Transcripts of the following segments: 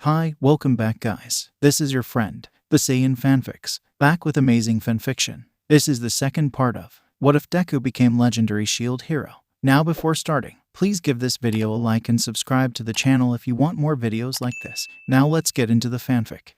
Hi, welcome back guys. This is your friend, Wonderful Fanfics, back with amazing fanfiction. This is the second part of What If Deku Became Legendary Shield Hero. Now before starting, please give this video a like and subscribe to the channel if you want more videos like this. Now let's get into the fanfic.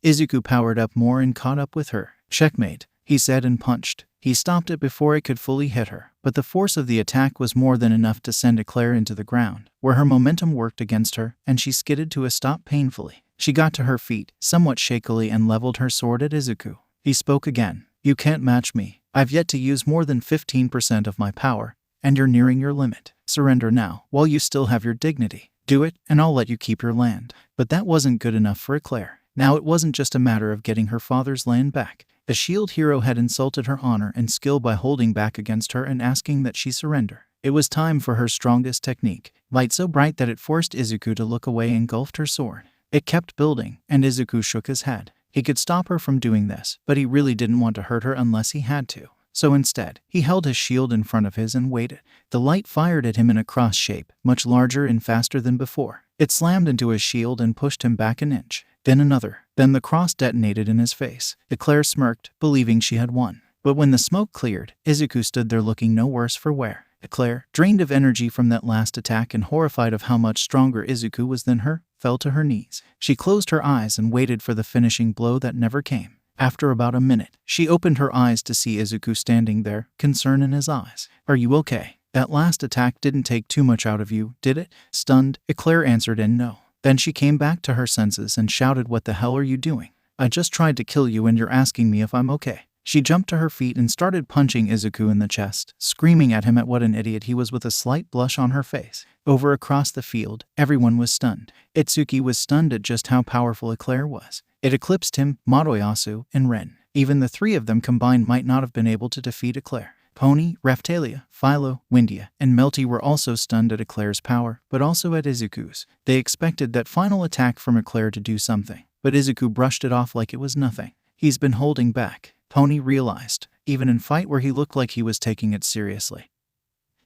Izuku powered up more and caught up with her. Checkmate, he said and punched. He stopped it before it could fully hit her, but the force of the attack was more than enough to send Eclair into the ground, where her momentum worked against her, and she skidded to a stop painfully. She got to her feet, somewhat shakily, and leveled her sword at Izuku. He spoke again. You can't match me. I've yet to use more than 15% of my power, and you're nearing your limit. Surrender now, while you still have your dignity. Do it, and I'll let you keep your land. But that wasn't good enough for Eclair. Now it wasn't just a matter of getting her father's land back. The shield hero had insulted her honor and skill by holding back against her and asking that she surrender. It was time for her strongest technique, light so bright that it forced Izuku to look away and engulfed her sword. It kept building, and Izuku shook his head. He could stop her from doing this, but he really didn't want to hurt her unless he had to. So instead, he held his shield in front of his and waited. The light fired at him in a cross shape, much larger and faster than before. It slammed into his shield and pushed him back an inch. Then another. Then the cross detonated in his face. Eclair smirked, believing she had won. But when the smoke cleared, Izuku stood there looking no worse for wear. Eclair, drained of energy from that last attack and horrified of how much stronger Izuku was than her, fell to her knees. She closed her eyes and waited for the finishing blow that never came. After about a minute, she opened her eyes to see Izuku standing there, concern in his eyes. Are you okay? That last attack didn't take too much out of you, did it? Stunned, Eclair answered in no. Then she came back to her senses and shouted, what the hell are you doing? I just tried to kill you and you're asking me if I'm okay. She jumped to her feet and started punching Izuku in the chest, screaming at him at what an idiot he was with a slight blush on her face. Over across the field, everyone was stunned. Itsuki was stunned at just how powerful Eclair was. It eclipsed him, Midoriya, and Ren. Even the three of them combined might not have been able to defeat Eclair. Pony, Raphtalia, Philo, Windia, and Melty were also stunned at Eclair's power, but also at Izuku's. They expected that final attack from Eclair to do something, but Izuku brushed it off like it was nothing. He's been holding back, Pony realized, even in fight where he looked like he was taking it seriously.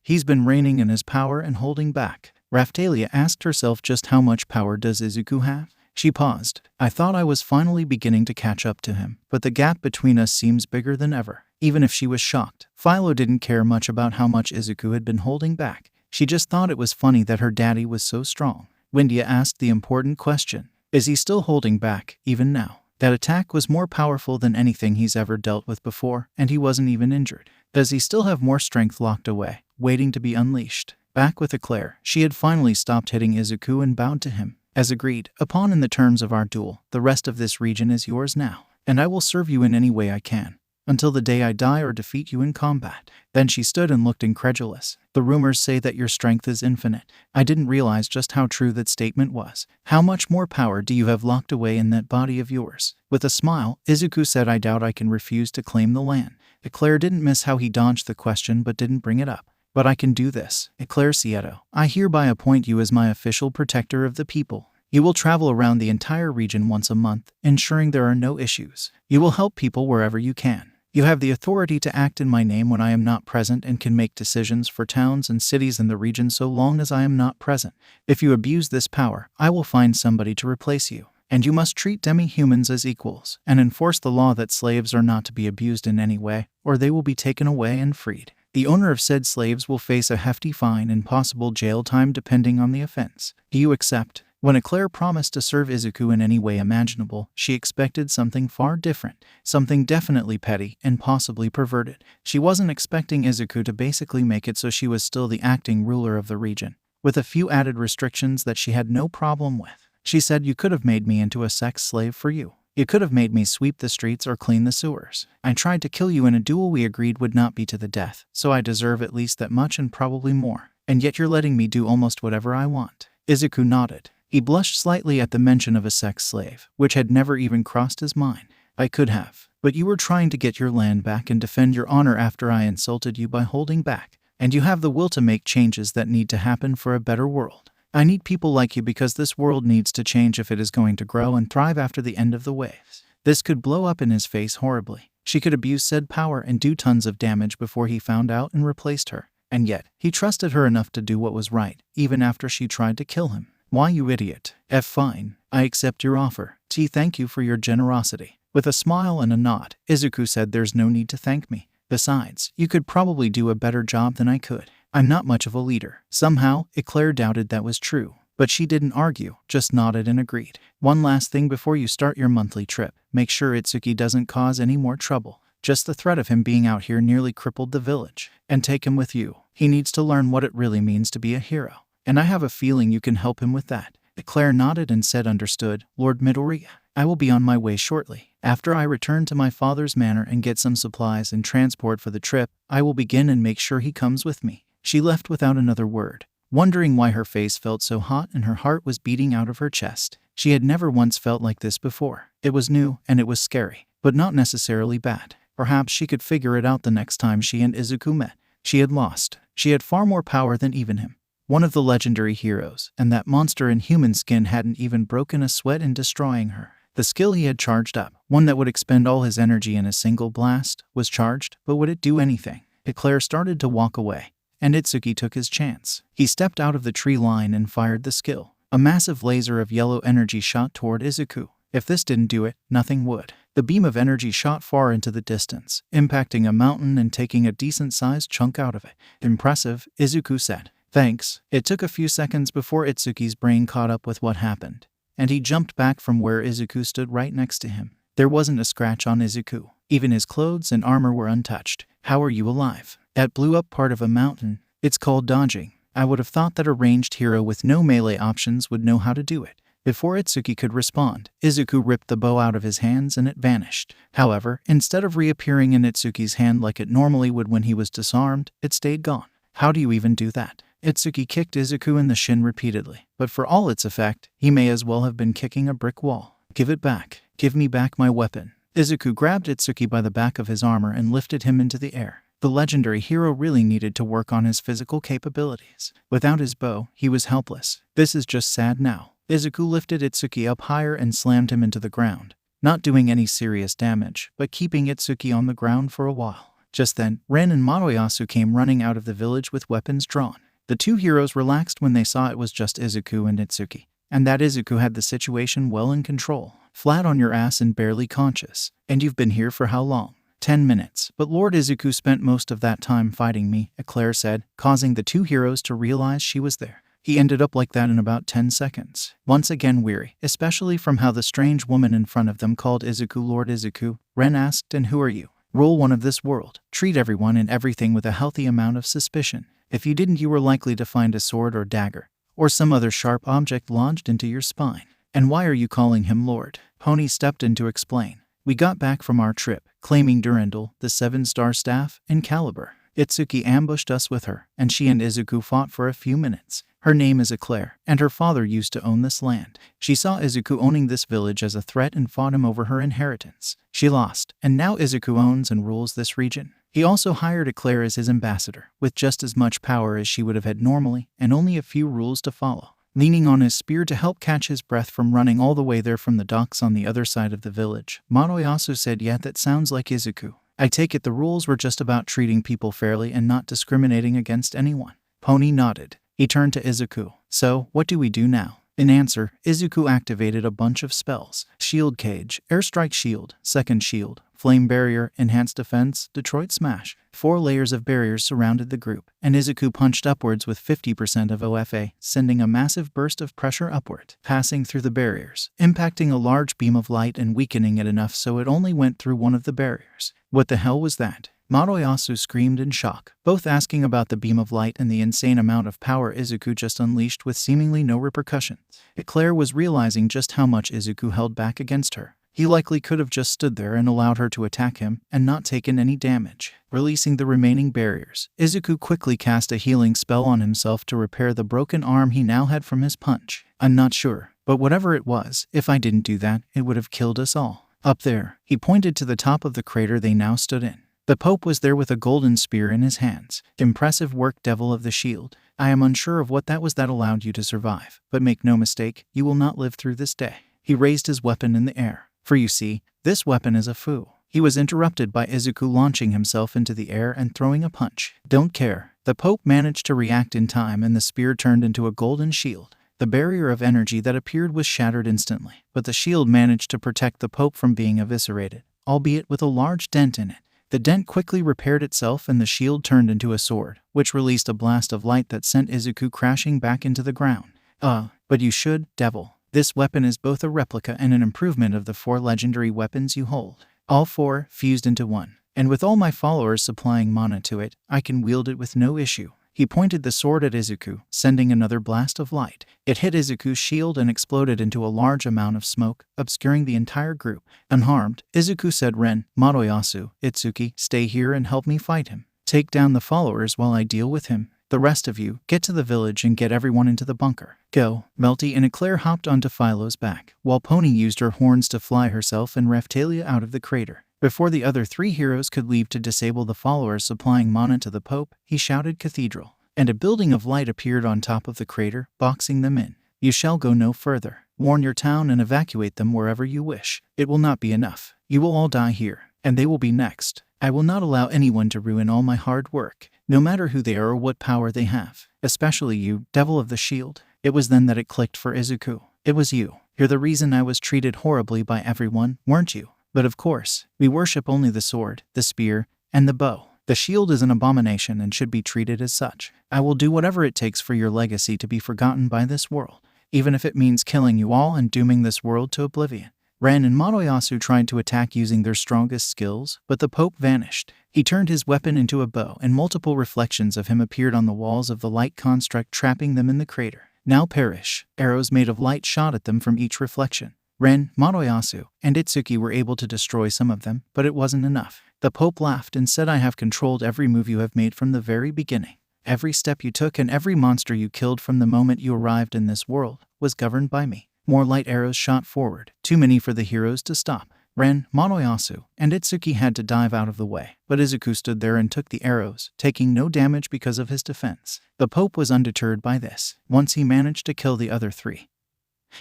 He's been reining in his power and holding back. Raphtalia asked herself, just how much power does Izuku have? She paused. I thought I was finally beginning to catch up to him, but the gap between us seems bigger than ever. Even if she was shocked, Philo didn't care much about how much Izuku had been holding back. She just thought it was funny that her daddy was so strong. Windia asked the important question. Is he still holding back, even now? That attack was more powerful than anything he's ever dealt with before, and he wasn't even injured. Does he still have more strength locked away, waiting to be unleashed? Back with Eclair, she had finally stopped hitting Izuku and bowed to him. As agreed upon in the terms of our duel, the rest of this region is yours now, and I will serve you in any way I can, until the day I die or defeat you in combat. Then she stood and looked incredulous. The rumors say that your strength is infinite. I didn't realize just how true that statement was. How much more power do you have locked away in that body of yours? With a smile, Izuku said, I doubt I can refuse to claim the land. Eclair didn't miss how he dodged the question but didn't bring it up. But I can do this. Eclair Sieto, I hereby appoint you as my official protector of the people. You will travel around the entire region once a month, ensuring there are no issues. You will help people wherever you can. You have the authority to act in my name when I am not present and can make decisions for towns and cities in the region so long as I am not present. If you abuse this power, I will find somebody to replace you. And you must treat demi-humans as equals, and enforce the law that slaves are not to be abused in any way, or they will be taken away and freed. The owner of said slaves will face a hefty fine and possible jail time depending on the offense. Do you accept? When Eclair promised to serve Izuku in any way imaginable, she expected something far different, something definitely petty and possibly perverted. She wasn't expecting Izuku to basically make it so she was still the acting ruler of the region, with a few added restrictions that she had no problem with. She said, you could have made me into a sex slave for you. You could have made me sweep the streets or clean the sewers. I tried to kill you in a duel we agreed would not be to the death, so I deserve at least that much and probably more. And yet you're letting me do almost whatever I want. Izuku nodded. He blushed slightly at the mention of a sex slave, which had never even crossed his mind. I could have, but you were trying to get your land back and defend your honor after I insulted you by holding back, and you have the will to make changes that need to happen for a better world. I need people like you because this world needs to change if it is going to grow and thrive after the end of the waves. This could blow up in his face horribly. She could abuse said power and do tons of damage before he found out and replaced her. And yet, he trusted her enough to do what was right, even after she tried to kill him. Why, you idiot. Fine. I accept your offer. Thank you for your generosity. With a smile and a nod, Izuku said, there's no need to thank me. Besides, you could probably do a better job than I could. I'm not much of a leader. Somehow, Eclair doubted that was true. But she didn't argue, just nodded and agreed. One last thing before you start your monthly trip. Make sure Itsuki doesn't cause any more trouble. Just the threat of him being out here nearly crippled the village. And take him with you. He needs to learn what it really means to be a hero. And I have a feeling you can help him with that. Eclair nodded and said, understood, Lord Midoriya. I will be on my way shortly. After I return to my father's manor and get some supplies and transport for the trip, I will begin and make sure he comes with me. She left without another word, wondering why her face felt so hot and her heart was beating out of her chest. She had never once felt like this before. It was new and it was scary, but not necessarily bad. Perhaps she could figure it out the next time she and Izuku met. She had lost. She had far more power than even him. One of the legendary heroes, and that monster in human skin hadn't even broken a sweat in destroying her. The skill he had charged up, one that would expend all his energy in a single blast, was charged, but would it do anything? Eclair started to walk away, and Itsuki took his chance. He stepped out of the tree line and fired the skill. A massive laser of yellow energy shot toward Izuku. If this didn't do it, nothing would. The beam of energy shot far into the distance, impacting a mountain and taking a decent-sized chunk out of it. Impressive, Izuku said. Thanks. It took a few seconds before Itsuki's brain caught up with what happened, and he jumped back from where Izuku stood right next to him. There wasn't a scratch on Izuku. Even his clothes and armor were untouched. How are you alive? That blew up part of a mountain. It's called dodging. I would have thought that a ranged hero with no melee options would know how to do it. Before Itsuki could respond, Izuku ripped the bow out of his hands and it vanished. However, instead of reappearing in Itsuki's hand like it normally would when he was disarmed, it stayed gone. How do you even do that? Itsuki kicked Izuku in the shin repeatedly, but for all its effect, he may as well have been kicking a brick wall. Give it back. Give me back my weapon. Izuku grabbed Itsuki by the back of his armor and lifted him into the air. The legendary hero really needed to work on his physical capabilities. Without his bow, he was helpless. This is just sad now. Izuku lifted Itsuki up higher and slammed him into the ground, not doing any serious damage, but keeping Itsuki on the ground for a while. Just then, Ren and Madoyasu came running out of the village with weapons drawn. The two heroes relaxed when they saw it was just Izuku and Itsuki, and that Izuku had the situation well in control. Flat on your ass and barely conscious. And you've been here for how long? 10 minutes. But Lord Izuku spent most of that time fighting me, Eclair said, causing the two heroes to realize she was there. He ended up like that in about 10 seconds. Once again weary, especially from how the strange woman in front of them called Izuku Lord Izuku, Ren asked, and who are you? Rule one of this world. Treat everyone and everything with a healthy amount of suspicion. If you didn't, you were likely to find a sword or dagger, or some other sharp object lodged into your spine. And why are you calling him Lord? Pony stepped in to explain. We got back from our trip, claiming Durandal, the 7-star staff, and Caliber. Itsuki ambushed us with her, and she and Izuku fought for a few minutes. Her name is Eclair, and her father used to own this land. She saw Izuku owning this village as a threat and fought him over her inheritance. She lost, and now Izuku owns and rules this region. He also hired Eclair as his ambassador, with just as much power as she would have had normally, and only a few rules to follow. Leaning on his spear to help catch his breath from running all the way there from the docks on the other side of the village, Madoyasu said, yeah, that sounds like Izuku. I take it the rules were just about treating people fairly and not discriminating against anyone. Pony nodded. He turned to Izuku. So, what do we do now? In answer, Izuku activated a bunch of spells. Shield Cage, Airstrike Shield, Second Shield, Flame Barrier, Enhanced Defense, Detroit Smash. 4 layers of barriers surrounded the group, and Izuku punched upwards with 50% of OFA, sending a massive burst of pressure upward, passing through the barriers, impacting a large beam of light and weakening it enough so it only went through one of the barriers. What the hell was that? Madoyasu screamed in shock, both asking about the beam of light and the insane amount of power Izuku just unleashed with seemingly no repercussions. Eclair was realizing just how much Izuku held back against her. He likely could have just stood there and allowed her to attack him and not taken any damage. Releasing the remaining barriers, Izuku quickly cast a healing spell on himself to repair the broken arm he now had from his punch. I'm not sure, but whatever it was, if I didn't do that, it would have killed us all. Up there, he pointed to the top of the crater they now stood in. The Pope was there with a golden spear in his hands. Impressive work, Devil of the Shield. I am unsure of what that was that allowed you to survive, but make no mistake, you will not live through this day. He raised his weapon in the air. For you see, this weapon is a foo. He was interrupted by Izuku launching himself into the air and throwing a punch. Don't care. The Pope managed to react in time and the spear turned into a golden shield. The barrier of energy that appeared was shattered instantly, but the shield managed to protect the Pope from being eviscerated, albeit with a large dent in it. The dent quickly repaired itself and the shield turned into a sword, which released a blast of light that sent Izuku crashing back into the ground. But you should, devil. This weapon is both a replica and an improvement of the 4 legendary weapons you hold. All 4 fused into one, and with all my followers supplying mana to it, I can wield it with no issue. He pointed the sword at Izuku, sending another blast of light. It hit Izuku's shield and exploded into a large amount of smoke, obscuring the entire group. Unharmed, Izuku said, "Ren, Midoriya, Itsuki, stay here and help me fight him. Take down the followers while I deal with him. The rest of you, get to the village and get everyone into the bunker. Go." Melty and Eclair hopped onto Philo's back, while Pony used her horns to fly herself and Raphtalia out of the crater. Before the other 3 heroes could leave to disable the followers supplying mana to the Pope, he shouted "Cathedral," and a building of light appeared on top of the crater, boxing them in. "You shall go no further. Warn your town and evacuate them wherever you wish. It will not be enough. You will all die here, and they will be next. I will not allow anyone to ruin all my hard work, no matter who they are or what power they have. Especially you, Devil of the Shield." It was then that it clicked for Izuku. It was you. You're the reason I was treated horribly by everyone, weren't you? But of course, we worship only the sword, the spear, and the bow. The shield is an abomination and should be treated as such. I will do whatever it takes for your legacy to be forgotten by this world, even if it means killing you all and dooming this world to oblivion. Ren and Midoriya tried to attack using their strongest skills, but the Pope vanished. He turned his weapon into a bow, and multiple reflections of him appeared on the walls of the light construct, trapping them in the crater. "Now perish." Arrows made of light shot at them from each reflection. Ren, Midoriya, and Itsuki were able to destroy some of them, but it wasn't enough. The Pope laughed and said, "I have controlled every move you have made from the very beginning. Every step you took and every monster you killed from the moment you arrived in this world was governed by me." More light arrows shot forward, too many for the heroes to stop. Ren, Midoriya, and Itsuki had to dive out of the way, but Izuku stood there and took the arrows, taking no damage because of his defense. The Pope was undeterred by this. Once he managed to kill the other 3.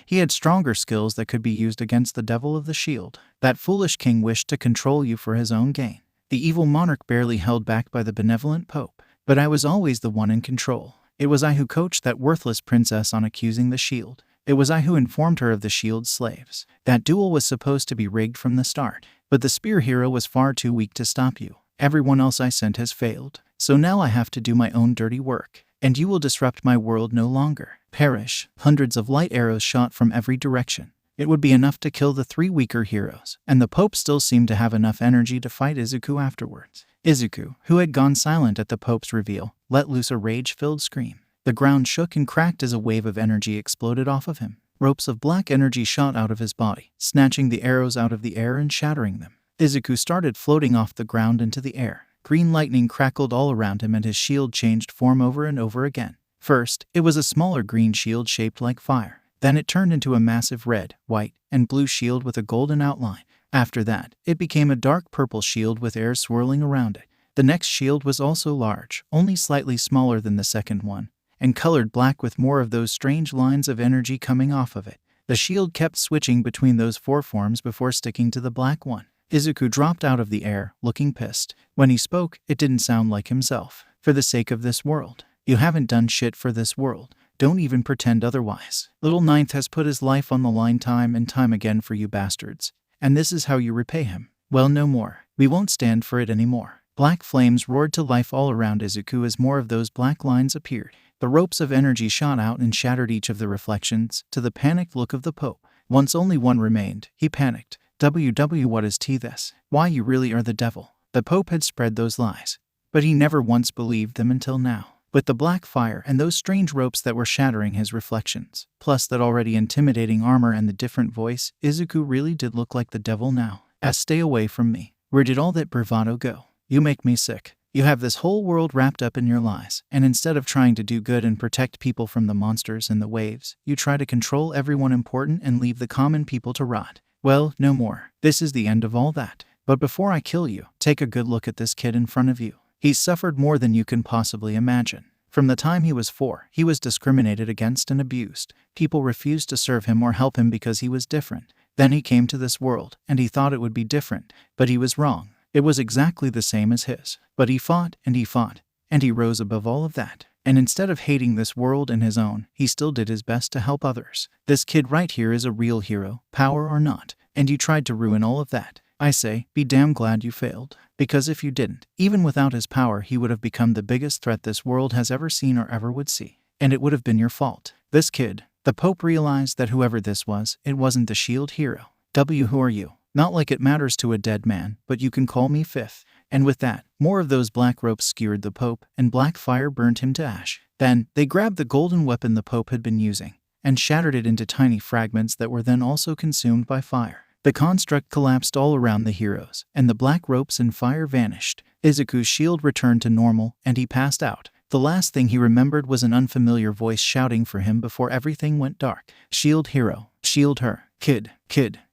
He had stronger skills that could be used against the Devil of the Shield. That foolish king wished to control you for his own gain. The evil monarch barely held back by the benevolent Pope. But I was always the one in control. It was I who coached that worthless princess on accusing the shield. It was I who informed her of the shield's slaves. That duel was supposed to be rigged from the start. But the spear hero was far too weak to stop you. Everyone else I sent has failed. So now I have to do my own dirty work. And you will disrupt my world no longer. Perish. Hundreds of light arrows shot from every direction. It would be enough to kill the 3 weaker heroes, and the Pope still seemed to have enough energy to fight Izuku afterwards. Izuku, who had gone silent at the Pope's reveal, let loose a rage-filled scream. The ground shook and cracked as a wave of energy exploded off of him. Ropes of black energy shot out of his body, snatching the arrows out of the air and shattering them. Izuku started floating off the ground into the air. Green lightning crackled all around him and his shield changed form over and over again. First, it was a smaller green shield shaped like fire. Then it turned into a massive red, white, and blue shield with a golden outline. After that, it became a dark purple shield with air swirling around it. The next shield was also large, only slightly smaller than the second one, and colored black with more of those strange lines of energy coming off of it. The shield kept switching between those 4 forms before sticking to the black one. Izuku dropped out of the air, looking pissed. When he spoke, it didn't sound like himself. "For the sake of this world. You haven't done shit for this world. Don't even pretend otherwise. Little Ninth has put his life on the line time and time again for you bastards. And this is how you repay him. Well, no more. We won't stand for it anymore." Black flames roared to life all around Izuku as more of those black lines appeared. The ropes of energy shot out and shattered each of the reflections, to the panicked look of the Pope. Once only one remained, he panicked. What is this? Why, you really are the devil." The Pope had spread those lies, but he never once believed them until now. With the black fire and those strange ropes that were shattering his reflections, plus that already intimidating armor and the different voice, Izuku really did look like the devil now. "Stay away from me. Where did all that bravado go? You make me sick. You have this whole world wrapped up in your lies, and instead of trying to do good and protect people from the monsters and the waves, you try to control everyone important and leave the common people to rot. Well, no more. This is the end of all that. But before I kill you, take a good look at this kid in front of you. He's suffered more than you can possibly imagine. From the time he was 4, he was discriminated against and abused. People refused to serve him or help him because he was different. Then he came to this world, and he thought it would be different, but he was wrong. It was exactly the same as his. But he fought, and he fought, and he rose above all of that. And instead of hating this world and his own, he still did his best to help others. This kid right here is a real hero, power or not, and you tried to ruin all of that. I say, be damn glad you failed. Because if you didn't, even without his power, he would have become the biggest threat this world has ever seen or ever would see. And it would have been your fault. This kid. The Pope realized that whoever this was, it wasn't the shield hero. Who are you? Not like it matters to a dead man, but you can call me Fifth. And with that, more of those black ropes skewered the Pope, and black fire burnt him to ash. Then, they grabbed the golden weapon the Pope had been using, and shattered it into tiny fragments that were then also consumed by fire. The construct collapsed all around the heroes, and the black ropes and fire vanished. Izuku's shield returned to normal, and he passed out. The last thing he remembered was an unfamiliar voice shouting for him before everything went dark. Shield hero, shield her. Kid,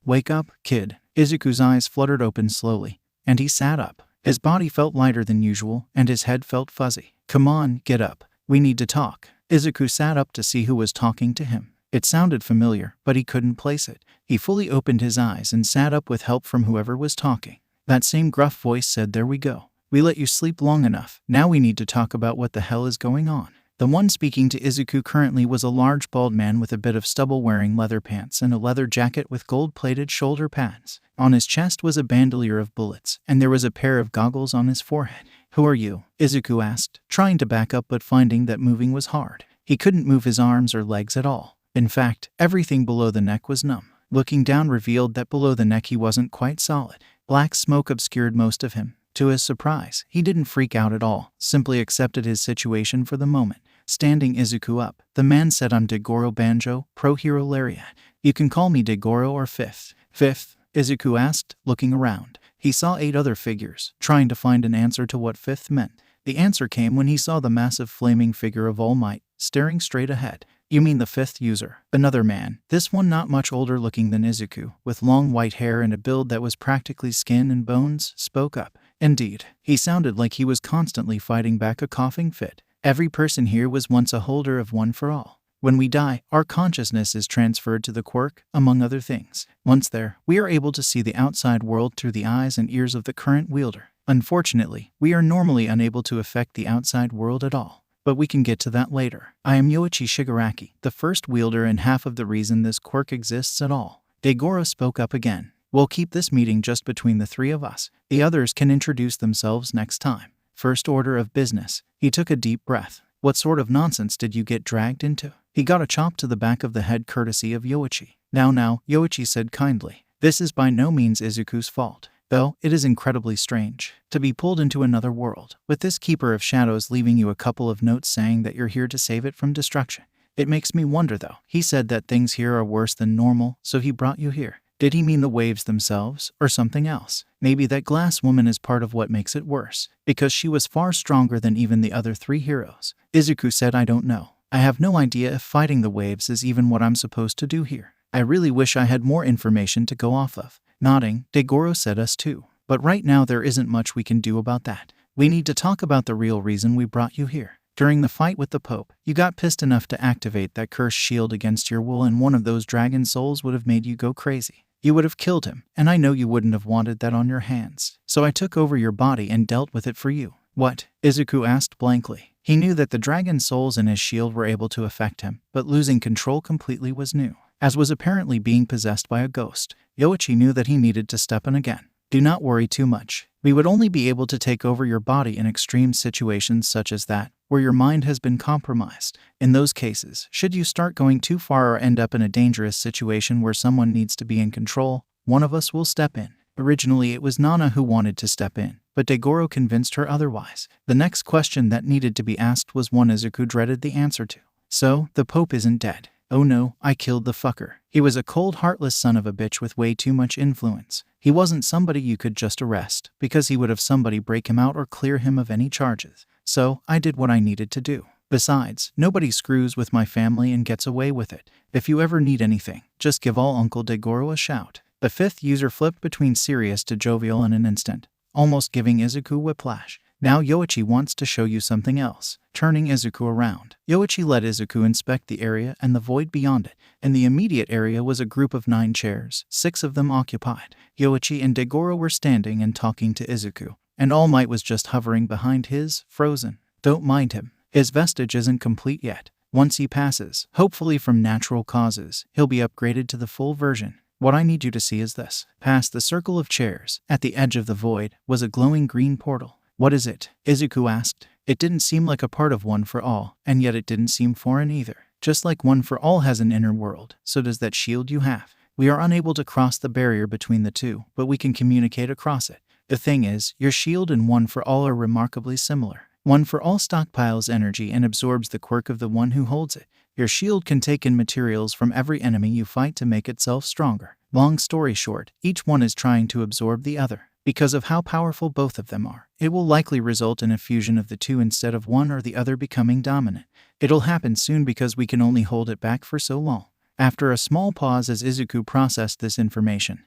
wake up, kid. Izuku's eyes fluttered open slowly, and he sat up. His body felt lighter than usual, and his head felt fuzzy. Come on, get up. We need to talk. Izuku sat up to see who was talking to him. It sounded familiar, but he couldn't place it. He fully opened his eyes and sat up with help from whoever was talking. That same gruff voice said, "There we go. We let you sleep long enough. Now we need to talk about what the hell is going on." The one speaking to Izuku currently was a large bald man with a bit of stubble wearing leather pants and a leather jacket with gold-plated shoulder pads. On his chest was a bandolier of bullets, and there was a pair of goggles on his forehead. "Who are you?" Izuku asked, trying to back up but finding that moving was hard. He couldn't move his arms or legs at all. In fact, everything below the neck was numb. Looking down revealed that below the neck he wasn't quite solid. Black smoke obscured most of him. To his surprise, he didn't freak out at all, simply accepted his situation for the moment. Standing Izuku up, the man said, "I'm Degoro Banjo, Pro Hero Lariat. You can call me Degoro or Fifth." "Fifth?" Izuku asked, looking around. He saw 8 other figures, trying to find an answer to what Fifth meant. The answer came when he saw the massive flaming figure of All Might, staring straight ahead. "You mean the 5th user?" Another man, this one not much older looking than Izuku, with long white hair and a build that was practically skin and bones, spoke up. Indeed, he sounded like he was constantly fighting back a coughing fit. "Every person here was once a holder of One for All. When we die, our consciousness is transferred to the quirk, among other things. Once there, we are able to see the outside world through the eyes and ears of the current wielder. Unfortunately, we are normally unable to affect the outside world at all. But we can get to that later. I am Yoichi Shigaraki, the first wielder and half of the reason this quirk exists at all." Degoro spoke up again. "We'll keep this meeting just between the 3 of us. The others can introduce themselves next time. First order of business." He took a deep breath. "What sort of nonsense did you get dragged into?" He got a chop to the back of the head courtesy of Yoichi. Now, Yoichi said kindly. "This is by no means Izuku's fault. Though, it is incredibly strange to be pulled into another world, with this Keeper of Shadows leaving you a couple of notes saying that you're here to save it from destruction. It makes me wonder though. He said that things here are worse than normal, so he brought you here. Did he mean the waves themselves, or something else? Maybe that glass woman is part of what makes it worse, because she was far stronger than even the other 3 heroes." Izuku said, "I don't know. I have no idea if fighting the waves is even what I'm supposed to do here. I really wish I had more information to go off of." Nodding, Degoro said, "Us too. But right now there isn't much we can do about that. We need to talk about the real reason we brought you here. During the fight with the Pope, you got pissed enough to activate that cursed shield against your will, and one of those dragon souls would have made you go crazy. You would have killed him, and I know you wouldn't have wanted that on your hands. So I took over your body and dealt with it for you." "What?" Izuku asked blankly. He knew that the dragon souls in his shield were able to affect him, but losing control completely was new, as was apparently being possessed by a ghost. Yoichi knew that he needed to step in again. "Do not worry too much. We would only be able to take over your body in extreme situations such as that, where your mind has been compromised. In those cases, should you start going too far or end up in a dangerous situation where someone needs to be in control, one of us will step in." Originally it was Nana who wanted to step in, but Degoro convinced her otherwise. The next question that needed to be asked was one Izuku dreaded the answer to. "So, the Pope isn't dead?" "Oh no, I killed the fucker. He was a cold, heartless son of a bitch with way too much influence. He wasn't somebody you could just arrest, because he would have somebody break him out or clear him of any charges. So, I did what I needed to do. Besides, nobody screws with my family and gets away with it. If you ever need anything, just give all Uncle Degoro a shout." The 5th user flipped between serious to jovial in an instant, almost giving Izuku whiplash. "Now Yoichi wants to show you something else." Turning Izuku around, Yoichi let Izuku inspect the area and the void beyond it. In the immediate area was a group of 9 chairs, 6 of them occupied. Yoichi and Degoro were standing and talking to Izuku, and All Might was just hovering behind his, frozen. "Don't mind him. His vestige isn't complete yet. Once he passes, hopefully from natural causes, he'll be upgraded to the full version. What I need you to see is this. Past the circle of chairs, at the edge of the void, was a glowing green portal. What is it? Izuku asked. It didn't seem like a part of One for All, and yet it didn't seem foreign either. Just like One for All has an inner world, so does that shield you have. We are unable to cross the barrier between the two, but we can communicate across it. The thing is, your shield and One for All are remarkably similar. One for All stockpiles energy and absorbs the quirk of the one who holds it. Your shield can take in materials from every enemy you fight to make itself stronger. Long story short, each one is trying to absorb the other. Because of how powerful both of them are, it will likely result in a fusion of the two instead of one or the other becoming dominant. It'll happen soon because we can only hold it back for so long. After a small pause as Izuku processed this information,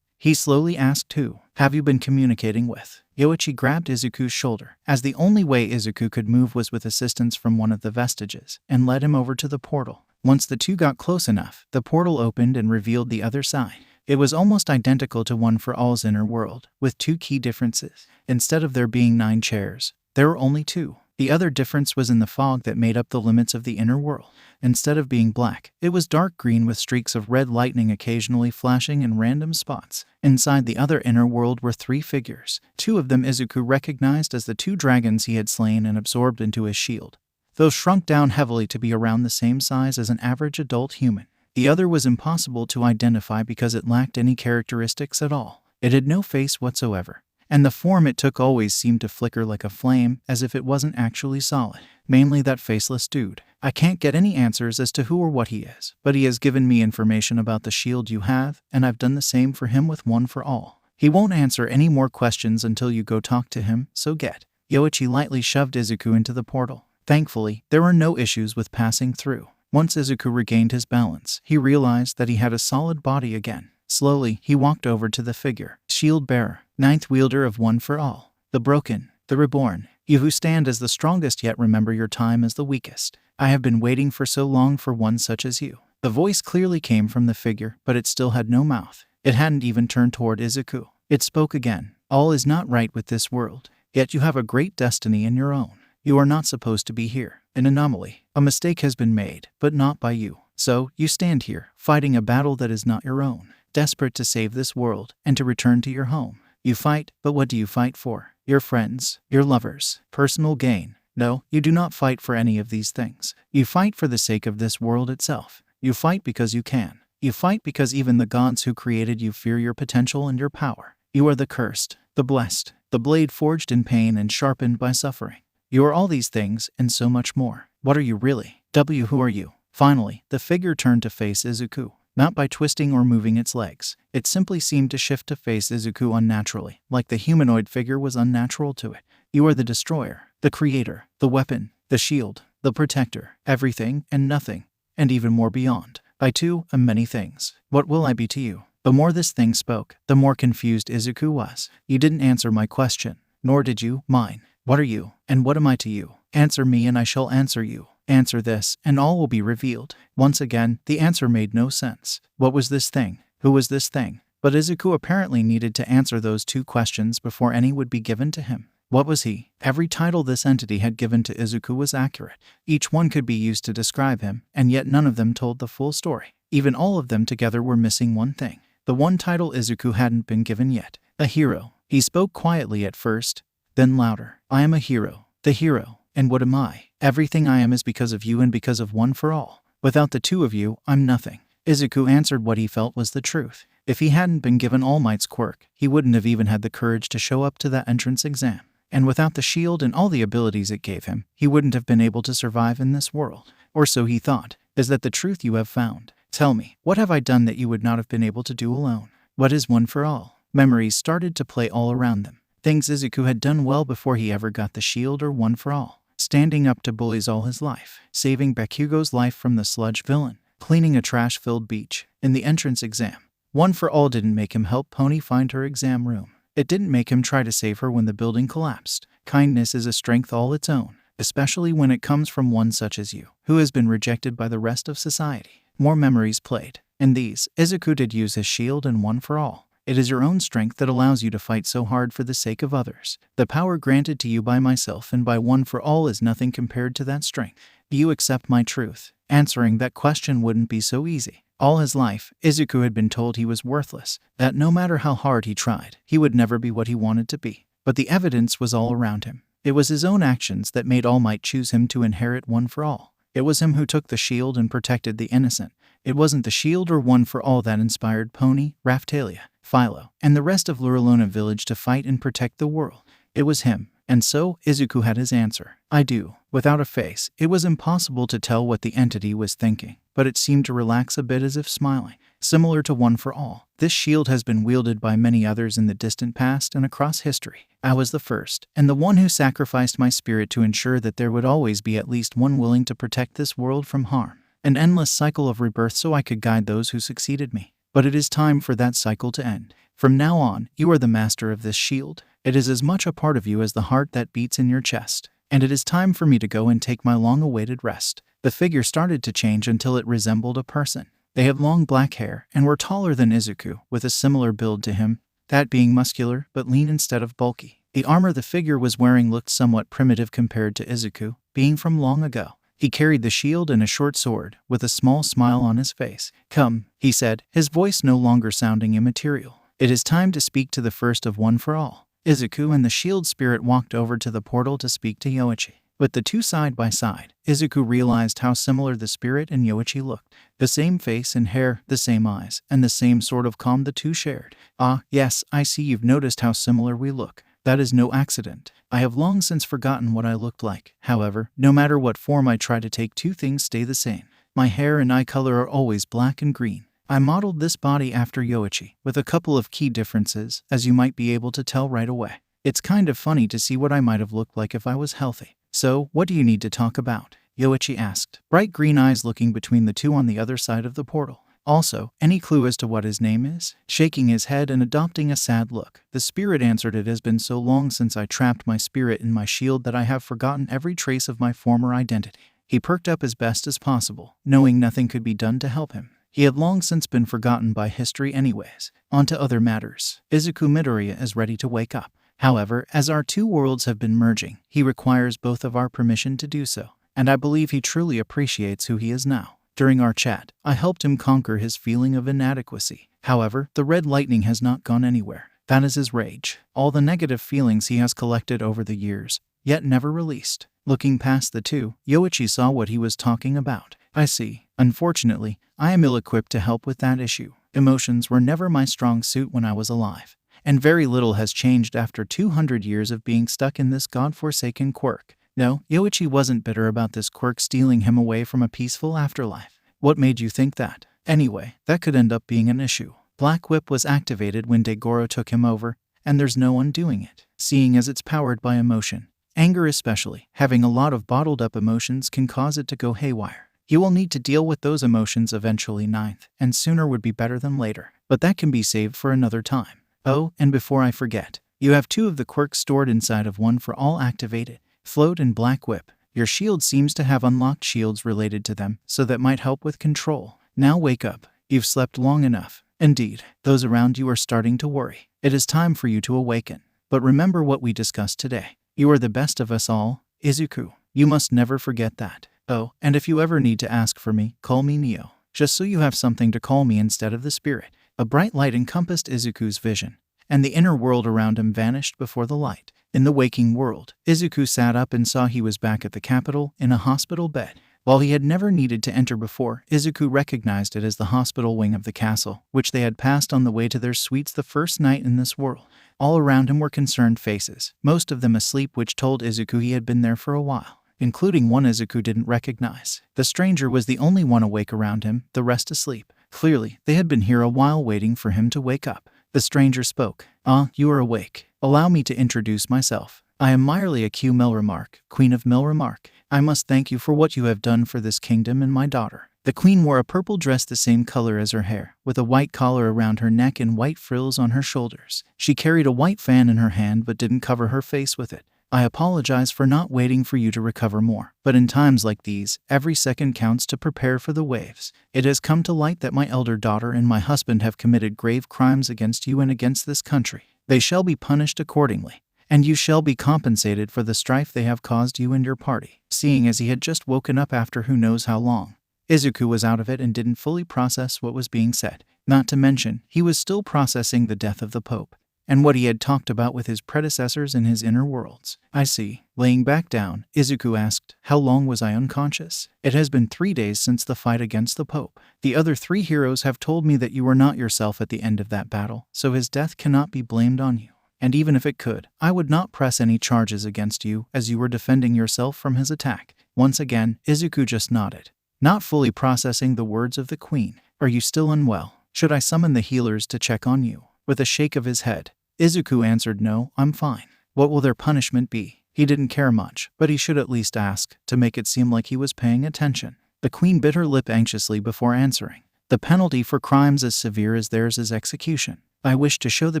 he slowly asked, "Who have you been communicating with?" Yoichi grabbed Izuku's shoulder, as the only way Izuku could move was with assistance from one of the vestiges, and led him over to the portal. Once the two got close enough, the portal opened and revealed the other side. It was almost identical to One for All's inner world, with two key differences. Instead of there being 9 chairs, there were only 2. The other difference was in the fog that made up the limits of the inner world. Instead of being black, it was dark green with streaks of red lightning occasionally flashing in random spots. Inside the other inner world were 3 figures. 2 of them Izuku recognized as the 2 dragons he had slain and absorbed into his shield. Those shrunk down heavily to be around the same size as an average adult human. The other was impossible to identify because it lacked any characteristics at all. It had no face whatsoever, and the form it took always seemed to flicker like a flame, as if it wasn't actually solid. Mainly that faceless dude. I can't get any answers as to who or what he is, but he has given me information about the shield you have, and I've done the same for him with One for All. He won't answer any more questions until you go talk to him, so get. Yoichi lightly shoved Izuku into the portal. Thankfully, there were no issues with passing through. Once Izuku regained his balance, he realized that he had a solid body again. Slowly, he walked over to the figure. Shield bearer, 9th wielder of One for All. The broken, the reborn. You who stand as the strongest yet remember your time as the weakest. I have been waiting for so long for one such as you. The voice clearly came from the figure, but it still had no mouth. It hadn't even turned toward Izuku. It spoke again. All is not right with this world. Yet you have a great destiny in your own. You are not supposed to be here. An anomaly. A mistake has been made, but not by you. So, you stand here, fighting a battle that is not your own. Desperate to save this world, and to return to your home. You fight, but what do you fight for? Your friends, your lovers, personal gain. No, you do not fight for any of these things. You fight for the sake of this world itself. You fight because you can. You fight because even the gods who created you fear your potential and your power. You are the cursed, the blessed, the blade forged in pain and sharpened by suffering. You are all these things, and so much more. What are you really? Who are you? Finally, the figure turned to face Izuku. Not by twisting or moving its legs. It simply seemed to shift to face Izuku unnaturally, like the humanoid figure was unnatural to it. You are the destroyer, the creator, the weapon, the shield, the protector, everything and nothing, and even more beyond. I too am many things. What will I be to you? The more this thing spoke, the more confused Izuku was. You didn't answer my question, nor did you mine. What are you, and what am I to you? Answer me and I shall answer you. Answer this, and all will be revealed. Once again, the answer made no sense. What was this thing? Who was this thing? But Izuku apparently needed to answer those 2 questions before any would be given to him. What was he? Every title this entity had given to Izuku was accurate. Each one could be used to describe him, and yet none of them told the full story. Even all of them together were missing one thing. The one title Izuku hadn't been given yet. A hero. He spoke quietly at first, then louder. I am a hero. The hero. And what am I? Everything I am is because of you and because of One for All. Without the 2 of you, I'm nothing. Izuku answered what he felt was the truth. If he hadn't been given All Might's quirk, he wouldn't have even had the courage to show up to that entrance exam. And without the shield and all the abilities it gave him, he wouldn't have been able to survive in this world. Or so he thought. Is that the truth you have found? Tell me, what have I done that you would not have been able to do alone? What is One for All? Memories started to play all around them. Things Izuku had done well before he ever got the shield or One for All. Standing up to bullies all his life, saving Bakugo's life from the sludge villain, cleaning a trash-filled beach. In the entrance exam, One for All didn't make him help Pony find her exam room. It didn't make him try to save her when the building collapsed. Kindness is a strength all its own, especially when it comes from one such as you, who has been rejected by the rest of society. More memories played. In these, Izuku did use his shield and One for All. It is your own strength that allows you to fight so hard for the sake of others. The power granted to you by myself and by One for All is nothing compared to that strength. Do you accept my truth? Answering that question wouldn't be so easy. All his life, Izuku had been told he was worthless, that no matter how hard he tried, he would never be what he wanted to be. But the evidence was all around him. It was his own actions that made All Might choose him to inherit One for All. It was him who took the shield and protected the innocent. It wasn't the shield or One for All that inspired Pony, Raphtalia, Philo, and the rest of Luralona village to fight and protect the world. It was him. And so, Izuku had his answer. I do. Without a face, it was impossible to tell what the entity was thinking, but it seemed to relax a bit as if smiling. Similar to One for All, this shield has been wielded by many others in the distant past and across history. I was the first, and the one who sacrificed my spirit to ensure that there would always be at least one willing to protect this world from harm. An endless cycle of rebirth so I could guide those who succeeded me. But it is time for that cycle to end. From now on, you are the master of this shield. It is as much a part of you as the heart that beats in your chest. And it is time for me to go and take my long-awaited rest. The figure started to change until it resembled a person. They had long black hair and were taller than Izuku, with a similar build to him, that being muscular but lean instead of bulky. The armor the figure was wearing looked somewhat primitive compared to Izuku, being from long ago. He carried the shield and a short sword, with a small smile on his face. Come, he said, his voice no longer sounding immaterial. It is time to speak to the first of One for All. Izuku and the shield spirit walked over to the portal to speak to Yoichi. With the two side by side, Izuku realized how similar the spirit and Yoichi looked. The same face and hair, the same eyes, and the same sort of calm the two shared. Ah, yes, I see you've noticed how similar we look. That is no accident. I have long since forgotten what I looked like. However, no matter what form I try to take, two things stay the same. My hair and eye color are always black and green. I modeled this body after Yoichi, with a couple of key differences, as you might be able to tell right away. It's kind of funny to see what I might have looked like if I was healthy. So, what do you need to talk about? Yoichi asked, bright green eyes looking between the two on the other side of the portal. Also, any clue as to what his name is? Shaking his head and adopting a sad look, the spirit answered, it has been so long since I trapped my spirit in my shield that I have forgotten every trace of my former identity. He perked up as best as possible, knowing nothing could be done to help him. He had long since been forgotten by history anyways. On to other matters. Izuku Midoriya is ready to wake up. However, as our two worlds have been merging, he requires both of our permission to do so, and I believe he truly appreciates who he is now. During our chat, I helped him conquer his feeling of inadequacy. However, the red lightning has not gone anywhere. That is his rage. All the negative feelings he has collected over the years, yet never released. Looking past the two, Yoichi saw what he was talking about. I see. Unfortunately, I am ill-equipped to help with that issue. Emotions were never my strong suit when I was alive. And very little has changed after 200 years of being stuck in this godforsaken quirk. No, Yoichi wasn't bitter about this quirk stealing him away from a peaceful afterlife. What made you think that? Anyway, that could end up being an issue. Black Whip was activated when Daigoro took him over, and there's no undoing it, seeing as it's powered by emotion. Anger especially, having a lot of bottled up emotions can cause it to go haywire. You will need to deal with those emotions eventually, ninth, and sooner would be better than later. But that can be saved for another time. Oh, and before I forget, you have two of the quirks stored inside of One for All activated. Float and Black Whip. Your shield seems to have unlocked shields related to them, so that might help with control. Now wake up. You've slept long enough. Indeed, those around you are starting to worry. It is time for you to awaken. But remember what we discussed today. You are the best of us all, Izuku. You must never forget that. Oh, and if you ever need to ask for me, call me Neo. Just so you have something to call me instead of the spirit. A bright light encompassed Izuku's vision, and the inner world around him vanished before the light. In the waking world, Izuku sat up and saw he was back at the capital, in a hospital bed. While he had never needed to enter before, Izuku recognized it as the hospital wing of the castle, which they had passed on the way to their suites the first night in this world. All around him were concerned faces, most of them asleep, which told Izuku he had been there for a while, including one Izuku didn't recognize. The stranger was the only one awake around him, the rest asleep. Clearly, they had been here a while waiting for him to wake up. The stranger spoke. Ah, you are awake. Allow me to introduce myself. I am Myrlia Q. Melremark, Queen of Melremark. I must thank you for what you have done for this kingdom and my daughter. The queen wore a purple dress the same color as her hair, with a white collar around her neck and white frills on her shoulders. She carried a white fan in her hand but didn't cover her face with it. I apologize for not waiting for you to recover more. But in times like these, every second counts to prepare for the waves. It has come to light that my elder daughter and my husband have committed grave crimes against you and against this country. They shall be punished accordingly, and you shall be compensated for the strife they have caused you and your party. Seeing as he had just woken up after who knows how long, Izuku was out of it and didn't fully process what was being said. Not to mention, he was still processing the death of the Pope and what he had talked about with his predecessors in his inner worlds. I see. Laying back down, Izuku asked, how long was I unconscious? It has been 3 days since the fight against the Pope. The other 3 heroes have told me that you were not yourself at the end of that battle, so his death cannot be blamed on you. And even if it could, I would not press any charges against you as you were defending yourself from his attack. Once again, Izuku just nodded, not fully processing the words of the queen. Are you still unwell? Should I summon the healers to check on you? With a shake of his head, Izuku answered, no, I'm fine. What will their punishment be? He didn't care much, but he should at least ask, to make it seem like he was paying attention. The queen bit her lip anxiously before answering. The penalty for crimes as severe as theirs is execution. I wish to show the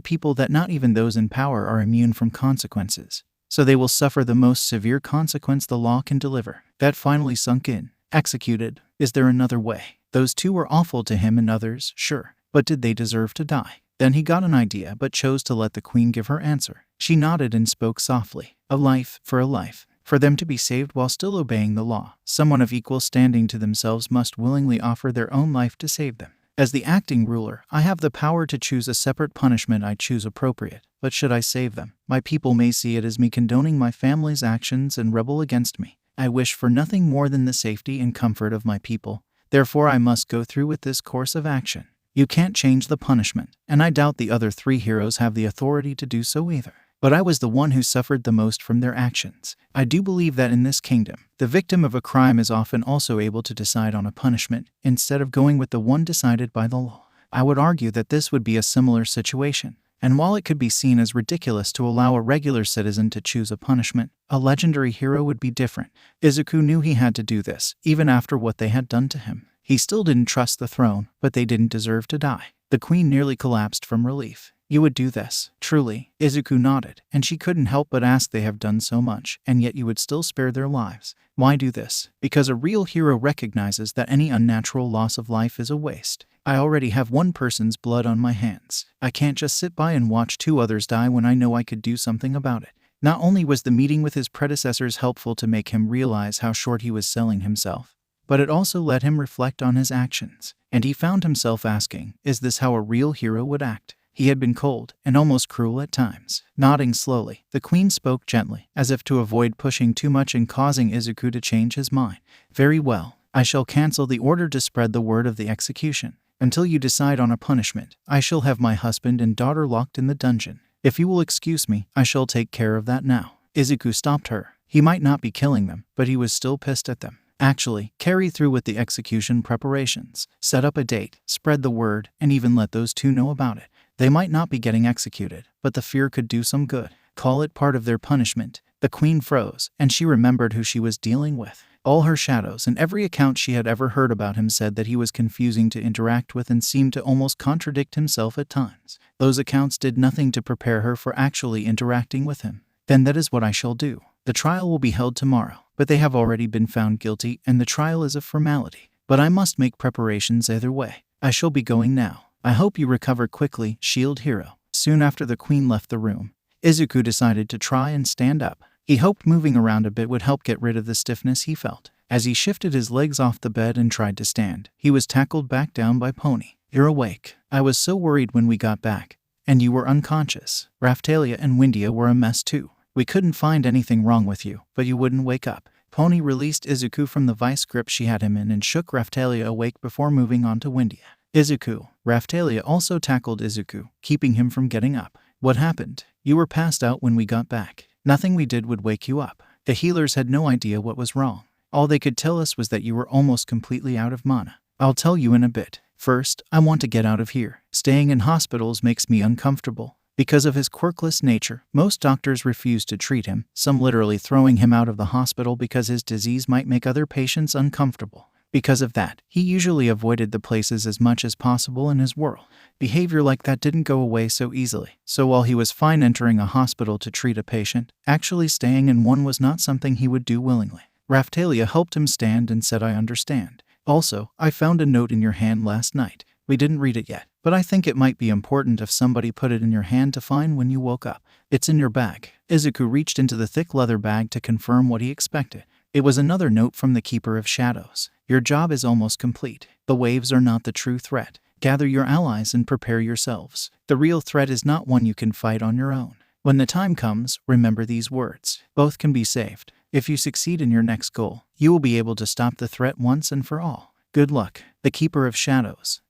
people that not even those in power are immune from consequences, so they will suffer the most severe consequence the law can deliver. That finally sunk in. Executed. Is there another way? Those 2 were awful to him and others, sure, but did they deserve to die? Then he got an idea but chose to let the queen give her answer. She nodded and spoke softly. A life for a life. For them to be saved while still obeying the law, someone of equal standing to themselves must willingly offer their own life to save them. As the acting ruler, I have the power to choose a separate punishment I choose appropriate. But should I save them, my people may see it as me condoning my family's actions and rebel against me. I wish for nothing more than the safety and comfort of my people. Therefore I must go through with this course of action. You can't change the punishment, and I doubt the other 3 heroes have the authority to do so either. But I was the one who suffered the most from their actions. I do believe that in this kingdom, the victim of a crime is often also able to decide on a punishment, instead of going with the one decided by the law. I would argue that this would be a similar situation. And while it could be seen as ridiculous to allow a regular citizen to choose a punishment, a legendary hero would be different. Izuku knew he had to do this, even after what they had done to him. He still didn't trust the throne, but they didn't deserve to die. The queen nearly collapsed from relief. You would do this? Truly? Izuku nodded, and she couldn't help but ask, they have done so much, and yet you would still spare their lives. Why do this? Because a real hero recognizes that any unnatural loss of life is a waste. I already have 1 person's blood on my hands. I can't just sit by and watch 2 others die when I know I could do something about it. Not only was the meeting with his predecessors helpful to make him realize how short he was selling himself, but it also let him reflect on his actions. And he found himself asking, is this how a real hero would act? He had been cold and almost cruel at times. Nodding slowly, the queen spoke gently, as if to avoid pushing too much and causing Izuku to change his mind. Very well, I shall cancel the order to spread the word of the execution. Until you decide on a punishment, I shall have my husband and daughter locked in the dungeon. If you will excuse me, I shall take care of that now. Izuku stopped her. He might not be killing them, but he was still pissed at them. Actually, carry through with the execution preparations. Set up a date, spread the word, and even let those 2 know about it. They might not be getting executed, but the fear could do some good. Call it part of their punishment. The queen froze, and she remembered who she was dealing with. All her shadows and every account she had ever heard about him said that he was confusing to interact with and seemed to almost contradict himself at times. Those accounts did nothing to prepare her for actually interacting with him. Then that is what I shall do. The trial will be held tomorrow, but they have already been found guilty and the trial is a formality. But I must make preparations either way. I shall be going now. I hope you recover quickly, shield hero. Soon after the queen left the room, Izuku decided to try and stand up. He hoped moving around a bit would help get rid of the stiffness he felt. As he shifted his legs off the bed and tried to stand, he was tackled back down by Pony. You're awake. I was so worried when we got back. And you were unconscious. Raphtalia and Windia were a mess too. We couldn't find anything wrong with you, but you wouldn't wake up. Pony released Izuku from the vice grip she had him in and shook Raphtalia awake before moving on to Windia. Izuku. Raphtalia also tackled Izuku, keeping him from getting up. What happened? You were passed out when we got back. Nothing we did would wake you up. The healers had no idea what was wrong. All they could tell us was that you were almost completely out of mana. I'll tell you in a bit. First, I want to get out of here. Staying in hospitals makes me uncomfortable. Because of his quirkless nature, most doctors refuse to treat him, some literally throwing him out of the hospital because his disease might make other patients uncomfortable. Because of that, he usually avoided the places as much as possible in his world. Behavior like that didn't go away so easily, so while he was fine entering a hospital to treat a patient, actually staying in one was not something he would do willingly. Raphtalia helped him stand and said, "I understand. Also, I found a note in your hand last night. We didn't read it yet, but I think it might be important if somebody put it in your hand to find when you woke up. It's in your bag." Izuku reached into the thick leather bag to confirm what he expected. It was another note from the Keeper of Shadows. "Your job is almost complete. The waves are not the true threat. Gather your allies and prepare yourselves. The real threat is not one you can fight on your own. When the time comes, remember these words. Both can be saved. If you succeed in your next goal, you will be able to stop the threat once and for all. Good luck, the Keeper of Shadows."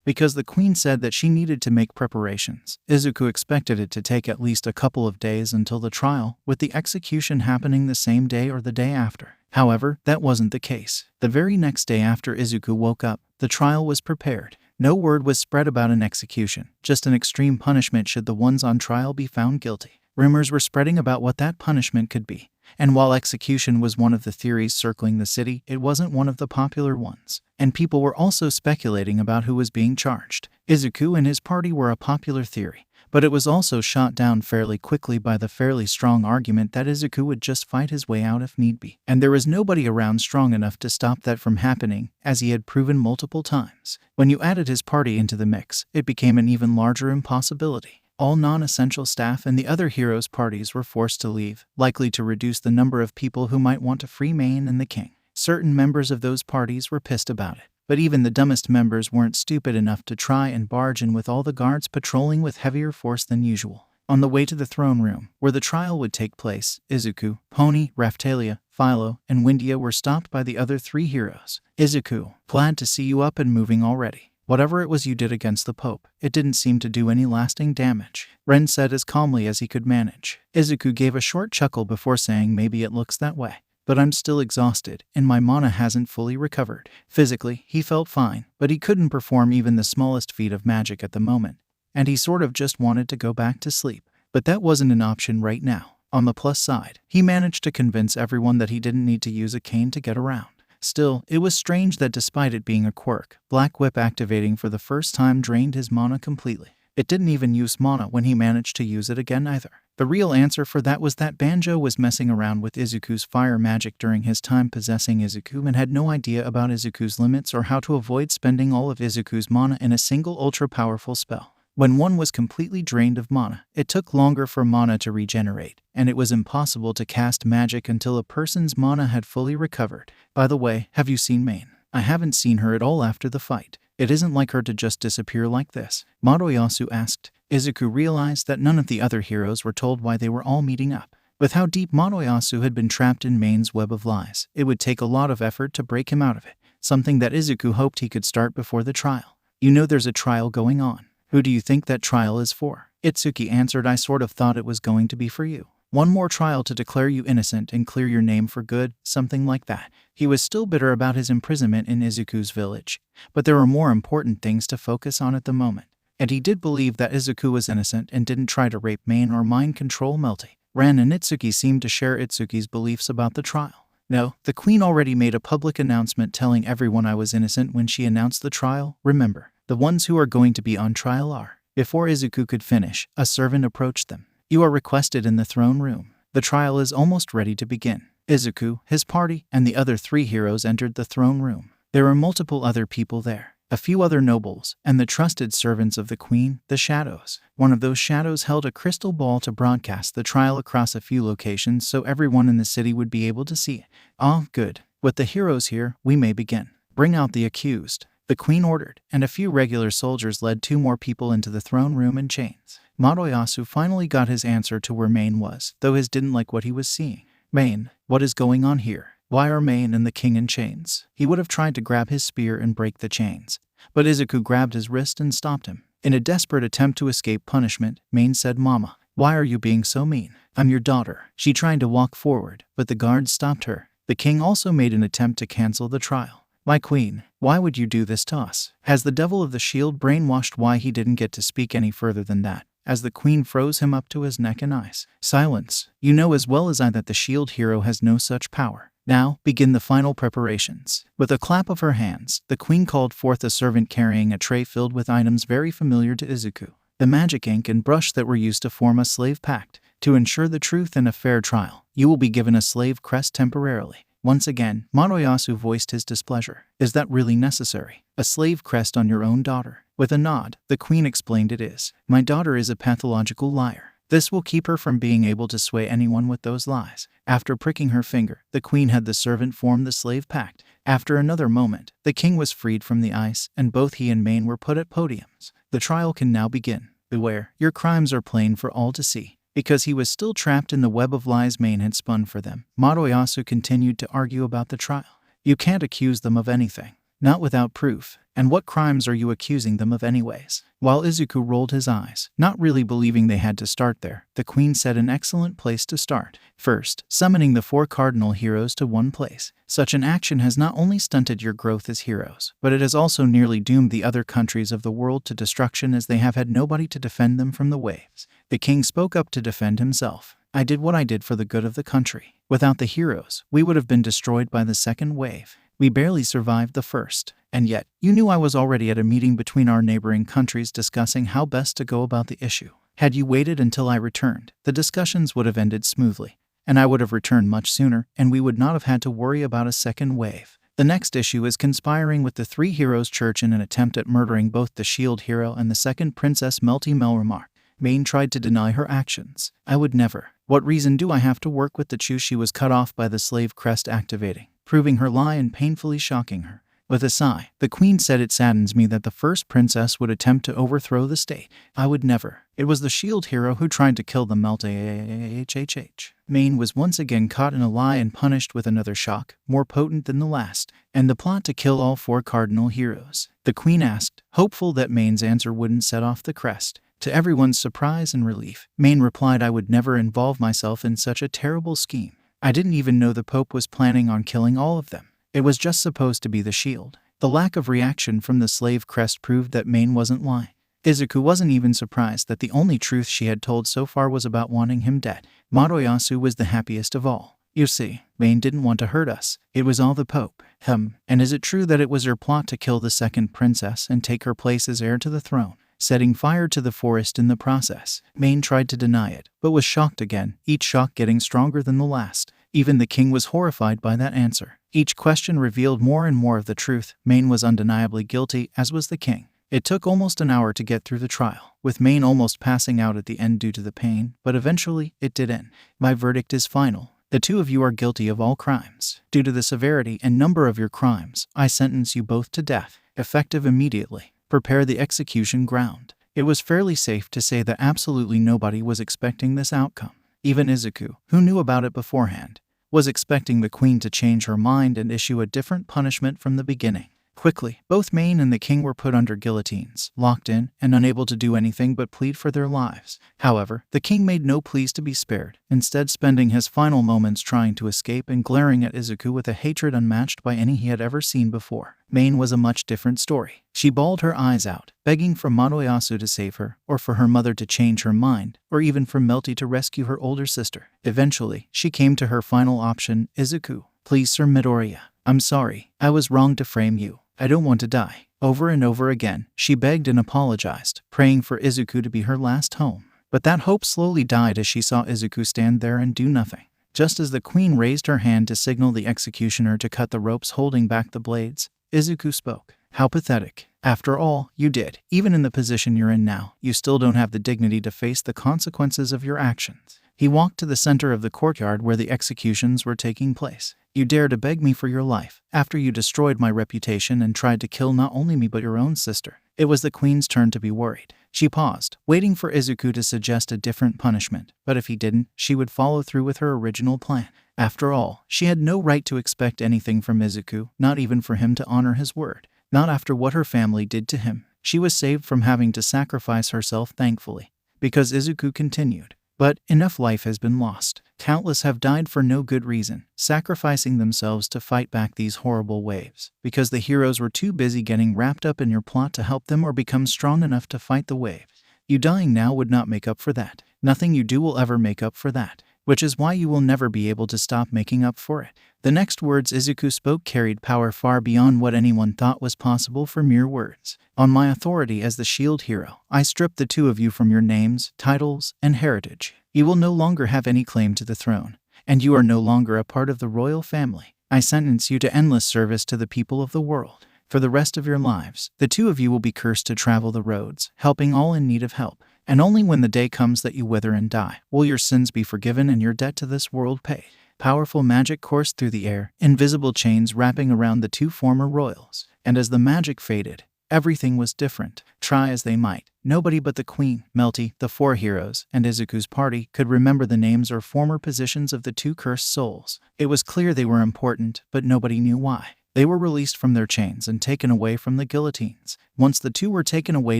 Because the queen said that she needed to make preparations, Izuku expected it to take at least a couple of days until the trial, with the execution happening the same day or the day after. However, that wasn't the case. The very next day after Izuku woke up, the trial was prepared. No word was spread about an execution, just an extreme punishment should the ones on trial be found guilty. Rumors were spreading about what that punishment could be, and while execution was one of the theories circling the city, it wasn't one of the popular ones. And people were also speculating about who was being charged. Izuku and his party were a popular theory, but it was also shot down fairly quickly by the fairly strong argument that Izuku would just fight his way out if need be. And there was nobody around strong enough to stop that from happening, as he had proven multiple times. When you added his party into the mix, it became an even larger impossibility. All non-essential staff and the other heroes' parties were forced to leave, likely to reduce the number of people who might want to free Main and the king. Certain members of those parties were pissed about it, but even the dumbest members weren't stupid enough to try and barge in with all the guards patrolling with heavier force than usual. On the way to the throne room, where the trial would take place, Izuku, Pony, Raphtalia, Philo, and Windia were stopped by the other three heroes. "Izuku, glad to see you up and moving already. Whatever it was you did against the Pope, it didn't seem to do any lasting damage," Ren said as calmly as he could manage. Izuku gave a short chuckle before saying, "Maybe it looks that way. But I'm still exhausted, and my mana hasn't fully recovered." Physically, he felt fine, but he couldn't perform even the smallest feat of magic at the moment, and he sort of just wanted to go back to sleep. But that wasn't an option right now. On the plus side, he managed to convince everyone that he didn't need to use a cane to get around. Still, it was strange that despite it being a quirk, Black Whip activating for the first time drained his mana completely. It didn't even use mana when he managed to use it again either. The real answer for that was that Banjo was messing around with Izuku's fire magic during his time possessing Izuku and had no idea about Izuku's limits or how to avoid spending all of Izuku's mana in a single ultra-powerful spell. When one was completely drained of mana, it took longer for mana to regenerate, and it was impossible to cast magic until a person's mana had fully recovered. By the way, have you seen Main? I haven't seen her at all after the fight. It isn't like her to just disappear like this, Madoyasu asked. Izuku realized that none of the other heroes were told why they were all meeting up. With how deep Madoyasu had been trapped in Main's web of lies, it would take a lot of effort to break him out of it, something that Izuku hoped he could start before the trial. "You know there's a trial going on. Who do you think that trial is for?" Itsuki answered, "I sort of thought it was going to be for you. One more trial to declare you innocent and clear your name for good, something like that." He was still bitter about his imprisonment in Izuku's village, but there were more important things to focus on at the moment. And he did believe that Izuku was innocent and didn't try to rape Main or mind control Melty. Ran and Itsuki seemed to share Itsuki's beliefs about the trial. "No, the queen already made a public announcement telling everyone I was innocent when she announced the trial. Remember, the ones who are going to be on trial are." Before Izuku could finish, a servant approached them. "You are requested in the throne room. The trial is almost ready to begin." Izuku, his party, and the other three heroes entered the throne room. There were multiple other people there, a few other nobles, and the trusted servants of the queen, the Shadows. One of those shadows held a crystal ball to broadcast the trial across a few locations so everyone in the city would be able to see it. "Ah, good. With the heroes here, we may begin. Bring out the accused," the queen ordered, and a few regular soldiers led two more people into the throne room in chains. Madoyasu finally got his answer to where Main was, though his didn't like what he was seeing. "Main, what is going on here? Why are Main and the king in chains?" He would have tried to grab his spear and break the chains, but Izuku grabbed his wrist and stopped him. In a desperate attempt to escape punishment, Main said, "Mama, why are you being so mean? I'm your daughter." She tried to walk forward, but the guards stopped her. The king also made an attempt to cancel the trial. "My queen, why would you do this to us?" Has the devil of the shield brainwashed why he didn't get to speak any further than that, as the queen froze him up to his neck and eyes. "Silence. You know as well as I that the shield hero has no such power. Now, begin the final preparations. With a clap of her hands, the queen called forth a servant carrying a tray filled with items very familiar to Izuku. The magic ink and brush that were used to form a slave pact. To ensure the truth and a fair trial, you will be given a slave crest temporarily. Once again, Midoriya voiced his displeasure. Is that really necessary? A slave crest on your own daughter? With a nod, the queen explained it is. My daughter is a pathological liar. This will keep her from being able to sway anyone with those lies. After pricking her finger, the queen had the servant form the slave pact. After another moment, the king was freed from the ice, and both he and Mane were put at podiums. The trial can now begin. Beware, your crimes are plain for all to see. Because he was still trapped in the web of lies Mane had spun for them, Midoriya continued to argue about the trial. You can't accuse them of anything. Not without proof. And what crimes are you accusing them of anyways? While Izuku rolled his eyes, not really believing they had to start there, the queen said an excellent place to start. First, summoning the 4 cardinal heroes to one place. Such an action has not only stunted your growth as heroes, but it has also nearly doomed the other countries of the world to destruction as they have had nobody to defend them from the waves. The king spoke up to defend himself. I did what I did for the good of the country. Without the heroes, we would have been destroyed by the second wave. We barely survived the first. And yet, you knew I was already at a meeting between our neighboring countries discussing how best to go about the issue. Had you waited until I returned, the discussions would have ended smoothly, and I would have returned much sooner, and we would not have had to worry about a second wave. The next issue is conspiring with the 3 Heroes Church in an attempt at murdering both the Shield Hero and the second Princess Melty Mel remarked. Mane tried to deny her actions. I would never. What reason do I have to work with the Chu? She was cut off by the slave crest activating, proving her lie and painfully shocking her. With a sigh, the queen said, it saddens me that the first princess would attempt to overthrow the state. I would never. It was the Shield Hero who tried to kill the Melty. Mane was once again caught in a lie and punished with another shock, more potent than the last, and the plot to kill all 4 cardinal heroes. The queen asked, hopeful that Mane's answer wouldn't set off the crest. To everyone's surprise and relief, Mane replied, I would never involve myself in such a terrible scheme. I didn't even know the Pope was planning on killing all of them. It was just supposed to be the shield. The lack of reaction from the slave crest proved that Mane wasn't lying. Izuku wasn't even surprised that the only truth she had told so far was about wanting him dead. Midoriya was the happiest of all. You see, Mane didn't want to hurt us. It was all the Pope. And is it true that it was her plot to kill the second princess and take her place as heir to the throne, setting fire to the forest in the process? Mane tried to deny it, but was shocked again, each shock getting stronger than the last. Even the king was horrified by that answer. Each question revealed more and more of the truth. Mane was undeniably guilty, as was the king. It took almost an hour to get through the trial, with Mane almost passing out at the end due to the pain, but eventually, it did end. My verdict is final. The 2 of you are guilty of all crimes. Due to the severity and number of your crimes, I sentence you both to death, effective immediately. Prepare the execution ground. It was fairly safe to say that absolutely nobody was expecting this outcome. Even Izuku, who knew about it beforehand, was expecting the queen to change her mind and issue a different punishment from the beginning. Quickly, both Mane and the king were put under guillotines, locked in, and unable to do anything but plead for their lives. However, the king made no pleas to be spared, instead spending his final moments trying to escape and glaring at Izuku with a hatred unmatched by any he had ever seen before. Mane was a much different story. She bawled her eyes out, begging for Midoriya to save her, or for her mother to change her mind, or even for Melty to rescue her older sister. Eventually, she came to her final option, Izuku. Please, Sir Midoriya. I'm sorry. I was wrong to frame you. I don't want to die. Over and over again, she begged and apologized, praying for Izuku to be her last home. But that hope slowly died as she saw Izuku stand there and do nothing. Just as the queen raised her hand to signal the executioner to cut the ropes holding back the blades, Izuku spoke. How pathetic. After all, you did. Even in the position you're in now, you still don't have the dignity to face the consequences of your actions. He walked to the center of the courtyard where the executions were taking place. You dare to beg me for your life, after you destroyed my reputation and tried to kill not only me but your own sister. It was the queen's turn to be worried. She paused, waiting for Izuku to suggest a different punishment, but if he didn't, she would follow through with her original plan. After all, she had no right to expect anything from Izuku, not even for him to honor his word. Not after what her family did to him. She was saved from having to sacrifice herself, thankfully, because Izuku continued. But enough life has been lost. Countless have died for no good reason, sacrificing themselves to fight back these horrible waves, because the heroes were too busy getting wrapped up in your plot to help them or become strong enough to fight the waves. You dying now would not make up for that. Nothing you do will ever make up for that. which is why you will never be able to stop making up for it. The next words Izuku spoke carried power far beyond what anyone thought was possible for mere words. On my authority as the shield hero, I strip the two of you from your names, titles, and heritage. You will no longer have any claim to the throne, and you are no longer a part of the royal family. I sentence you to endless service to the people of the world. For the rest of your lives, the two of you will be cursed to travel the roads, helping all in need of help. And only when the day comes that you wither and die will your sins be forgiven and your debt to this world paid. Powerful magic coursed through the air, invisible chains wrapping around the two former royals. And as the magic faded, everything was different. Try as they might, nobody but the Queen, Melty, the four heroes, and Izuku's party could remember the names or former positions of the two cursed souls. It was clear they were important, but nobody knew why. They were released from their chains and taken away from the guillotines. Once the two were taken away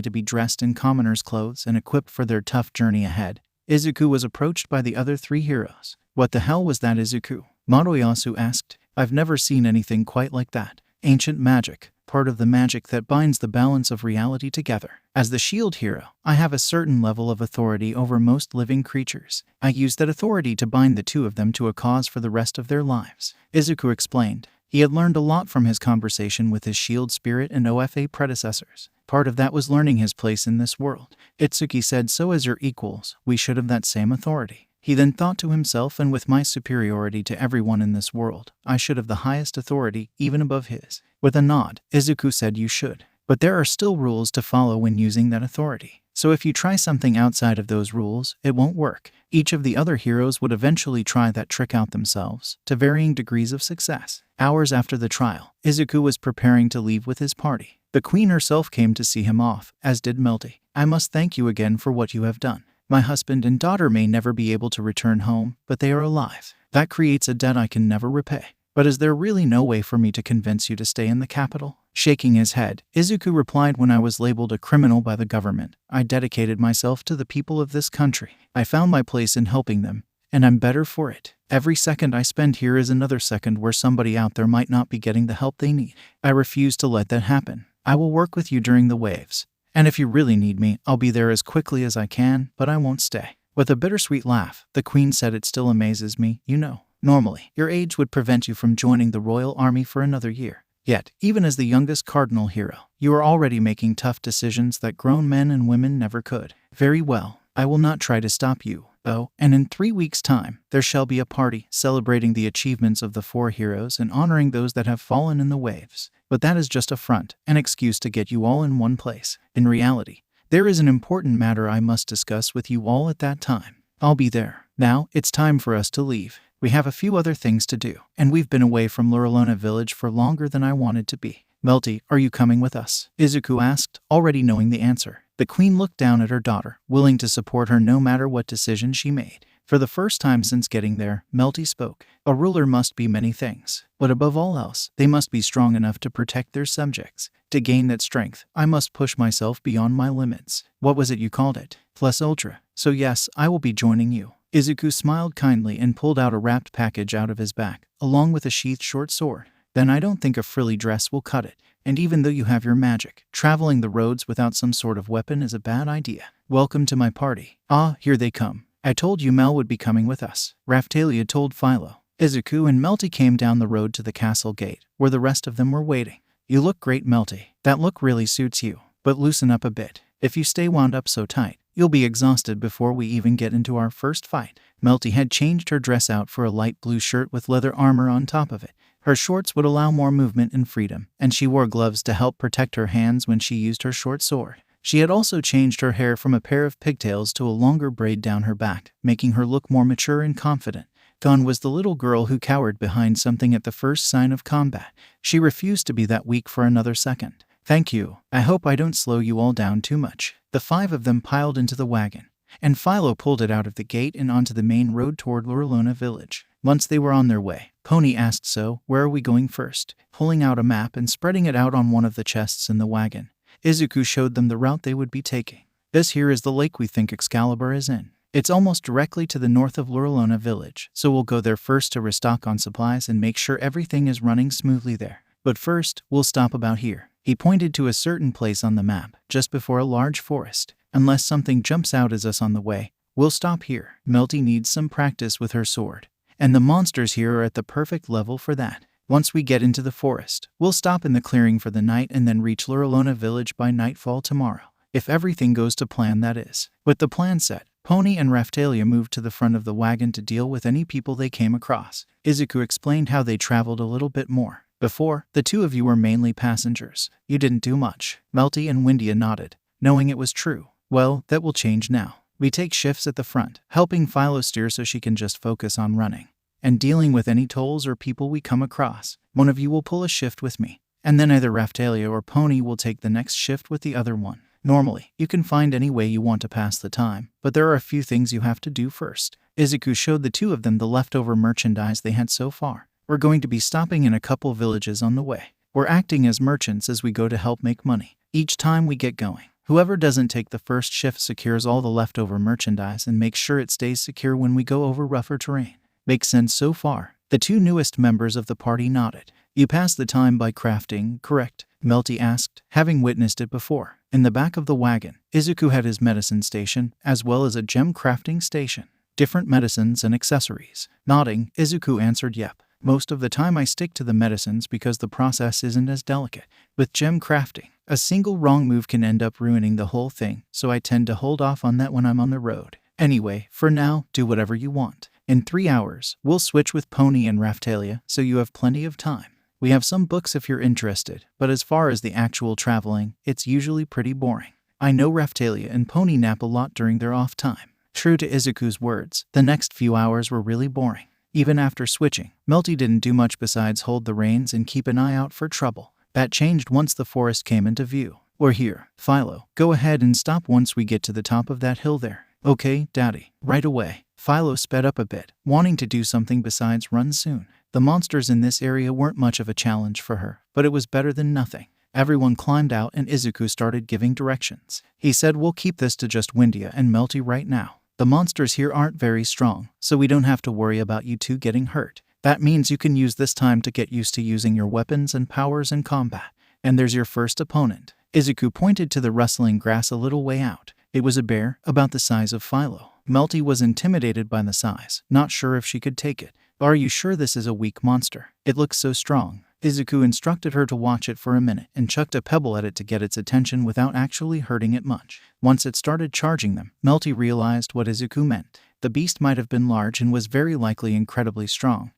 to be dressed in commoners' clothes and equipped for their tough journey ahead, Izuku was approached by the other three heroes. What the hell was that, Izuku? Moroyasu asked. I've never seen anything quite like that. Ancient magic, part of the magic that binds the balance of reality together. As the shield hero, I have a certain level of authority over most living creatures. I use that authority to bind the two of them to a cause for the rest of their lives. Izuku explained. He had learned a lot from his conversation with his shield spirit and OFA predecessors. Part of that was learning his place in this world. Itsuki said, so as your equals, we should have that same authority. He then thought to himself, and with my superiority to everyone in this world, I should have the highest authority, even above his. With a nod, Izuku said you should. But there are still rules to follow when using that authority. So if you try something outside of those rules, it won't work. Each of the other heroes would eventually try that trick out themselves, to varying degrees of success. Hours after the trial, Izuku was preparing to leave with his party. The Queen herself came to see him off, as did Melty. I must thank you again for what you have done. My husband and daughter may never be able to return home, but they are alive. That creates a debt I can never repay. But is there really no way for me to convince you to stay in the capital? Shaking his head, Izuku replied, when I was labeled a criminal by the government, I dedicated myself to the people of this country. I found my place in helping them, and I'm better for it. Every second I spend here is another second where somebody out there might not be getting the help they need. I refuse to let that happen. I will work with you during the waves. And if you really need me, I'll be there as quickly as I can, but I won't stay. With a bittersweet laugh, the Queen said, it still amazes me, you know. Normally, your age would prevent you from joining the royal army for another year. Yet, even as the youngest cardinal hero, you are already making tough decisions that grown men and women never could. Very well, I will not try to stop you, though, and in 3 weeks' time, there shall be a party celebrating the achievements of the four heroes and honoring those that have fallen in the waves. But that is just a front, an excuse to get you all in one place. In reality, there is an important matter I must discuss with you all at that time. I'll be there. Now, it's time for us to leave. We have a few other things to do, and we've been away from Luralona village for longer than I wanted to be. Melty, are you coming with us? Izuku asked, already knowing the answer. The Queen looked down at her daughter, willing to support her no matter what decision she made. For the first time since getting there, Melty spoke. A ruler must be many things, but above all else, they must be strong enough to protect their subjects. To gain that strength, I must push myself beyond my limits. What was it you called it? Plus ultra. So yes, I will be joining you. Izuku smiled kindly and pulled out a wrapped package out of his back, along with a sheathed short sword. Then I don't think a frilly dress will cut it. And even though you have your magic, traveling the roads without some sort of weapon is a bad idea. Welcome to my party. Ah, here they come. I told you Mel would be coming with us, Raphtalia told Philo. Izuku and Melty came down the road to the castle gate, where the rest of them were waiting. You look great, Melty. That look really suits you. But loosen up a bit. If you stay wound up so tight, you'll be exhausted before we even get into our first fight. Melty had changed her dress out for a light blue shirt with leather armor on top of it. Her shorts would allow more movement and freedom, and she wore gloves to help protect her hands when she used her short sword. She had also changed her hair from a pair of pigtails to a longer braid down her back, making her look more mature and confident. Gone was the little girl who cowered behind something at the first sign of combat. She refused to be that weak for another second. Thank you. I hope I don't slow you all down too much. The 5 of them piled into the wagon, and Philo pulled it out of the gate and onto the main road toward Luralona village. Once they were on their way, Pony asked, so, where are we going first? Pulling out a map and spreading it out on one of the chests in the wagon, Izuku showed them the route they would be taking. This here is the lake we think Excalibur is in. It's almost directly to the north of Luralona village, so we'll go there first to restock on supplies and make sure everything is running smoothly there. But first, we'll stop about here. He pointed to a certain place on the map, just before a large forest. Unless something jumps out as us on the way, We'll stop here. Melty needs some practice with her sword, and the monsters here are at the perfect level for that. Once we get into the forest, we'll stop in the clearing for the night and then reach Luralona village by nightfall tomorrow. If everything goes to plan, that is. With the plan set, Pony and Raphtalia moved to the front of the wagon to deal with any people they came across. Izuku explained how they traveled a little bit more. Before, the two of you were mainly passengers. You didn't do much. Melty and Windia nodded, knowing it was true. Well, that will change now. We take shifts at the front, helping Philo steer so she can just focus on running and dealing with any tolls or people we come across. One of you will pull a shift with me, and then either Raphtalia or Pony will take the next shift with the other one. Normally, you can find any way you want to pass the time, but there are a few things you have to do first. Izuku showed the two of them the leftover merchandise they had so far. We're going to be stopping in a couple villages on the way. We're acting as merchants as we go to help make money. Each time we get going, whoever doesn't take the first shift secures all the leftover merchandise and makes sure it stays secure when we go over rougher terrain. Makes sense so far? The two newest members of the party nodded. You pass the time by crafting, correct? Melty asked, having witnessed it before. In the back of the wagon, Izuku had his medicine station, as well as a gem crafting station. Different medicines and accessories. Nodding, Izuku answered yep. Most of the time I stick to the medicines because the process isn't as delicate. With gem crafting, a single wrong move can end up ruining the whole thing, so I tend to hold off on that when I'm on the road. Anyway, for now, do whatever you want. In 3 hours, we'll switch with Pony and Raphtalia, so you have plenty of time. We have some books if you're interested, but as far as the actual traveling, it's usually pretty boring. I know Raphtalia and Pony nap a lot during their off time. True to Izuku's words, the next few hours were really boring. Even after switching, Melty didn't do much besides hold the reins and keep an eye out for trouble. That changed once the forest came into view. We're here. Philo, go ahead and stop once we get to the top of that hill there. Okay, Daddy. Right away. Philo sped up a bit, wanting to do something besides run soon. The monsters in this area weren't much of a challenge for her, but it was better than nothing. Everyone climbed out and Izuku started giving directions. He said we'll keep this to just Windia and Melty right now. The monsters here aren't very strong, so we don't have to worry about you two getting hurt. That means you can use this time to get used to using your weapons and powers in combat. And there's your first opponent. Izuku pointed to the rustling grass a little way out. It was a bear, about the size of Philo. Melty was intimidated by the size, not sure if she could take it. Are you sure this is a weak monster? It looks so strong. Izuku instructed her to watch it for a minute and chucked a pebble at it to get its attention without actually hurting it much. Once it started charging them, Melty realized what Izuku meant. The beast might have been large and was very likely incredibly strong,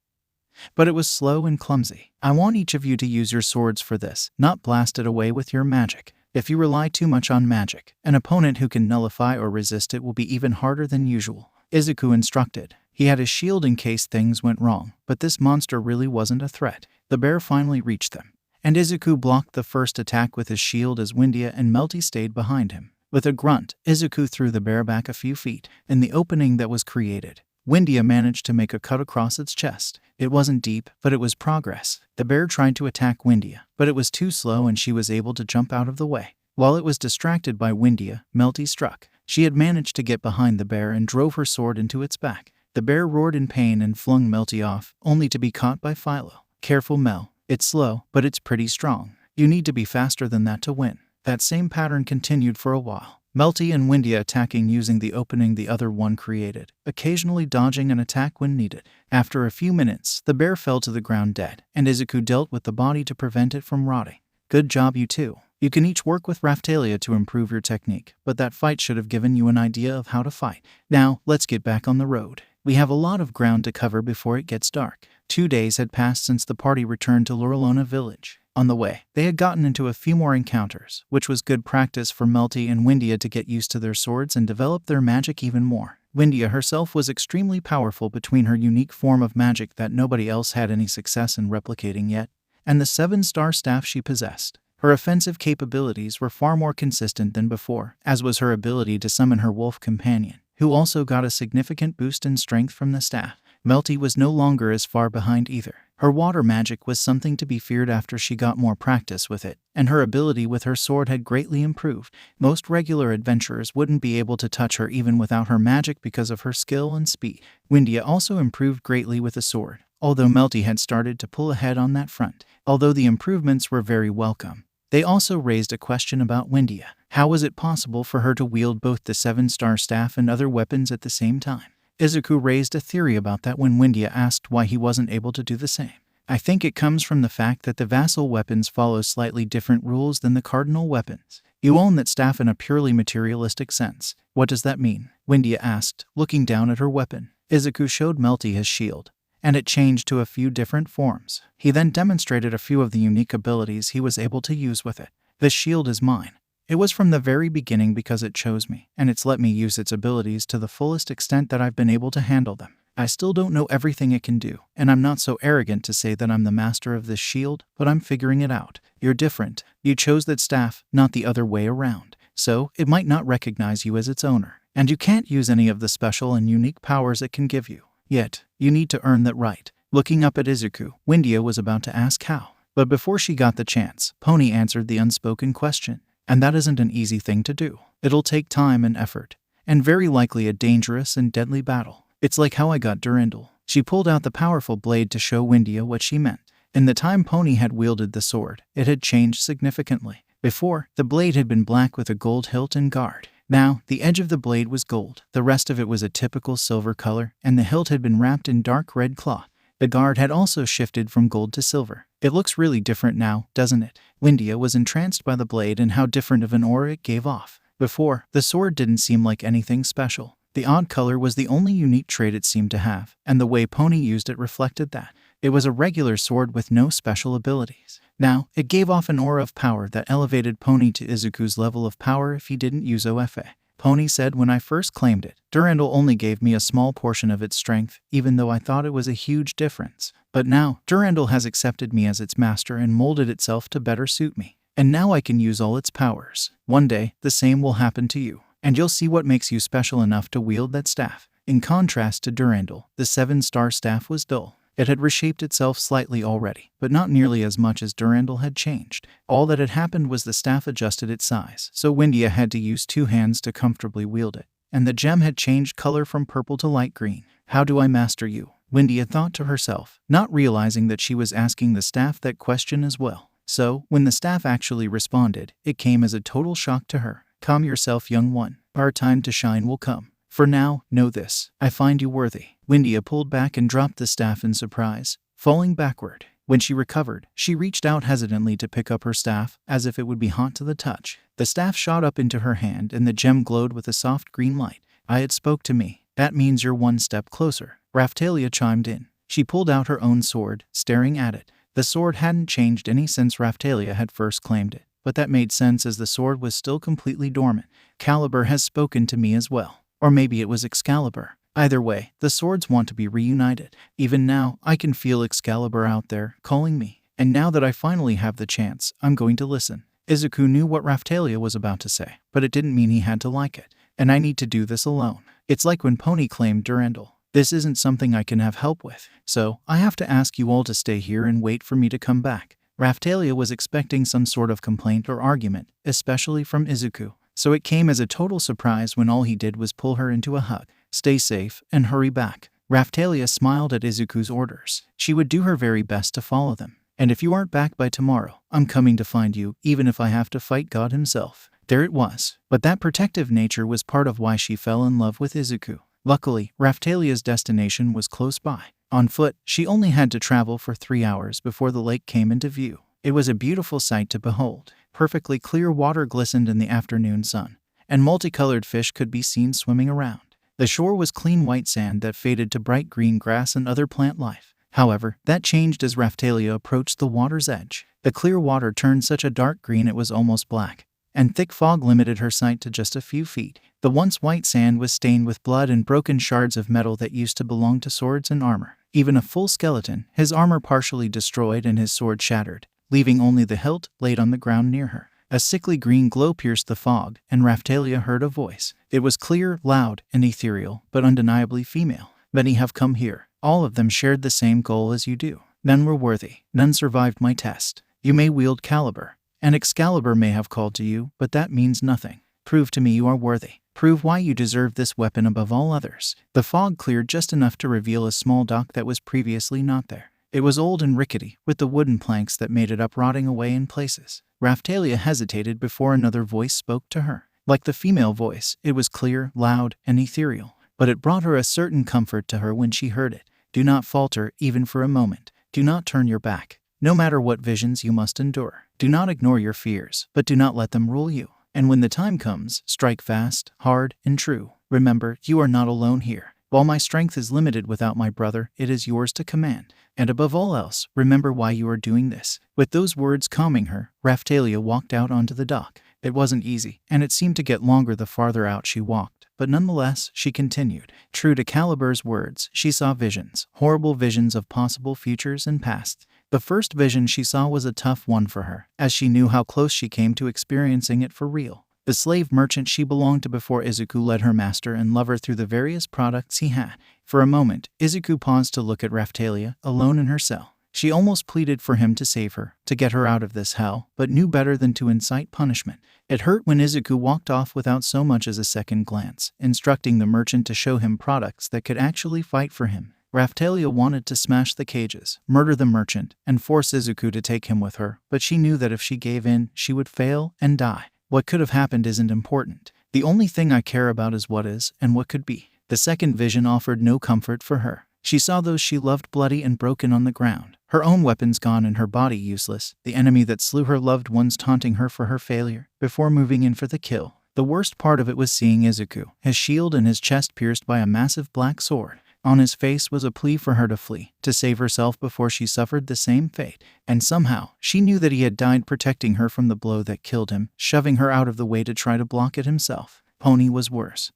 but it was slow and clumsy. I want each of you to use your swords for this, not blast it away with your magic. If you rely too much on magic, an opponent who can nullify or resist it will be even harder than usual. Izuku instructed. He had a shield in case things went wrong, but this monster really wasn't a threat. The bear finally reached them, and Izuku blocked the first attack with his shield as Windia and Melty stayed behind him. With a grunt, Izuku threw the bear back a few feet. In the opening that was created, Windia managed to make a cut across its chest. It wasn't deep, but it was progress. The bear tried to attack Windia, but it was too slow and she was able to jump out of the way. While it was distracted by Windia, Melty struck. She had managed to get behind the bear and drove her sword into its back. The bear roared in pain and flung Melty off, only to be caught by Philo. Careful, Mel. It's slow, but it's pretty strong. You need to be faster than that to win. That same pattern continued for a while. Melty and Windia attacking using the opening the other one created, occasionally dodging an attack when needed. After a few minutes, the bear fell to the ground dead, and Izuku dealt with the body to prevent it from rotting. Good job, you two. You can each work with Raphtalia to improve your technique, but that fight should have given you an idea of how to fight. Now, let's get back on the road. We have a lot of ground to cover before it gets dark. 2 days had passed since the party returned to Luralona village. On the way, they had gotten into a few more encounters, which was good practice for Melty and Windia to get used to their swords and develop their magic even more. Windia herself was extremely powerful between her unique form of magic that nobody else had any success in replicating yet, and the 7-star staff she possessed. Her offensive capabilities were far more consistent than before, as was her ability to summon her wolf companion, who also got a significant boost in strength from the staff. Melty was no longer as far behind either. Her water magic was something to be feared after she got more practice with it, and her ability with her sword had greatly improved. Most regular adventurers wouldn't be able to touch her even without her magic because of her skill and speed. Windia also improved greatly with the sword, although Melty had started to pull ahead on that front. Although the improvements were very welcome, They also raised a question about Windia. How was it possible for her to wield both the 7-star staff and other weapons at the same time? Izuku raised a theory about that when Windia asked why he wasn't able to do the same. I think it comes from the fact that the vassal weapons follow slightly different rules than the cardinal weapons. You own that staff in a purely materialistic sense. What does that mean? Windia asked, looking down at her weapon. Izuku showed Melty his shield, and it changed to a few different forms. He then demonstrated a few of the unique abilities he was able to use with it. This shield is mine. It was from the very beginning because it chose me, and it's let me use its abilities to the fullest extent that I've been able to handle them. I still don't know everything it can do, and I'm not so arrogant to say that I'm the master of this shield, but I'm figuring it out. You're different. You chose that staff, not the other way around. So, it might not recognize you as its owner, and you can't use any of the special and unique powers it can give you. Yet, you need to earn that right. Looking up at Izuku, Windia was about to ask how. But before she got the chance, Pony answered the unspoken question. And that isn't an easy thing to do. It'll take time and effort, and very likely a dangerous and deadly battle. It's like how I got Durandal. She pulled out the powerful blade to show Windia what she meant. In the time Pony had wielded the sword, it had changed significantly. Before, the blade had been black with a gold hilt and guard. Now, the edge of the blade was gold. The rest of it was a typical silver color, and the hilt had been wrapped in dark red cloth. The guard had also shifted from gold to silver. It looks really different now, doesn't it? Windia was entranced by the blade and how different of an aura it gave off. Before, the sword didn't seem like anything special. The odd color was the only unique trait it seemed to have, and the way Pony used it reflected that. It was a regular sword with no special abilities. Now, it gave off an aura of power that elevated Pony to Izuku's level of power if he didn't use OFA. Pony said when I first claimed it, Durandal only gave me a small portion of its strength, even though I thought it was a huge difference. But now, Durandal has accepted me as its master and molded itself to better suit me. And now I can use all its powers. One day, the same will happen to you, and you'll see what makes you special enough to wield that staff. In contrast to Durandal, the 7-star staff was dull. It had reshaped itself slightly already, but not nearly as much as Durandal had changed. All that had happened was the staff adjusted its size, so Windia had to use 2 hands to comfortably wield it, and the gem had changed color from purple to light green. How do I master you? Windia thought to herself, not realizing that she was asking the staff that question as well. So, when the staff actually responded, it came as a total shock to her. Calm yourself, young one. Our time to shine will come. For now, know this. I find you worthy. Windia pulled back and dropped the staff in surprise, falling backward. When she recovered, she reached out hesitantly to pick up her staff, as if it would be hot to the touch. The staff shot up into her hand and the gem glowed with a soft green light. It spoke to me. That means you're one step closer. Raphtalia chimed in. She pulled out her own sword, staring at it. The sword hadn't changed any since Raphtalia had first claimed it, but that made sense as the sword was still completely dormant. Caliber has spoken to me as well. Or maybe it was Excalibur. Either way, the swords want to be reunited. Even now, I can feel Excalibur out there, calling me. And now that I finally have the chance, I'm going to listen. Izuku knew what Raphtalia was about to say, but it didn't mean he had to like it. And I need to do this alone. It's like when Pony claimed Durandal. This isn't something I can have help with. So, I have to ask you all to stay here and wait for me to come back. Raphtalia was expecting some sort of complaint or argument, especially from Izuku. So it came as a total surprise when all he did was pull her into a hug. Stay safe and hurry back. Raphtalia smiled at Izuku's orders. She would do her very best to follow them. And if you aren't back by tomorrow, I'm coming to find you, even if I have to fight God himself. There it was. But that protective nature was part of why she fell in love with Izuku. Luckily, Raphtalia's destination was close by. On foot, she only had to travel for 3 hours before the lake came into view. It was a beautiful sight to behold. Perfectly clear water glistened in the afternoon sun, and multicolored fish could be seen swimming around. The shore was clean white sand that faded to bright green grass and other plant life. However, that changed as Raphtalia approached the water's edge. The clear water turned such a dark green it was almost black, and thick fog limited her sight to just a few feet. The once white sand was stained with blood and broken shards of metal that used to belong to swords and armor. Even a full skeleton, his armor partially destroyed and his sword shattered, leaving only the hilt laid on the ground near her. A sickly green glow pierced the fog, and Raphtalia heard a voice. It was clear, loud, and ethereal, but undeniably female. Many have come here. All of them shared the same goal as you do. None were worthy. None survived my test. You may wield Caliber, and Excalibur may have called to you, but that means nothing. Prove to me you are worthy. Prove why you deserve this weapon above all others. The fog cleared just enough to reveal a small dock that was previously not there. It was old and rickety, with the wooden planks that made it up rotting away in places. Raphtalia hesitated before another voice spoke to her. Like the female voice, it was clear, loud, and ethereal, but it brought her a certain comfort to her when she heard it. Do not falter, even for a moment. Do not turn your back. No matter what visions you must endure. Do not ignore your fears, but do not let them rule you. And when the time comes, strike fast, hard, and true. Remember, you are not alone here. While my strength is limited without my brother, it is yours to command. And above all else, remember why you are doing this. With those words calming her, Raphtalia walked out onto the dock. It wasn't easy, and it seemed to get longer the farther out she walked. But nonetheless, she continued. True to Calibur's words, she saw visions, horrible visions of possible futures and pasts. The first vision she saw was a tough one for her, as she knew how close she came to experiencing it for real. The slave merchant she belonged to before Izuku led her master and lover through the various products he had. For a moment, Izuku paused to look at Raphtalia, alone in her cell. She almost pleaded for him to save her, to get her out of this hell, but knew better than to incite punishment. It hurt when Izuku walked off without so much as a second glance, instructing the merchant to show him products that could actually fight for him. Raphtalia wanted to smash the cages, murder the merchant, and force Izuku to take him with her, but she knew that if she gave in, she would fail and die. What could have happened isn't important. The only thing I care about is what is and what could be. The second vision offered no comfort for her. She saw those she loved bloody and broken on the ground, her own weapons gone and her body useless, the enemy that slew her loved ones taunting her for her failure, before moving in for the kill. The worst part of it was seeing Izuku, his shield and his chest pierced by a massive black sword. On his face was a plea for her to flee, to save herself before she suffered the same fate. And somehow, she knew that he had died protecting her from the blow that killed him, shoving her out of the way to try to block it himself. Pony was worse.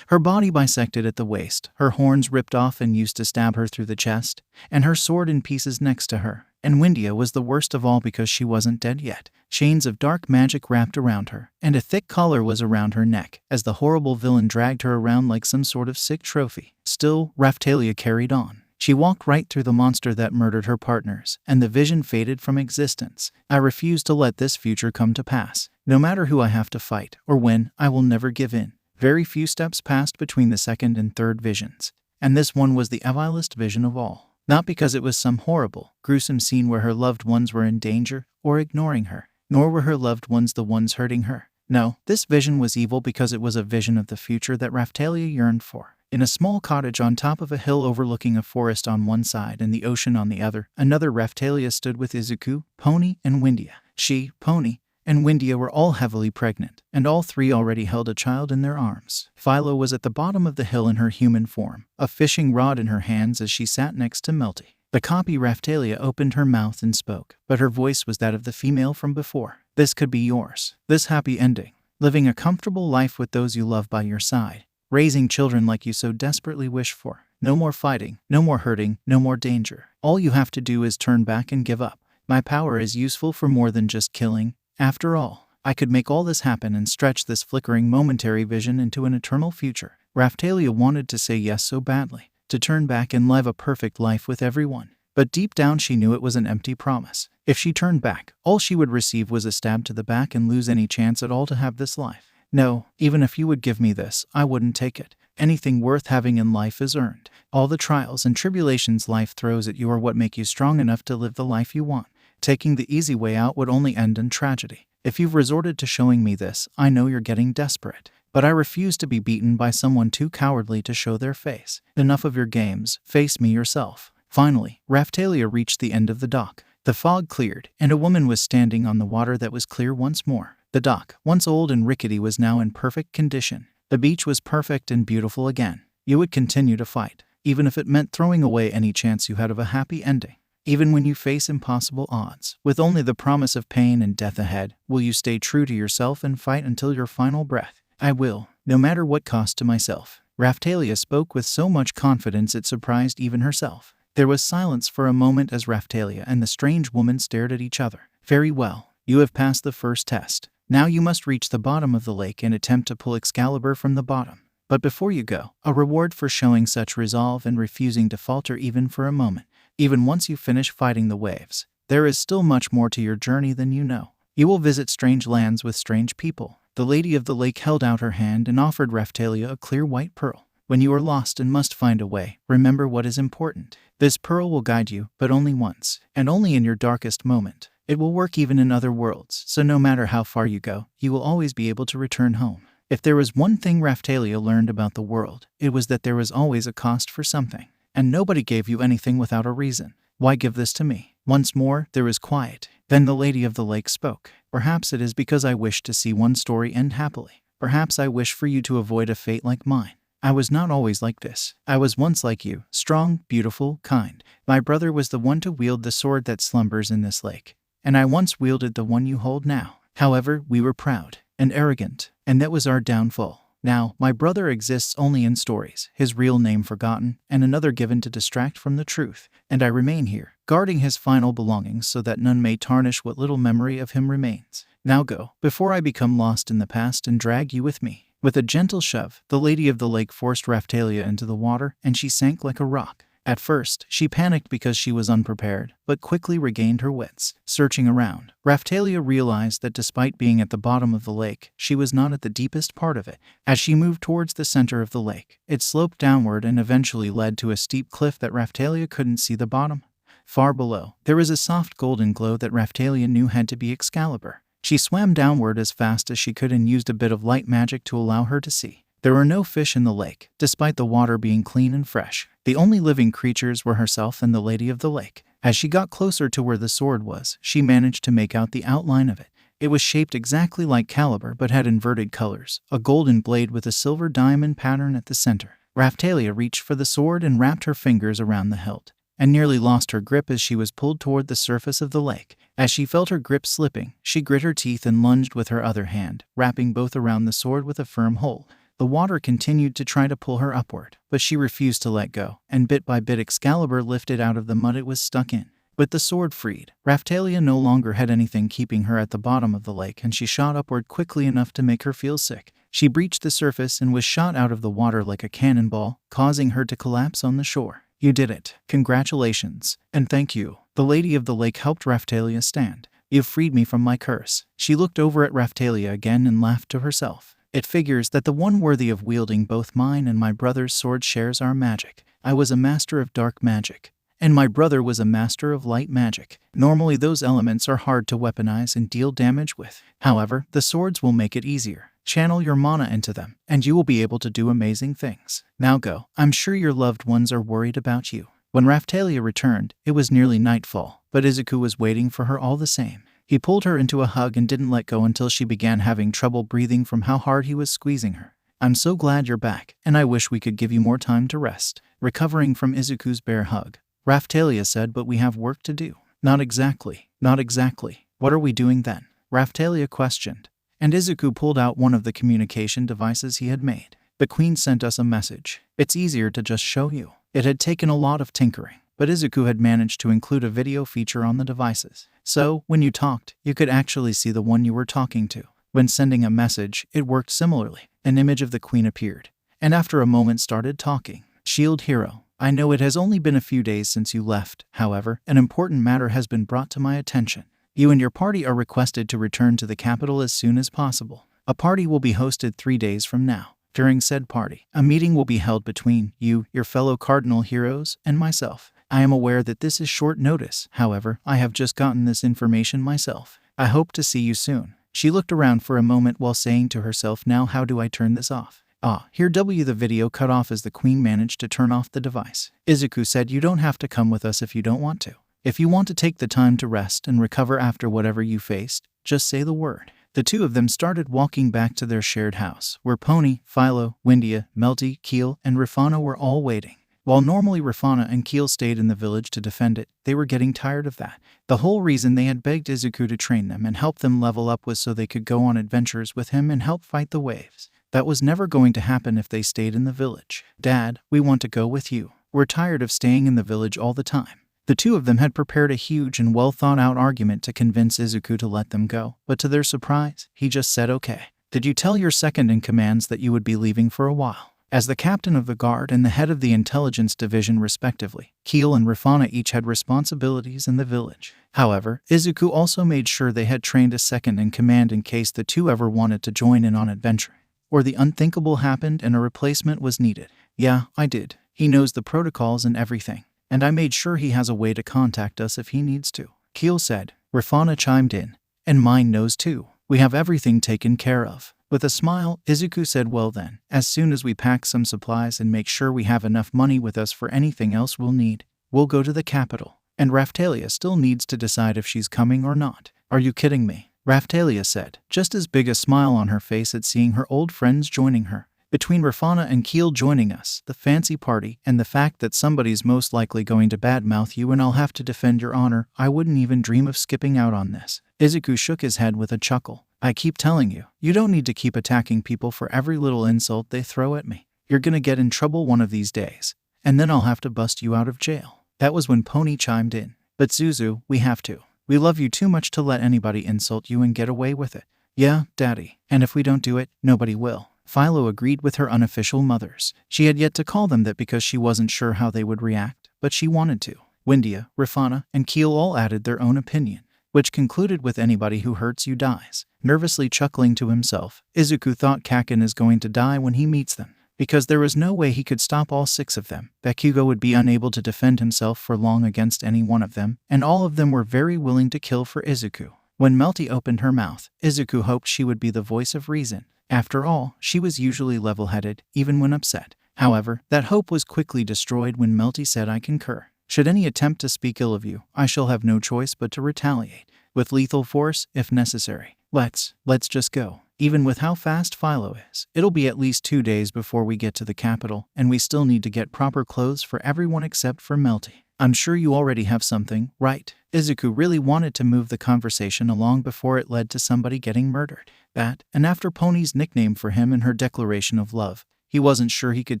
Her body bisected at the waist, her horns ripped off and used to stab her through the chest, and her sword in pieces next to her. And Windia was the worst of all because she wasn't dead yet. Chains of dark magic wrapped around her, and a thick collar was around her neck, as the horrible villain dragged her around like some sort of sick trophy. Still, Raphtalia carried on. She walked right through the monster that murdered her partners, and the vision faded from existence. I refuse to let this future come to pass. No matter who I have to fight, or when, I will never give in. Very few steps passed between the second and third visions, and this one was the vilest vision of all. Not because it was some horrible, gruesome scene where her loved ones were in danger or ignoring her, nor were her loved ones the ones hurting her. No, this vision was evil because it was a vision of the future that Raphtalia yearned for. In a small cottage on top of a hill overlooking a forest on one side and the ocean on the other, another Raphtalia stood with Izuku, Pony, and Windia. She, Pony, and Windia were all heavily pregnant, and all three already held a child in their arms. Philo was at the bottom of the hill in her human form, a fishing rod in her hands as she sat next to Melty. The copy Raphtalia opened her mouth and spoke, but her voice was that of the female from before. This could be yours. This happy ending. Living a comfortable life with those you love by your side. Raising children like you so desperately wish for. No more fighting, no more hurting, no more danger. All you have to do is turn back and give up. My power is useful for more than just killing. After all, I could make all this happen and stretch this flickering momentary vision into an eternal future. Raphtalia wanted to say yes so badly, to turn back and live a perfect life with everyone. But deep down she knew it was an empty promise. If she turned back, all she would receive was a stab to the back and lose any chance at all to have this life. No, even if you would give me this, I wouldn't take it. Anything worth having in life is earned. All the trials and tribulations life throws at you are what make you strong enough to live the life you want. Taking the easy way out would only end in tragedy. If you've resorted to showing me this, I know you're getting desperate. But I refuse to be beaten by someone too cowardly to show their face. Enough of your games, face me yourself. Finally, Raphtalia reached the end of the dock. The fog cleared, and a woman was standing on the water that was clear once more. The dock, once old and rickety, was now in perfect condition. The beach was perfect and beautiful again. You would continue to fight, even if it meant throwing away any chance you had of a happy ending. Even when you face impossible odds, with only the promise of pain and death ahead, will you stay true to yourself and fight until your final breath? I will, no matter what cost to myself. Raphtalia spoke with so much confidence it surprised even herself. There was silence for a moment as Raphtalia and the strange woman stared at each other. Very well, you have passed the first test. Now you must reach the bottom of the lake and attempt to pull Excalibur from the bottom. But before you go, a reward for showing such resolve and refusing to falter even for a moment. Even once you finish fighting the waves, there is still much more to your journey than you know. You will visit strange lands with strange people. The Lady of the Lake held out her hand and offered Raphtalia a clear white pearl. When you are lost and must find a way, remember what is important. This pearl will guide you, but only once, and only in your darkest moment. It will work even in other worlds, so no matter how far you go, you will always be able to return home. If there was one thing Raphtalia learned about the world, it was that there was always a cost for something, and nobody gave you anything without a reason. Why give this to me? Once more, there was quiet. Then the Lady of the Lake spoke. Perhaps it is because I wish to see one story end happily. Perhaps I wish for you to avoid a fate like mine. I was not always like this. I was once like you, strong, beautiful, kind. My brother was the one to wield the sword that slumbers in this lake, and I once wielded the one you hold now. However, we were proud and arrogant, and that was our downfall. Now, my brother exists only in stories, his real name forgotten, and another given to distract from the truth, and I remain here, guarding his final belongings so that none may tarnish what little memory of him remains. Now go, before I become lost in the past and drag you with me. With a gentle shove, the Lady of the Lake forced Raphtalia into the water, and she sank like a rock. At first, she panicked because she was unprepared, but quickly regained her wits. Searching around, Raphtalia realized that despite being at the bottom of the lake, she was not at the deepest part of it. As she moved towards the center of the lake, it sloped downward and eventually led to a steep cliff that Raphtalia couldn't see the bottom. Far below, there was a soft golden glow that Raphtalia knew had to be Excalibur. She swam downward as fast as she could and used a bit of light magic to allow her to see. There were no fish in the lake, despite the water being clean and fresh. The only living creatures were herself and the Lady of the Lake. As she got closer to where the sword was, she managed to make out the outline of it. It was shaped exactly like Caliber but had inverted colors, a golden blade with a silver diamond pattern at the center. Raphtalia reached for the sword and wrapped her fingers around the hilt, and nearly lost her grip as she was pulled toward the surface of the lake. As she felt her grip slipping, she grit her teeth and lunged with her other hand, wrapping both around the sword with a firm hold. The water continued to try to pull her upward, but she refused to let go, and bit by bit Excalibur lifted out of the mud it was stuck in. With the sword freed, Raphtalia no longer had anything keeping her at the bottom of the lake, and she shot upward quickly enough to make her feel sick. She breached the surface and was shot out of the water like a cannonball, causing her to collapse on the shore. You did it. Congratulations. And thank you. The Lady of the Lake helped Raphtalia stand. You've freed me from my curse. She looked over at Raphtalia again and laughed to herself. It figures that the one worthy of wielding both mine and my brother's sword shares our magic. I was a master of dark magic, and my brother was a master of light magic. Normally those elements are hard to weaponize and deal damage with. However, the swords will make it easier. Channel your mana into them, and you will be able to do amazing things. Now go. I'm sure your loved ones are worried about you. When Raphtalia returned, it was nearly nightfall, but Izuku was waiting for her all the same. He pulled her into a hug and didn't let go until she began having trouble breathing from how hard he was squeezing her. I'm so glad you're back, and I wish we could give you more time to rest. Recovering from Izuku's bear hug, Raphtalia said, but we have work to do. Not exactly. Not exactly. What are we doing then? Raphtalia questioned, and Izuku pulled out one of the communication devices he had made. The Queen sent us a message. It's easier to just show you. It had taken a lot of tinkering, but Izuku had managed to include a video feature on the devices. So, when you talked, you could actually see the one you were talking to. When sending a message, it worked similarly. An image of the Queen appeared, and after a moment started talking. Shield Hero, I know it has only been a few days since you left. However, an important matter has been brought to my attention. You and your party are requested to return to the capital as soon as possible. A party will be hosted 3 days from now. During said party, a meeting will be held between you, your fellow Cardinal Heroes, and myself. I am aware that this is short notice. However, I have just gotten this information myself. I hope to see you soon. She looked around for a moment while saying to herself, now how do I turn this off? Here the video cut off as the Queen managed to turn off the device. Izuku said, you don't have to come with us if you don't want to. If you want to take the time to rest and recover after whatever you faced, just say the word. The two of them started walking back to their shared house, where Pony, Philo, Windia, Melty, Keel, and Rafana were all waiting. While normally Rafana and Keel stayed in the village to defend it, they were getting tired of that. The whole reason they had begged Izuku to train them and help them level up was so they could go on adventures with him and help fight the waves. That was never going to happen if they stayed in the village. Dad, we want to go with you. We're tired of staying in the village all the time. The two of them had prepared a huge and well-thought-out argument to convince Izuku to let them go, but to their surprise, he just said okay. Did you tell your second-in-commands that you would be leaving for a while? As the captain of the guard and the head of the intelligence division respectively, Keel and Rafana each had responsibilities in the village. However, Izuku also made sure they had trained a second-in-command in case the two ever wanted to join in on adventure, or the unthinkable happened and a replacement was needed. Yeah, I did. He knows the protocols and everything. And I made sure he has a way to contact us if he needs to. Keel said. Rafana chimed in. And mine knows too. We have everything taken care of. With a smile, Izuku said, well then, as soon as we pack some supplies and make sure we have enough money with us for anything else we'll need, we'll go to the capital. And Raphtalia still needs to decide if she's coming or not. Are you kidding me? Raphtalia said, just as big a smile on her face at seeing her old friends joining her. Between Rafana and Keel joining us, the fancy party, and the fact that somebody's most likely going to badmouth you and I'll have to defend your honor, I wouldn't even dream of skipping out on this. Izuku shook his head with a chuckle. I keep telling you, you don't need to keep attacking people for every little insult they throw at me. You're gonna get in trouble one of these days, and then I'll have to bust you out of jail. That was when Pony chimed in. But Zuzu, we have to. We love you too much to let anybody insult you and get away with it. Yeah, Daddy. And if we don't do it, nobody will. Philo agreed with her unofficial mothers. She had yet to call them that because she wasn't sure how they would react, but she wanted to. Windia, Rafana, and Keel all added their own opinion, which concluded with anybody who hurts you dies. Nervously chuckling to himself, Izuku thought Kakin is going to die when he meets them, because there was no way he could stop all 6 of them. Bakugo would be unable to defend himself for long against any one of them, and all of them were very willing to kill for Izuku. When Melty opened her mouth, Izuku hoped she would be the voice of reason. After all, she was usually level-headed, even when upset. However, that hope was quickly destroyed when Melty said, I concur. Should any attempt to speak ill of you, I shall have no choice but to retaliate, with lethal force, if necessary. Let's just go. Even with how fast Philo is, it'll be at least 2 days before we get to the capital, and we still need to get proper clothes for everyone except for Melty. I'm sure you already have something, right? Izuku really wanted to move the conversation along before it led to somebody getting murdered. That, and after Pony's nickname for him and her declaration of love, he wasn't sure he could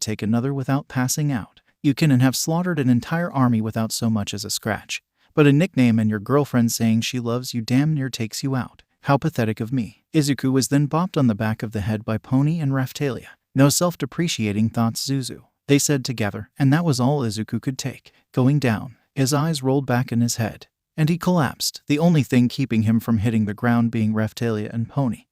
take another without passing out. You can have slaughtered an entire army without so much as a scratch. But a nickname and your girlfriend saying she loves you damn near takes you out. How pathetic of me. Izuku was then bopped on the back of the head by Pony and Raphtalia. No self-depreciating thoughts, Zuzu, they said together, and that was all Izuku could take. Going down, his eyes rolled back in his head, and he collapsed, the only thing keeping him from hitting the ground being Raphtalia and Pony,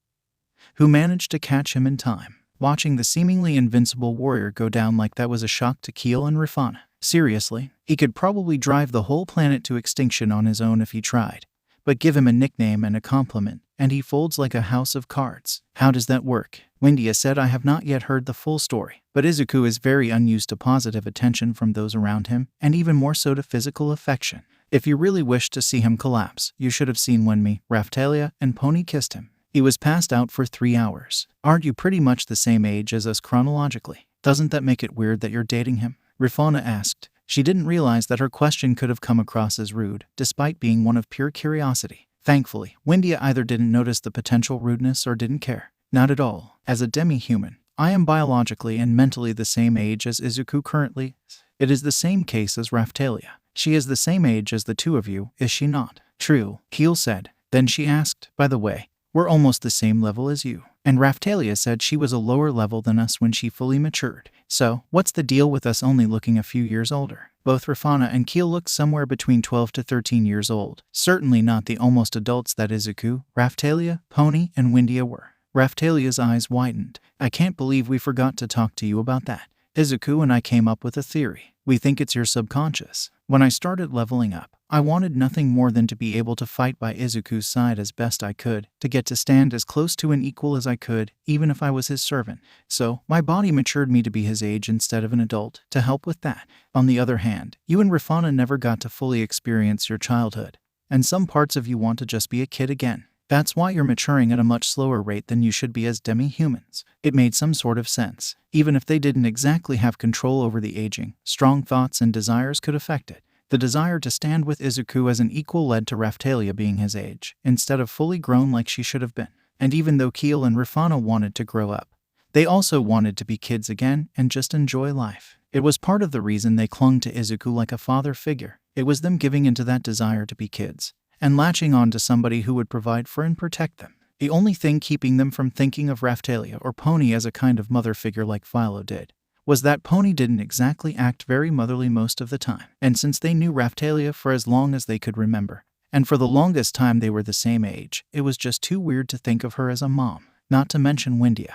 who managed to catch him in time. Watching the seemingly invincible warrior go down like that was a shock to Keel and Rafana. Seriously, he could probably drive the whole planet to extinction on his own if he tried. But give him a nickname and a compliment, and he folds like a house of cards. How does that work? Windia said, I have not yet heard the full story, but Izuku is very unused to positive attention from those around him, and even more so to physical affection. If you really wished to see him collapse, you should have seen when me, Raphtalia, and Pony kissed him. He was passed out for 3 hours. Aren't you pretty much the same age as us chronologically? Doesn't that make it weird that you're dating him? Rafana asked. She didn't realize that her question could have come across as rude, despite being one of pure curiosity. Thankfully, Windia either didn't notice the potential rudeness or didn't care. Not at all. As a demi-human, I am biologically and mentally the same age as Izuku currently. It is the same case as Raphtalia. She is the same age as the 2 of you, is she not? True, Keel said. Then she asked, by the way, we're almost the same level as you. And Raphtalia said she was a lower level than us when she fully matured. So, what's the deal with us only looking a few years older? Both Rafana and Keel looked somewhere between 12 to 13 years old. Certainly not the almost adults that Izuku, Raphtalia, Pony, and Windia were. Raphtalia's eyes widened. I can't believe we forgot to talk to you about that. Izuku and I came up with a theory. We think it's your subconscious. When I started leveling up, I wanted nothing more than to be able to fight by Izuku's side as best I could, to get to stand as close to an equal as I could, even if I was his servant. So, my body matured me to be his age instead of an adult, to help with that. On the other hand, you and Rafana never got to fully experience your childhood, and some parts of you want to just be a kid again. That's why you're maturing at a much slower rate than you should be as demi-humans. It made some sort of sense. Even if they didn't exactly have control over the aging, strong thoughts and desires could affect it. The desire to stand with Izuku as an equal led to Raphtalia being his age, instead of fully grown like she should have been. And even though Keel and Rafana wanted to grow up, they also wanted to be kids again and just enjoy life. It was part of the reason they clung to Izuku like a father figure. It was them giving into that desire to be kids, and latching on to somebody who would provide for and protect them. The only thing keeping them from thinking of Raphtalia or Pony as a kind of mother figure like Philo did, was that Pony didn't exactly act very motherly most of the time. And since they knew Raphtalia for as long as they could remember, and for the longest time they were the same age, it was just too weird to think of her as a mom, not to mention Windia,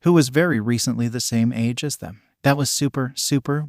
who was very recently the same age as them. That was super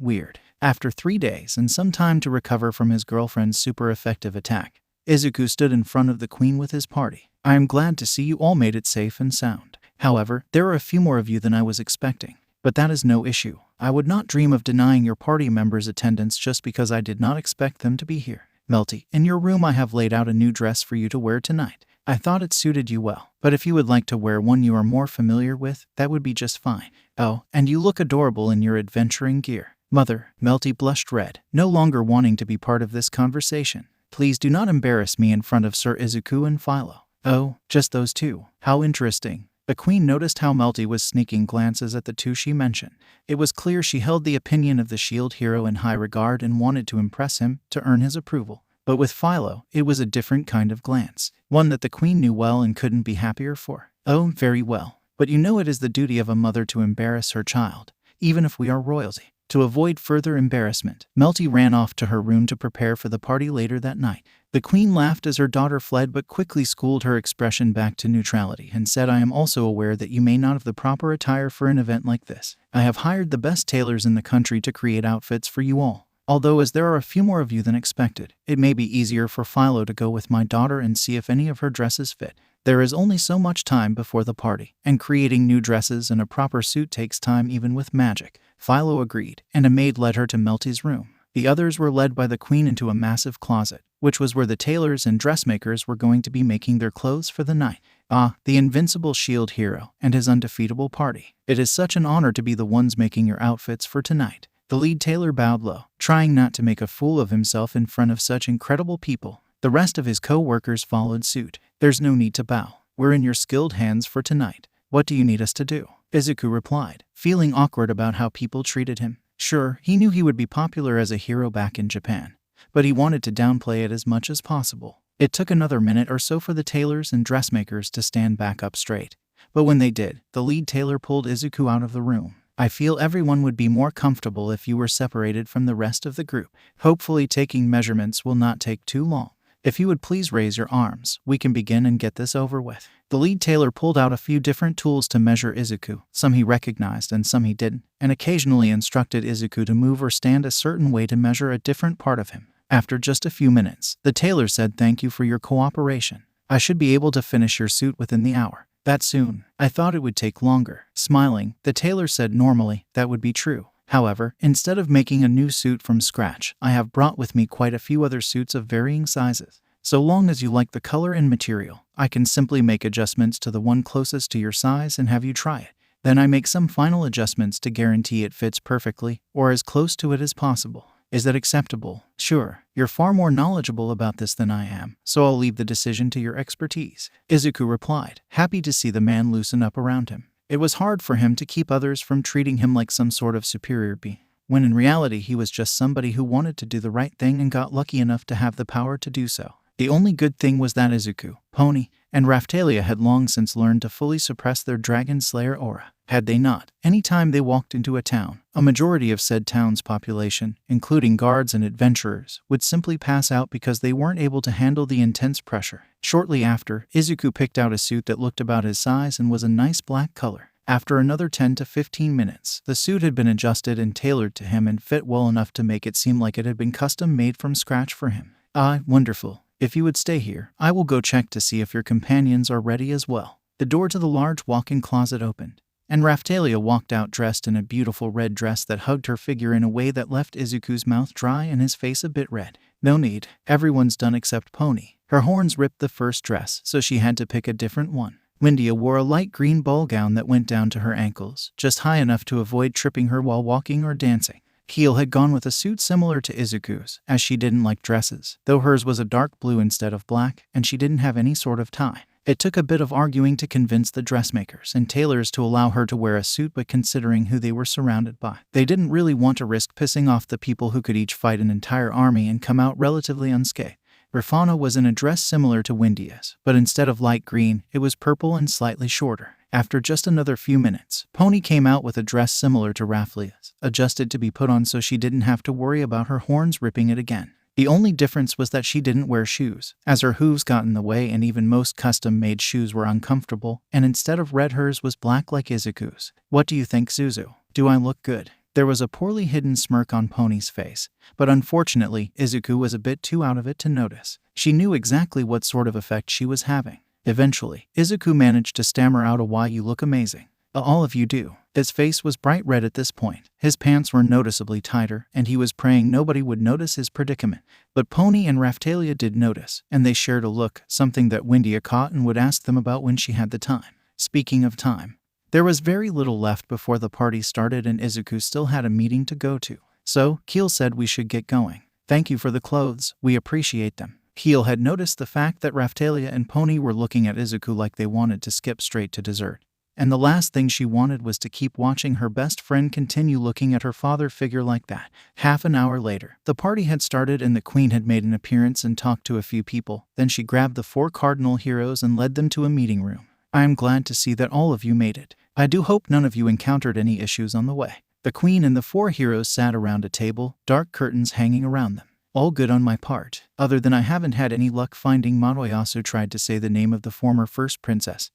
weird. After 3 days and some time to recover from his girlfriend's super effective attack, Izuku stood in front of the queen with his party. I am glad to see you all made it safe and sound. However, there are a few more of you than I was expecting. But that is no issue. I would not dream of denying your party members attendance just because I did not expect them to be here. Melty, in your room I have laid out a new dress for you to wear tonight. I thought it suited you well, but if you would like to wear one you are more familiar with, that would be just fine. Oh, and you look adorable in your adventuring gear. Mother, Melty blushed red, no longer wanting to be part of this conversation. Please do not embarrass me in front of Sir Izuku and Philo. Oh, just those two. How interesting. The queen noticed how Melty was sneaking glances at the two she mentioned. It was clear she held the opinion of the shield hero in high regard and wanted to impress him to earn his approval. But with Philo, it was a different kind of glance, one that the queen knew well and couldn't be happier for. Oh, very well. But you know it is the duty of a mother to embarrass her child, even if we are royalty. To avoid further embarrassment, Melty ran off to her room to prepare for the party later that night. The queen laughed as her daughter fled but quickly schooled her expression back to neutrality and said, I am also aware that you may not have the proper attire for an event like this. I have hired the best tailors in the country to create outfits for you all. Although as there are a few more of you than expected, it may be easier for Philo to go with my daughter and see if any of her dresses fit. There is only so much time before the party, and creating new dresses and a proper suit takes time even with magic. Philo agreed, and a maid led her to Melty's room. The others were led by the queen into a massive closet, which was where the tailors and dressmakers were going to be making their clothes for the night. Ah, the invincible shield hero and his undefeatable party. It is such an honor to be the ones making your outfits for tonight. The lead tailor bowed low, trying not to make a fool of himself in front of such incredible people. The rest of his co-workers followed suit. There's no need to bow. We're in your skilled hands for tonight. What do you need us to do? Izuku replied, feeling awkward about how people treated him. Sure, he knew he would be popular as a hero back in Japan, but he wanted to downplay it as much as possible. It took another minute or so for the tailors and dressmakers to stand back up straight. But when they did, the lead tailor pulled Izuku out of the room. I feel everyone would be more comfortable if you were separated from the rest of the group. Hopefully taking measurements will not take too long. If you would please raise your arms, we can begin and get this over with. The lead tailor pulled out a few different tools to measure Izuku. Some he recognized and some he didn't, and occasionally instructed Izuku to move or stand a certain way to measure a different part of him. After just a few minutes, the tailor said, thank you for your cooperation. I should be able to finish your suit within the hour. That soon. I thought it would take longer. Smiling, the tailor said normally, that would be true. However, instead of making a new suit from scratch, I have brought with me quite a few other suits of varying sizes. So long as you like the color and material, I can simply make adjustments to the one closest to your size and have you try it. Then I make some final adjustments to guarantee it fits perfectly, or as close to it as possible. Is that acceptable? Sure, you're far more knowledgeable about this than I am, so I'll leave the decision to your expertise. Izuku replied, happy to see the man loosen up around him. It was hard for him to keep others from treating him like some sort of superior being, when in reality he was just somebody who wanted to do the right thing and got lucky enough to have the power to do so. The only good thing was that Izuku, Pony, and Raphtalia had long since learned to fully suppress their Dragon Slayer aura. Had they not, any time they walked into a town, a majority of said town's population, including guards and adventurers, would simply pass out because they weren't able to handle the intense pressure. Shortly after, Izuku picked out a suit that looked about his size and was a nice black color. After another 10 to 15 minutes, the suit had been adjusted and tailored to him and fit well enough to make it seem like it had been custom made from scratch for him. Ah, wonderful. If you would stay here, I will go check to see if your companions are ready as well. The door to the large walk-in closet opened, and Raphtalia walked out dressed in a beautiful red dress that hugged her figure in a way that left Izuku's mouth dry and his face a bit red. No need, everyone's done except Pony. Her horns ripped the first dress, so she had to pick a different one. Windia wore a light green ball gown that went down to her ankles, just high enough to avoid tripping her while walking or dancing. Heel had gone with a suit similar to Izuku's, as she didn't like dresses, though hers was a dark blue instead of black, and she didn't have any sort of tie. It took a bit of arguing to convince the dressmakers and tailors to allow her to wear a suit, but considering who they were surrounded by, they didn't really want to risk pissing off the people who could each fight an entire army and come out relatively unscathed. Rafana was in a dress similar to Windia's, but instead of light green, it was purple and slightly shorter. After just another few minutes, Pony came out with a dress similar to Raphlia's, adjusted to be put on so she didn't have to worry about her horns ripping it again. The only difference was that she didn't wear shoes, as her hooves got in the way and even most custom-made shoes were uncomfortable, and instead of red hers was black like Izuku's. What do you think, Zuzu? Do I look good? There was a poorly hidden smirk on Pony's face, but unfortunately, Izuku was a bit too out of it to notice. She knew exactly what sort of effect she was having. Eventually, Izuku managed to stammer out a "Why you look amazing. All of you do." His face was bright red at this point. His pants were noticeably tighter, and he was praying nobody would notice his predicament. But Pony and Raphtalia did notice, and they shared a look, something that Windia caught and would ask them about when she had the time. Speaking of time, there was very little left before the party started and Izuku still had a meeting to go to. So, Keel said we should get going. "Thank you for the clothes, we appreciate them." Keel had noticed the fact that Raphtalia and Pony were looking at Izuku like they wanted to skip straight to dessert. And the last thing she wanted was to keep watching her best friend continue looking at her father figure like that. Half an hour later, the party had started and the queen had made an appearance and talked to a few people. Then she grabbed the 4 cardinal heroes and led them to a meeting room. "I am glad to see that all of you made it. I do hope none of you encountered any issues on the way." The queen and the 4 heroes sat around a table, dark curtains hanging around them. "All good on my part, other than I haven't had any luck finding." Midoriya tried to say the name of the former first princess,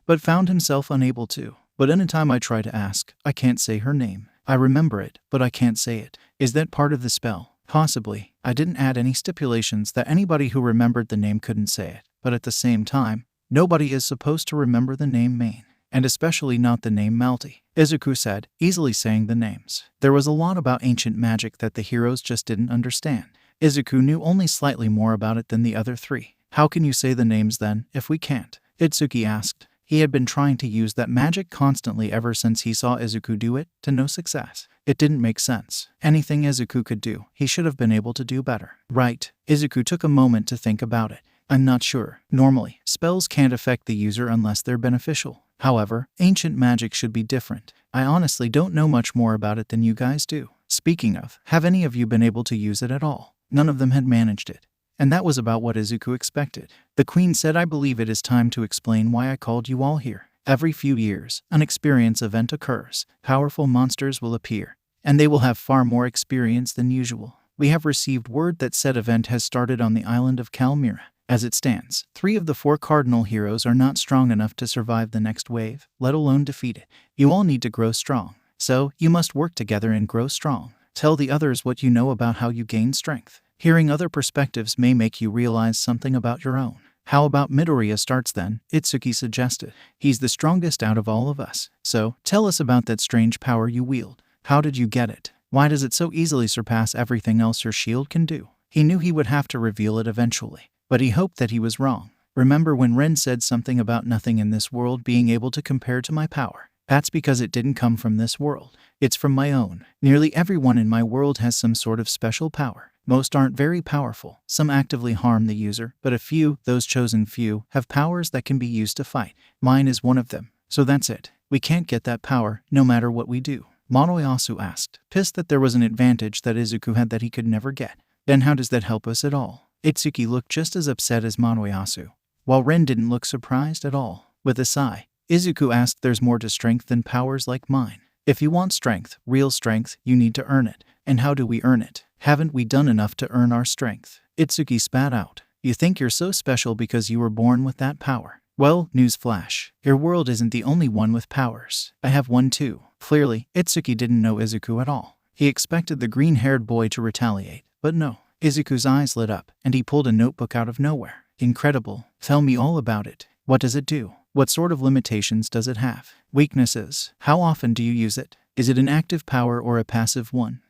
but found himself unable to. "But anytime I try to ask, I can't say her name. I remember it, but I can't say it. Is that part of the spell?" "Possibly. I didn't add any stipulations that anybody who remembered the name couldn't say it, but at the same time, nobody is supposed to remember the name Main, and especially not the name Malty," Izuku said, easily saying the names. There was a lot about ancient magic that the heroes just didn't understand. Izuku knew only slightly more about it than the other 3. "How can you say the names then, if we can't?" Itsuki asked. He had been trying to use that magic constantly ever since he saw Izuku do it, to no success. It didn't make sense. Anything Izuku could do, he should have been able to do better. "Right." Izuku took a moment to think about it. "I'm not sure. Normally, spells can't affect the user unless they're beneficial. However, ancient magic should be different. I honestly don't know much more about it than you guys do. Speaking of, have any of you been able to use it at all?" None of them had managed it. And that was about what Izuku expected. The queen said, "I believe it is time to explain why I called you all here. Every few years, an experience event occurs. Powerful monsters will appear, and they will have far more experience than usual. We have received word that said event has started on the island of Calmira. As it stands, 3 of the 4 cardinal heroes are not strong enough to survive the next wave, let alone defeat it. You all need to grow strong. So, you must work together and grow strong. Tell the others what you know about how you gain strength. Hearing other perspectives may make you realize something about your own." "How about Midoriya starts then?" Itsuki suggested. "He's the strongest out of all of us. So, tell us about that strange power you wield. How did you get it? Why does it so easily surpass everything else your shield can do?" He knew he would have to reveal it eventually, but he hoped that he was wrong. "Remember when Ren said something about nothing in this world being able to compare to my power? That's because it didn't come from this world. It's from my own. Nearly everyone in my world has some sort of special power. Most aren't very powerful. Some actively harm the user, but a few, those chosen few, have powers that can be used to fight. Mine is one of them. So that's it. We can't get that power, no matter what we do." Monoyasu asked, pissed that there was an advantage that Izuku had that he could never get. "Then how does that help us at all?" Itsuki looked just as upset as Monoyasu, while Ren didn't look surprised at all. With a sigh, Izuku asked, "There's more to strength than powers like mine. If you want strength, real strength, you need to earn it. And how do we earn it? Haven't we done enough to earn our strength?" Itsuki spat out. "You think you're so special because you were born with that power? Well, newsflash. Your world isn't the only one with powers. I have one too." Clearly, Itsuki didn't know Izuku at all. He expected the green-haired boy to retaliate, but no. Izuku's eyes lit up, and he pulled a notebook out of nowhere. "Incredible. Tell me all about it. What does it do? What sort of limitations does it have? Weaknesses? How often do you use it? Is it an active power or a passive one?"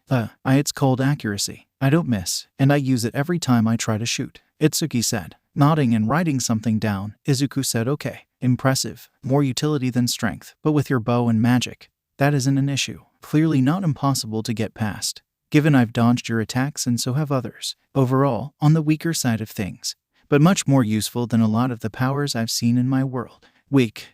It's called accuracy. I don't miss, and I use it every time I try to shoot," Itsuki said. Nodding and writing something down, Izuku said, "Okay. Impressive. More utility than strength, but with your bow and magic, that isn't an issue. Clearly not impossible to get past, given I've dodged your attacks and so have others. Overall, on the weaker side of things, but much more useful than a lot of the powers I've seen in my world." Weak.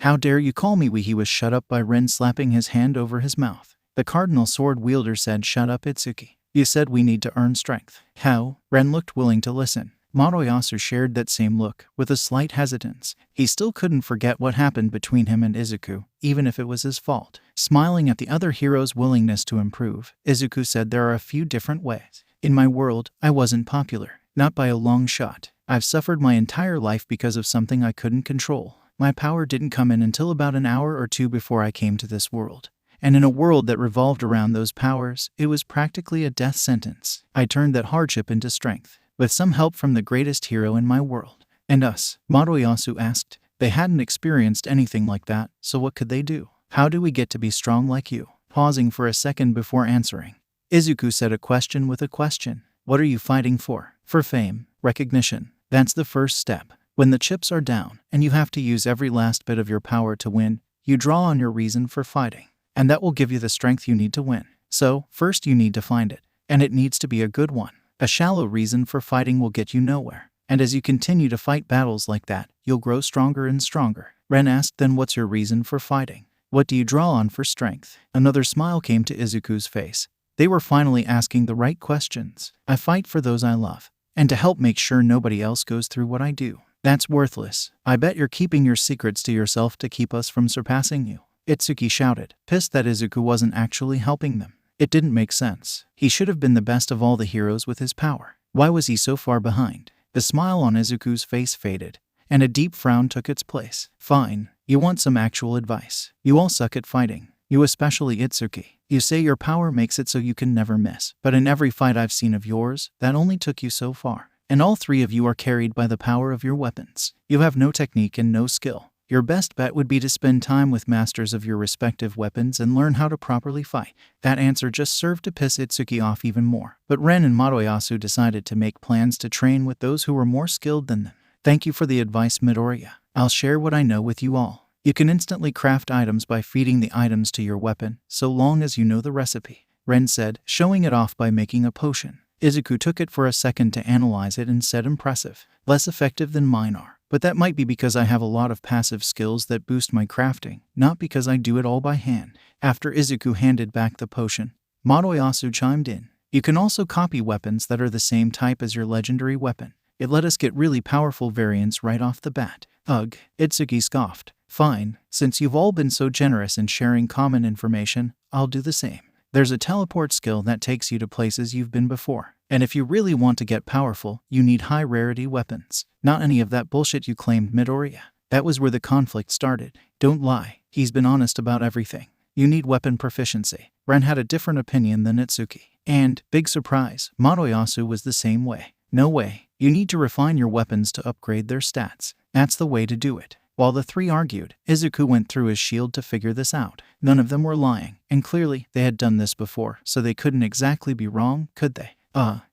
How dare you call me weak?" He was shut up by Ren slapping his hand over his mouth. The cardinal sword wielder said, "Shut up, Itsuki. You said we need to earn strength." "How?" Ren looked willing to listen. Monoyasu shared that same look, with a slight hesitance. He still couldn't forget what happened between him and Izuku, even if it was his fault. Smiling at the other hero's willingness to improve, Izuku said, "There are a few different ways. In my world, I wasn't popular. Not by a long shot. I've suffered my entire life because of something I couldn't control. My power didn't come in until about an hour or 2 before I came to this world. And in a world that revolved around those powers, it was practically a death sentence. I turned that hardship into strength, with some help from the greatest hero in my world. And us? Midoriya asked. They hadn't experienced anything like that, so what could they do? How do we get to be strong like you? Pausing for a second before answering, Izuku said a question with a question. What are you fighting for? For fame, recognition. That's the first step. When the chips are down, and you have to use every last bit of your power to win, you draw on your reason for fighting. And that will give you the strength you need to win. So, first you need to find it. And it needs to be a good one. A shallow reason for fighting will get you nowhere. And as you continue to fight battles like that, you'll grow stronger and stronger. Ren asked, then what's your reason for fighting? What do you draw on for strength? Another smile came to Izuku's face. They were finally asking the right questions. I fight for those I love. And to help make sure nobody else goes through what I do. That's worthless. I bet you're keeping your secrets to yourself to keep us from surpassing you. Itsuki shouted, pissed that Izuku wasn't actually helping them. It didn't make sense. He should have been the best of all the heroes with his power. Why was he so far behind? The smile on Izuku's face faded, and a deep frown took its place. Fine. You want some actual advice. You all suck at fighting. You especially Itsuki. You say your power makes it so you can never miss. But in every fight I've seen of yours, that only took you so far. And all three of you are carried by the power of your weapons. You have no technique and no skill. Your best bet would be to spend time with masters of your respective weapons and learn how to properly fight. That answer just served to piss Itsuki off even more. But Ren and Midoriya decided to make plans to train with those who were more skilled than them. Thank you for the advice, Midoriya. I'll share what I know with you all. You can instantly craft items by feeding the items to your weapon, so long as you know the recipe, Ren said, showing it off by making a potion. Izuku took it for a second to analyze it and said, impressive. Less effective than mine are. But that might be because I have a lot of passive skills that boost my crafting, not because I do it all by hand. After Izuku handed back the potion, Midoriya chimed in. You can also copy weapons that are the same type as your legendary weapon. It let us get really powerful variants right off the bat. Ugh, Itsuki scoffed. Fine, since you've all been so generous in sharing common information, I'll do the same. There's a teleport skill that takes you to places you've been before. And if you really want to get powerful, you need high-rarity weapons. Not any of that bullshit you claimed, Midoriya. That was where the conflict started. Don't lie. He's been honest about everything. You need weapon proficiency. Ren had a different opinion than Itsuki. And, big surprise, Midoriya was the same way. No way. You need to refine your weapons to upgrade their stats. That's the way to do it. While the three argued, Izuku went through his shield to figure this out. None of them were lying, and clearly they had done this before, so they couldn't exactly be wrong, could they?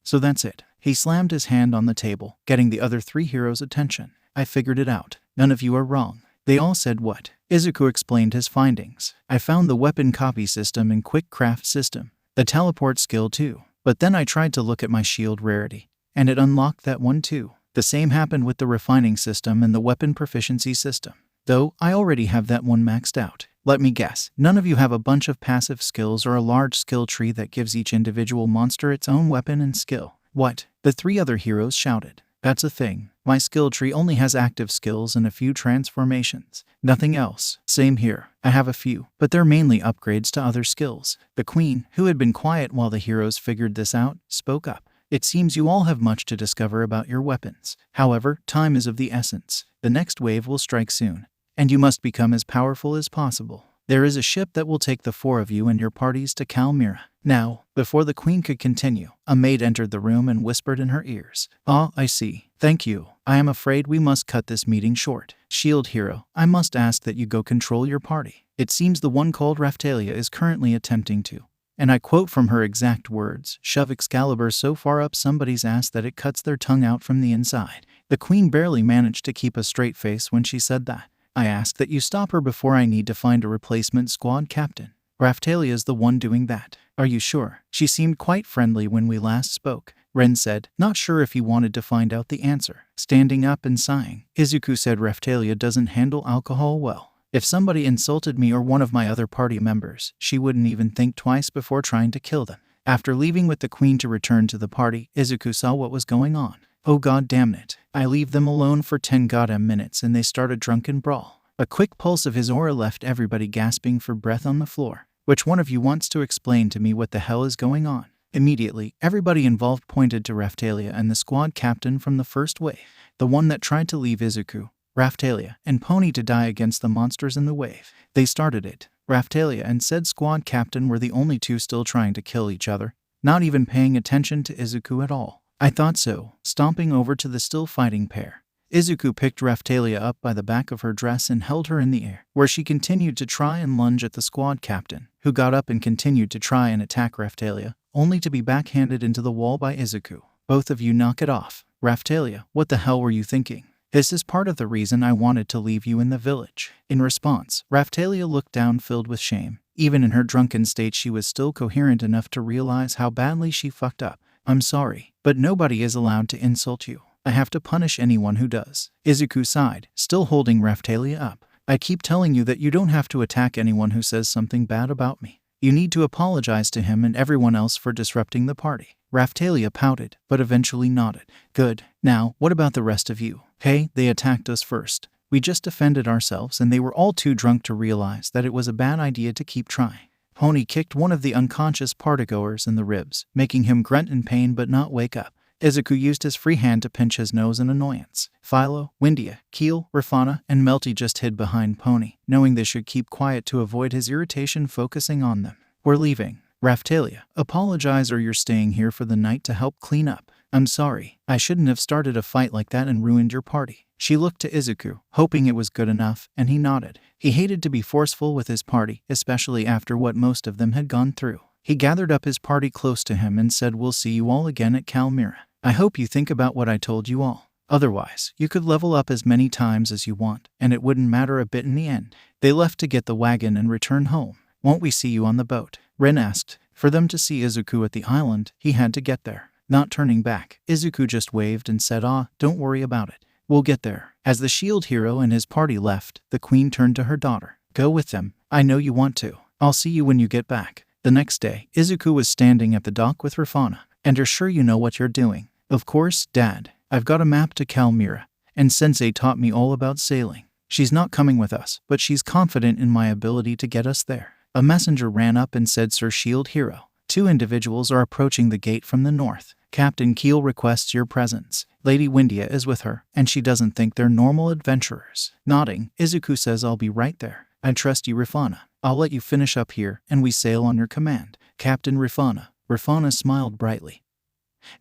So that's it. He slammed his hand on the table, getting the other three heroes' attention. I figured it out. None of you are wrong. They all said what? Izuku explained his findings. I found the weapon copy system and quick craft system. The teleport skill too. But then I tried to look at my shield rarity, and it unlocked that one too. The same happened with the refining system and the weapon proficiency system. Though, I already have that one maxed out. Let me guess, none of you have a bunch of passive skills or a large skill tree that gives each individual monster its own weapon and skill. What? The three other heroes shouted. That's a thing. My skill tree only has active skills and a few transformations. Nothing else. Same here. I have a few, but they're mainly upgrades to other skills. The queen, who had been quiet while the heroes figured this out, spoke up. It seems you all have much to discover about your weapons. However, time is of the essence. The next wave will strike soon, and you must become as powerful as possible. There is a ship that will take the four of you and your parties to Kalmyra. Now, before the queen could continue, a maid entered the room and whispered in her ears. I see. Thank you. I am afraid we must cut this meeting short. Shield hero, I must ask that you go control your party. It seems the one called Raphtalia is currently attempting to, and I quote from her exact words, shove Excalibur so far up somebody's ass that it cuts their tongue out from the inside. The queen barely managed to keep a straight face when she said that. I ask that you stop her before I need to find a replacement squad captain. Raphtalia's the one doing that. Are you sure? She seemed quite friendly when we last spoke. Ren said, not sure if he wanted to find out the answer. Standing up and sighing, Izuku said Raphtalia doesn't handle alcohol well. If somebody insulted me or one of my other party members, she wouldn't even think twice before trying to kill them. After leaving with the queen to return to the party, Izuku saw what was going on. Oh god damn it. I leave them alone for 10 goddamn minutes and they start a drunken brawl. A quick pulse of his aura left everybody gasping for breath on the floor. Which one of you wants to explain to me what the hell is going on? Immediately, everybody involved pointed to Raphtalia and the squad captain from the first wave. The one that tried to leave Izuku, Raphtalia, and Pony to die against the monsters in the wave. They started it. Raphtalia and said squad captain were the only two still trying to kill each other, not even paying attention to Izuku at all. I thought so, stomping over to the still fighting pair. Izuku picked Raphtalia up by the back of her dress and held her in the air, where she continued to try and lunge at the squad captain, who got up and continued to try and attack Raphtalia, only to be backhanded into the wall by Izuku. Both of you knock it off. Raphtalia, what the hell were you thinking? This is part of the reason I wanted to leave you in the village. In response, Raphtalia looked down filled with shame. Even in her drunken state she was still coherent enough to realize how badly she fucked up. I'm sorry, but nobody is allowed to insult you. I have to punish anyone who does. Izuku sighed, still holding Raphtalia up. I keep telling you that you don't have to attack anyone who says something bad about me. You need to apologize to him and everyone else for disrupting the party. Raphtalia pouted, but eventually nodded. Good. Now, what about the rest of you? Hey, they attacked us first. We just defended ourselves and they were all too drunk to realize that it was a bad idea to keep trying. Pony kicked one of the unconscious partygoers in the ribs, making him grunt in pain but not wake up. Izuku used his free hand to pinch his nose in annoyance. Philo, Windia, Keel, Rafana, and Melty just hid behind Pony, knowing they should keep quiet to avoid his irritation focusing on them. We're leaving. Raphtalia, apologize or you're staying here for the night to help clean up. I'm sorry. I shouldn't have started a fight like that and ruined your party. She looked to Izuku, hoping it was good enough, and he nodded. He hated to be forceful with his party, especially after what most of them had gone through. He gathered up his party close to him and said, we'll see you all again at Calmira. I hope you think about what I told you all. Otherwise, you could level up as many times as you want, and it wouldn't matter a bit in the end. They left to get the wagon and return home. Won't we see you on the boat? Rin asked. For them to see Izuku at the island, he had to get there. Not turning back, Izuku just waved and said, don't worry about it. We'll get there. As the shield hero and his party left, the queen turned to her daughter. Go with them. I know you want to. I'll see you when you get back. The next day, Izuku was standing at the dock with Rafana. And you're sure you know what you're doing? Of course, Dad. I've got a map to Calmira, and Sensei taught me all about sailing. She's not coming with us, but she's confident in my ability to get us there. A messenger ran up and said, Sir Shield Hero, 2 individuals are approaching the gate from the north. Captain Keel requests your presence. Lady Windia is with her, and she doesn't think they're normal adventurers. Nodding, Izuku says, I'll be right there. I trust you, Rafana. I'll let you finish up here, and we sail on your command. Captain Rafana. Rafana smiled brightly,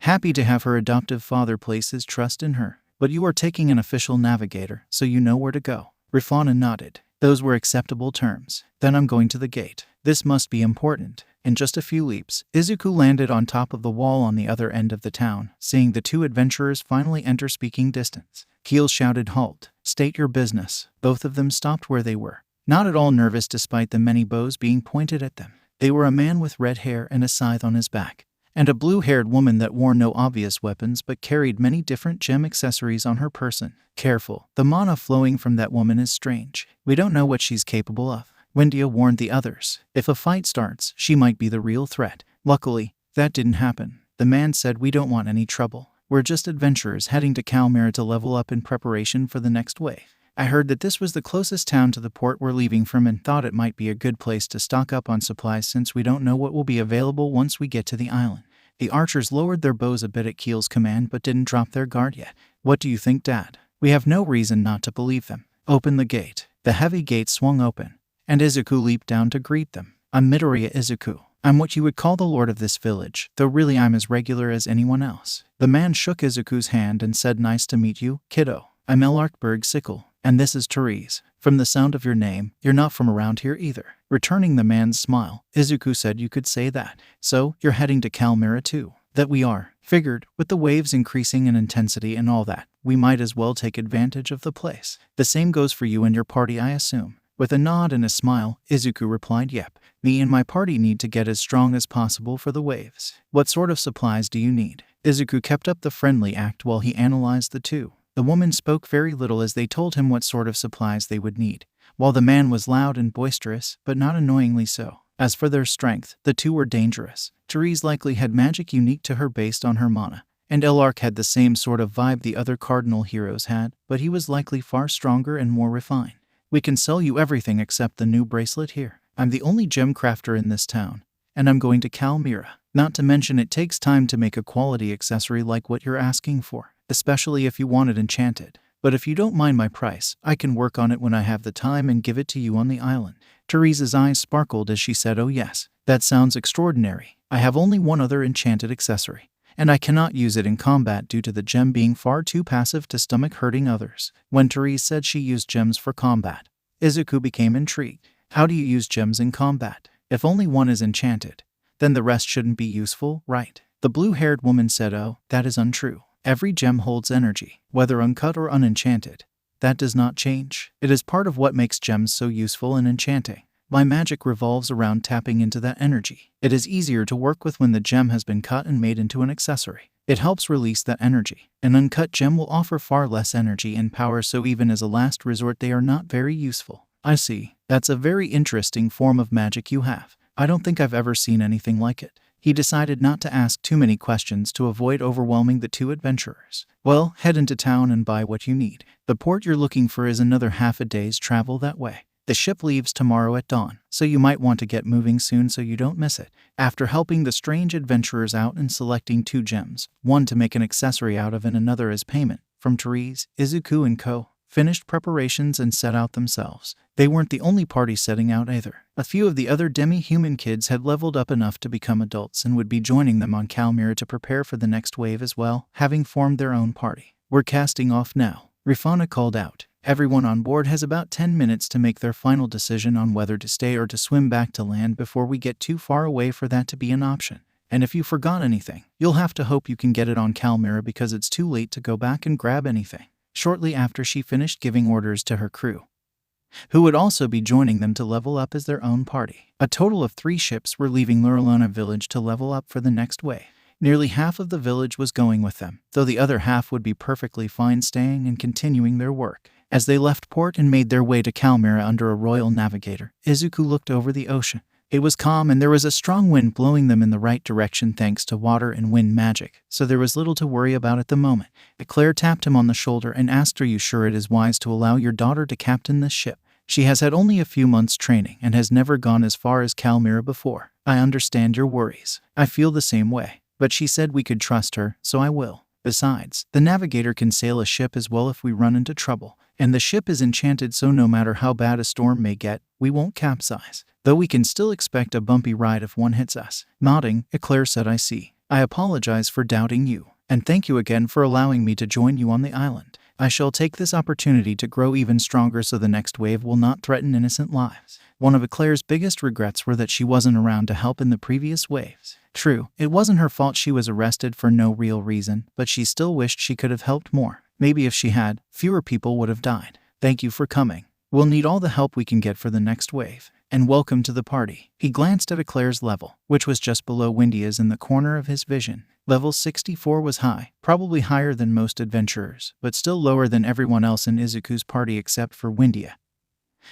happy to have her adoptive father place his trust in her. But you are taking an official navigator, so you know where to go. Rafana nodded. Those were acceptable terms. Then I'm going to the gate. This must be important. In just a few leaps, Izuku landed on top of the wall on the other end of the town, seeing the 2 adventurers finally enter speaking distance. Keel shouted, Halt. State your business. Both of them stopped where they were, not at all nervous despite the many bows being pointed at them. They were a man with red hair and a scythe on his back, and a blue-haired woman that wore no obvious weapons but carried many different gem accessories on her person. Careful, the mana flowing from that woman is strange. We don't know what she's capable of. Windia warned the others. If a fight starts, she might be the real threat. Luckily, that didn't happen. The man said, we don't want any trouble. We're just adventurers heading to Calmira to level up in preparation for the next wave. I heard that this was the closest town to the port we're leaving from and thought it might be a good place to stock up on supplies since we don't know what will be available once we get to the island. The archers lowered their bows a bit at Keel's command but didn't drop their guard yet. What do you think, Dad? We have no reason not to believe them. Open the gate. The heavy gate swung open, and Izuku leaped down to greet them. I'm Midoriya Izuku. I'm what you would call the lord of this village, though really I'm as regular as anyone else. The man shook Izuku's hand and said, Nice to meet you, kiddo. I'm Elarkberg Sickle, and this is Therese. From the sound of your name, you're not from around here either. Returning the man's smile, Izuku said, You could say that. So, you're heading to Calmira too? That we are. Figured, with the waves increasing in intensity and all that, we might as well take advantage of the place. The same goes for you and your party, I assume. With a nod and a smile, Izuku replied, Yep. Me and my party need to get as strong as possible for the waves. What sort of supplies do you need? Izuku kept up the friendly act while he analyzed the 2. The woman spoke very little as they told him what sort of supplies they would need, while the man was loud and boisterous, but not annoyingly so. As for their strength, the 2 were dangerous. Therese likely had magic unique to her based on her mana, and Elark had the same sort of vibe the other cardinal heroes had, but he was likely far stronger and more refined. We can sell you everything except the new bracelet here. I'm the only gem crafter in this town, and I'm going to Calmira. Not to mention it takes time to make a quality accessory like what you're asking for, especially if you want it enchanted. but if you don't mind my price, I can work on it when I have the time and give it to you on the island." Teresa's eyes sparkled as she said, "Oh yes, that sounds extraordinary. I have only one other enchanted accessory, and I cannot use it in combat due to the gem being far too passive to stomach hurting others." When Teresa said she used gems for combat, Izuku became intrigued. "How do you use gems in combat? If only one is enchanted, then the rest shouldn't be useful, right?" The blue-haired woman said, "Oh, that is untrue. Every gem holds energy, whether uncut or unenchanted. That does not change. It is part of what makes gems so useful and enchanting. My magic revolves around tapping into that energy. It is easier to work with when the gem has been cut and made into an accessory. It helps release that energy. An uncut gem will offer far less energy and power, so even as a last resort they are not very useful." "I see. That's a very interesting form of magic you have. I don't think I've ever seen anything like it." He decided not to ask too many questions to avoid overwhelming the two adventurers. "Well, head into town and buy what you need. The port you're looking for is another half a day's travel that way. The ship leaves tomorrow at dawn, so you might want to get moving soon so you don't miss it." After helping the strange adventurers out and selecting 2 gems, one to make an accessory out of and another as payment, from Teresa, Izuku and Co. finished preparations and set out themselves. They weren't the only party setting out either. A few of the other demi-human kids had leveled up enough to become adults and would be joining them on Calmira to prepare for the next wave as well, having formed their own party. "We're casting off now," Rifana called out. "Everyone on board has about 10 minutes to make their final decision on whether to stay or to swim back to land before we get too far away for that to be an option. And if you forgot anything, you'll have to hope you can get it on Calmira because it's too late to go back and grab anything." Shortly after she finished giving orders to her crew, who would also be joining them to level up as their own party, a total of 3 ships were leaving Luralana village to level up for the next wave. Nearly half of the village was going with them, though the other half would be perfectly fine staying and continuing their work. As they left port and made their way to Calmira under a royal navigator, Izuku looked over the ocean. It was calm and there was a strong wind blowing them in the right direction thanks to water and wind magic, so there was little to worry about at the moment. Eclair tapped him on the shoulder and asked, "Are you sure it is wise to allow your daughter to captain this ship? She has had only a few months' training and has never gone as far as Calmira before. I understand your worries. I feel the same way. But she said we could trust her, so I will. Besides, the navigator can sail a ship as well if we run into trouble. And the ship is enchanted, so no matter how bad a storm may get, we won't capsize. Though we can still expect a bumpy ride if one hits us." Nodding, Eclair said, "I see. I apologize for doubting you, and thank you again for allowing me to join you on the island. I shall take this opportunity to grow even stronger so the next wave will not threaten innocent lives." One of Eclair's biggest regrets were that she wasn't around to help in the previous waves. True, it wasn't her fault she was arrested for no real reason, but she still wished she could have helped more. Maybe if she had, fewer people would have died. "Thank you for coming. We'll need all the help we can get for the next wave. And welcome to the party." He glanced at Eclair's level, which was just below Windia's in the corner of his vision. Level 64 was high, probably higher than most adventurers, but still lower than everyone else in Izuku's party except for Windia,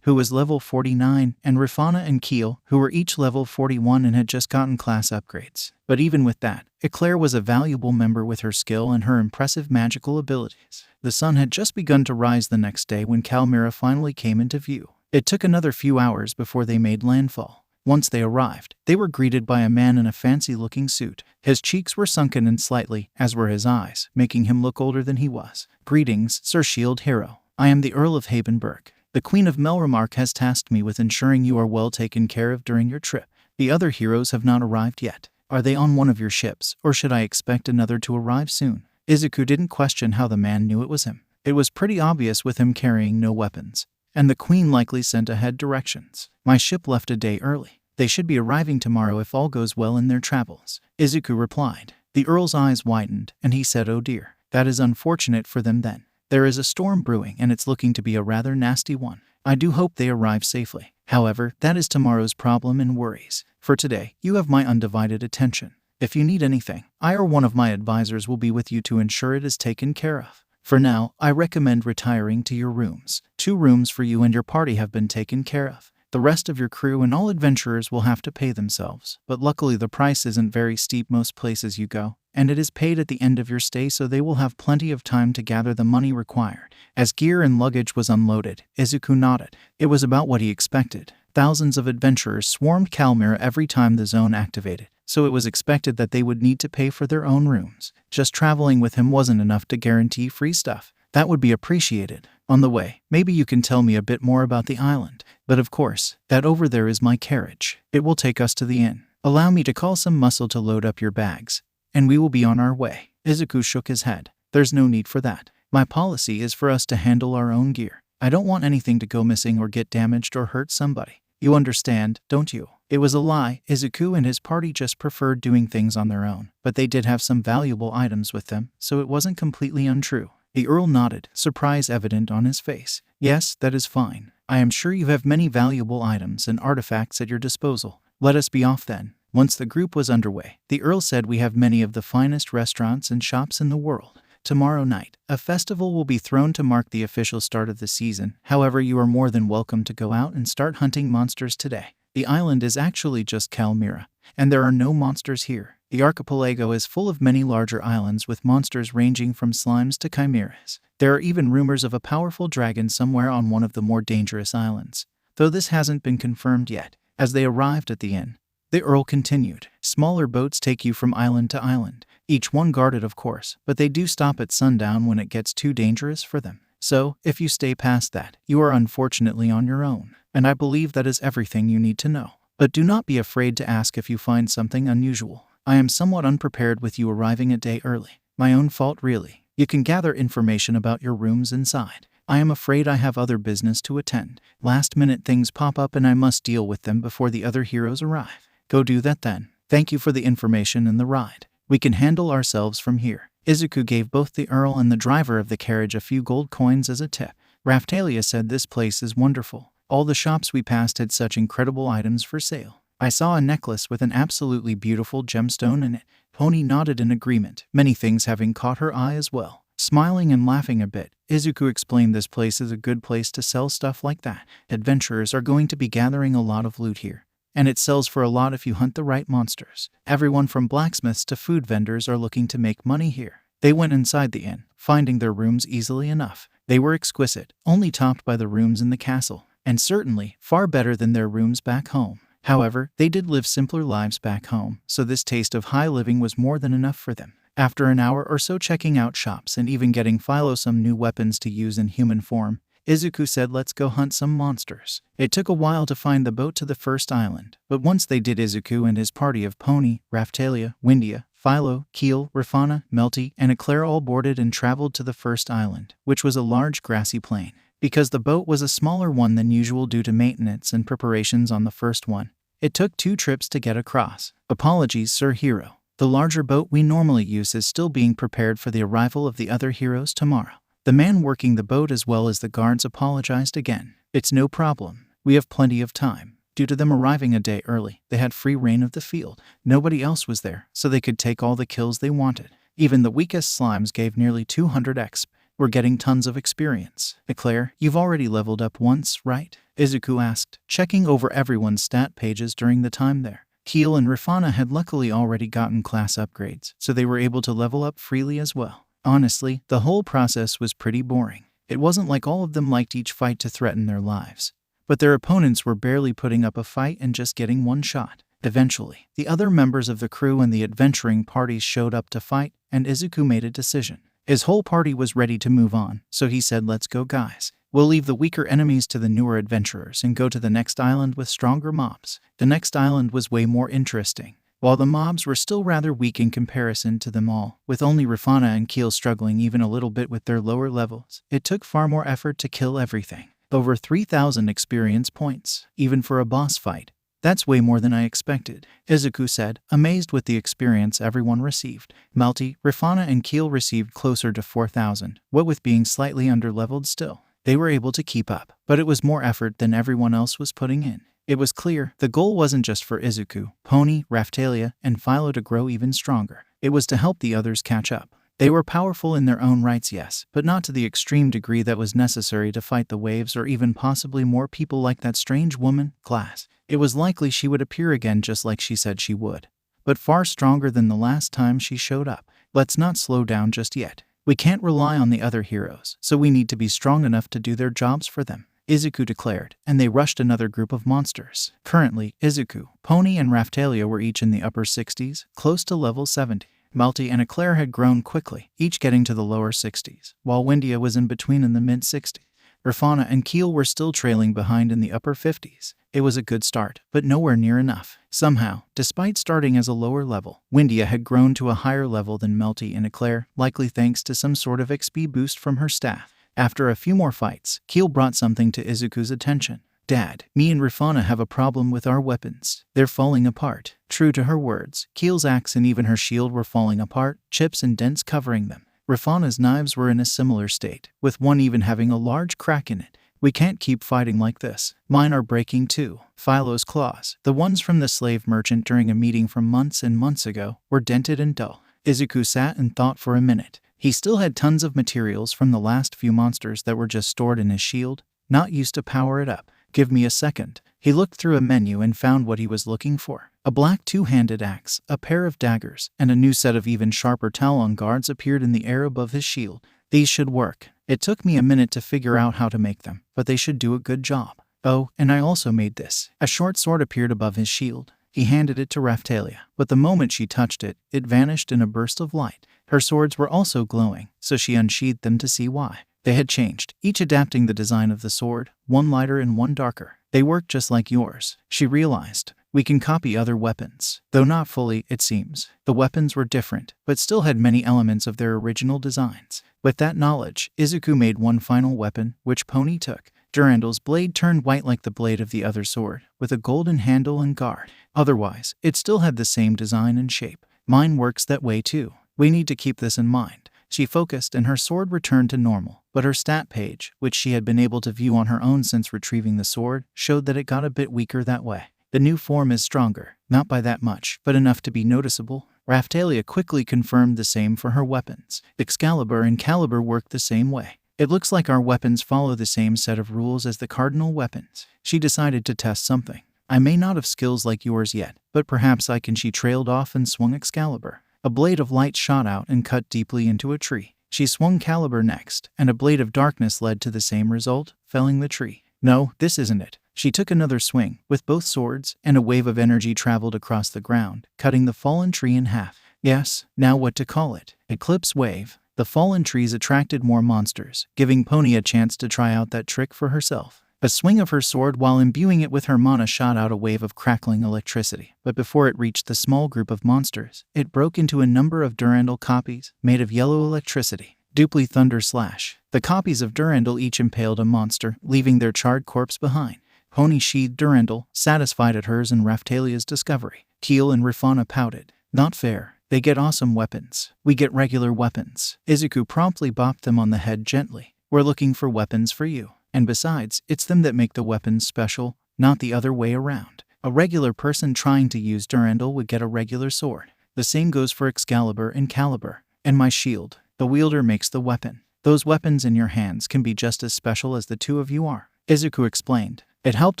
who was level 49, and Rifana and Keel, who were each level 41 and had just gotten class upgrades. But even with that, Eclair was a valuable member with her skill and her impressive magical abilities. The sun had just begun to rise the next day when Calmira finally came into view. It took another few hours before they made landfall. Once they arrived, they were greeted by a man in a fancy-looking suit. His cheeks were sunken and slightly, as were his eyes, making him look older than he was. "Greetings, Sir Shield Hero. I am the Earl of Habenberg. The Queen of Melremark has tasked me with ensuring you are well taken care of during your trip. The other heroes have not arrived yet. Are they on one of your ships, or should I expect another to arrive soon?" Izuku didn't question how the man knew it was him. It was pretty obvious with him carrying no weapons, and the Queen likely sent ahead directions. "My ship left a day early. They should be arriving tomorrow if all goes well in their travels," Izuku replied. The Earl's eyes widened, and he said, "Oh dear, that is unfortunate for them then. There is a storm brewing, and it's looking to be a rather nasty one. I do hope they arrive safely. However, that is tomorrow's problem and worries. For today, you have my undivided attention. If you need anything, I or one of my advisors will be with you to ensure it is taken care of. For now, I recommend retiring to your rooms. 2 rooms for you and your party have been taken care of. The rest of your crew and all adventurers will have to pay themselves, but luckily the price isn't very steep most places you go, and it is paid at the end of your stay, so they will have plenty of time to gather the money required." As gear and luggage was unloaded, Izuku nodded. It was about what he expected. Thousands of adventurers swarmed Calmira every time the zone activated, so it was expected that they would need to pay for their own rooms. Just traveling with him wasn't enough to guarantee free stuff. That would be appreciated. On the way, maybe you can tell me a bit more about the island. But of course, that over there is my carriage. It will take us to the inn. Allow me to call some muscle to load up your bags, and we will be on our way. Izuku shook his head. There's no need for that. My policy is for us to handle our own gear. I don't want anything to go missing or get damaged or hurt somebody. You understand, don't you? It was a lie. Izuku and his party just preferred doing things on their own, but they did have some valuable items with them, so it wasn't completely untrue. The Earl nodded, surprise evident on his face. Yes, that is fine. I am sure you have many valuable items and artifacts at your disposal. Let us be off then. Once the group was underway, the Earl said we have many of the finest restaurants and shops in the world. Tomorrow night, a festival will be thrown to mark the official start of the season. However, you are more than welcome to go out and start hunting monsters today. The island is actually just Calmira, and there are no monsters here. The archipelago is full of many larger islands with monsters ranging from slimes to chimeras. There are even rumors of a powerful dragon somewhere on one of the more dangerous islands, though this hasn't been confirmed yet. As they arrived at the inn, the Earl continued. Smaller boats take you from island to island, each one guarded of course, but they do stop at sundown when it gets too dangerous for them. So, if you stay past that, you are unfortunately on your own, and I believe that is everything you need to know. But do not be afraid to ask if you find something unusual. I am somewhat unprepared with you arriving a day early. My own fault really. You can gather information about your rooms inside. I am afraid I have other business to attend. Last-minute things pop up and I must deal with them before the other heroes arrive. Go do that then. Thank you for the information and the ride. We can handle ourselves from here. Izuku gave both the Earl and the driver of the carriage a few gold coins as a tip. Raphtalia said this place is wonderful. All the shops we passed had such incredible items for sale. I saw a necklace with an absolutely beautiful gemstone in it. Pony nodded in agreement, many things having caught her eye as well. Smiling and laughing a bit, Izuku explained this place is a good place to sell stuff like that. Adventurers are going to be gathering a lot of loot here, and it sells for a lot if you hunt the right monsters. Everyone from blacksmiths to food vendors are looking to make money here. They went inside the inn, finding their rooms easily enough. They were exquisite, only topped by the rooms in the castle, and certainly far better than their rooms back home. However, they did live simpler lives back home, so this taste of high living was more than enough for them. After an hour or so checking out shops and even getting Philo some new weapons to use in human form, Izuku said let's go hunt some monsters. It took a while to find the boat to the first island, but once they did, Izuku and his party of Pony, Raphtalia, Windia, Philo, Keel, Rafana, Melty, and Eclair all boarded and traveled to the first island, which was a large grassy plain. Because the boat was a smaller one than usual due to maintenance and preparations on the first one, it took 2 trips to get across. Apologies, Sir Hero. The larger boat we normally use is still being prepared for the arrival of the other heroes tomorrow. The man working the boat as well as the guards apologized again. It's no problem. We have plenty of time. Due to them arriving a day early, they had free reign of the field. Nobody else was there, so they could take all the kills they wanted. Even the weakest slimes gave nearly 200 XP. We're getting tons of experience. Eclair, you've already leveled up once, right? Izuku asked, checking over everyone's stat pages during the time there. Keel and Rafana had luckily already gotten class upgrades, so they were able to level up freely as well. Honestly, the whole process was pretty boring. It wasn't like all of them liked each fight to threaten their lives, but their opponents were barely putting up a fight and just getting one shot. Eventually, the other members of the crew and the adventuring parties showed up to fight, and Izuku made a decision. His whole party was ready to move on, so he said, let's go guys. We'll leave the weaker enemies to the newer adventurers and go to the next island with stronger mobs. The next island was way more interesting. While the mobs were still rather weak in comparison to them all, with only Rafana and Keel struggling even a little bit with their lower levels, it took far more effort to kill everything. Over 3,000 experience points, even for a boss fight. That's way more than I expected, Izuku said, amazed with the experience everyone received. Melty, Rafana, and Keel received closer to 4,000, what with being slightly underleveled still. They were able to keep up, but it was more effort than everyone else was putting in. It was clear the goal wasn't just for Izuku, Pony, Raphtalia, and Philo to grow even stronger. It was to help the others catch up. They were powerful in their own rights, yes, but not to the extreme degree that was necessary to fight the waves or even possibly more people like that strange woman, Glass. It was likely she would appear again just like she said she would, but far stronger than the last time she showed up. Let's not slow down just yet. We can't rely on the other heroes, so we need to be strong enough to do their jobs for them, Izuku declared, and they rushed another group of monsters. Currently, Izuku, Pony, and Raphtalia were each in the upper 60s, close to level 70. Melty and Eclair had grown quickly, each getting to the lower 60s, while Windia was in between in the mid-60s. Rafana and Keel were still trailing behind in the upper 50s. It was a good start, but nowhere near enough. Somehow, despite starting as a lower level, Windia had grown to a higher level than Melty and Eclair, likely thanks to some sort of XP boost from her staff. After a few more fights, Keel brought something to Izuku's attention. "Dad, me and Rafana have a problem with our weapons. They're falling apart." True to her words, Keel's axe and even her shield were falling apart, chips and dents covering them. Rafana's knives were in a similar state, with one even having a large crack in it. "We can't keep fighting like this. Mine are breaking too." Philo's claws, the ones from the slave merchant during a meeting from months and months ago, were dented and dull. Izuku sat and thought for a minute. He still had tons of materials from the last few monsters that were just stored in his shield, not used to power it up. "Give me a second." He looked through a menu and found what he was looking for. A black two-handed axe, a pair of daggers, and a new set of even sharper Talon guards appeared in the air above his shield. "These should work. It took me a minute to figure out how to make them, but they should do a good job. Oh, and I also made this." A short sword appeared above his shield. He handed it to Raphtalia, but the moment she touched it, it vanished in a burst of light. Her swords were also glowing, so she unsheathed them to see why. They had changed, each adapting the design of the sword, one lighter and one darker. "They work just like yours," she realized. "We can copy other weapons." Though not fully, it seems. The weapons were different, but still had many elements of their original designs. With that knowledge, Izuku made one final weapon, which Pony took. Durandal's blade turned white like the blade of the other sword, with a golden handle and guard. Otherwise, it still had the same design and shape. "Mine works that way too. We need to keep this in mind." She focused and her sword returned to normal, but her stat page, which she had been able to view on her own since retrieving the sword, showed that it got a bit weaker that way. "The new form is stronger, not by that much, but enough to be noticeable." Raphtalia quickly confirmed the same for her weapons. Excalibur and Caliber work the same way. "It looks like our weapons follow the same set of rules as the cardinal weapons." She decided to test something. "I may not have skills like yours yet, but perhaps I can." She trailed off and swung Excalibur. A blade of light shot out and cut deeply into a tree. She swung Caliber next, and a blade of darkness led to the same result, felling the tree. "No, this isn't it." She took another swing, with both swords, and a wave of energy traveled across the ground, cutting the fallen tree in half. "Yes, now what to call it?" "Eclipse Wave." The fallen trees attracted more monsters, giving Pony a chance to try out that trick for herself. A swing of her sword while imbuing it with her mana shot out a wave of crackling electricity, but before it reached the small group of monsters, it broke into a number of Durandal copies, made of yellow electricity. Dupli Thunder Slash. The copies of Durandal each impaled a monster, leaving their charred corpse behind. Pony sheathed Durandal, satisfied at hers and Raphtalia's discovery. Keel and Rafana pouted. "Not fair. They get awesome weapons. We get regular weapons." Izuku promptly bopped them on the head gently. "We're looking for weapons for you. And besides, it's them that make the weapons special, not the other way around. A regular person trying to use Durandal would get a regular sword. The same goes for Excalibur and Caliber. And my shield. The wielder makes the weapon. Those weapons in your hands can be just as special as the two of you are." Izuku explained. It helped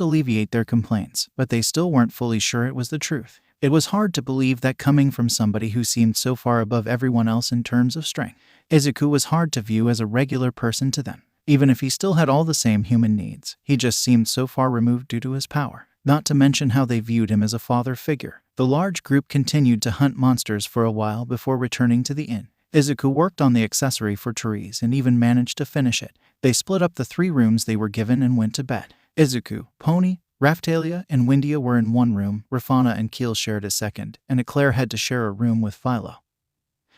alleviate their complaints, but they still weren't fully sure it was the truth. It was hard to believe that coming from somebody who seemed so far above everyone else in terms of strength. Izuku was hard to view as a regular person to them. Even if he still had all the same human needs, he just seemed so far removed due to his power. Not to mention how they viewed him as a father figure. The large group continued to hunt monsters for a while before returning to the inn. Izuku worked on the accessory for Therese and even managed to finish it. They split up the 3 rooms they were given and went to bed. Izuku, Pony, Raphtalia, and Windia were in one room, Rafana and Keel shared a second, and Eclair had to share a room with Philo,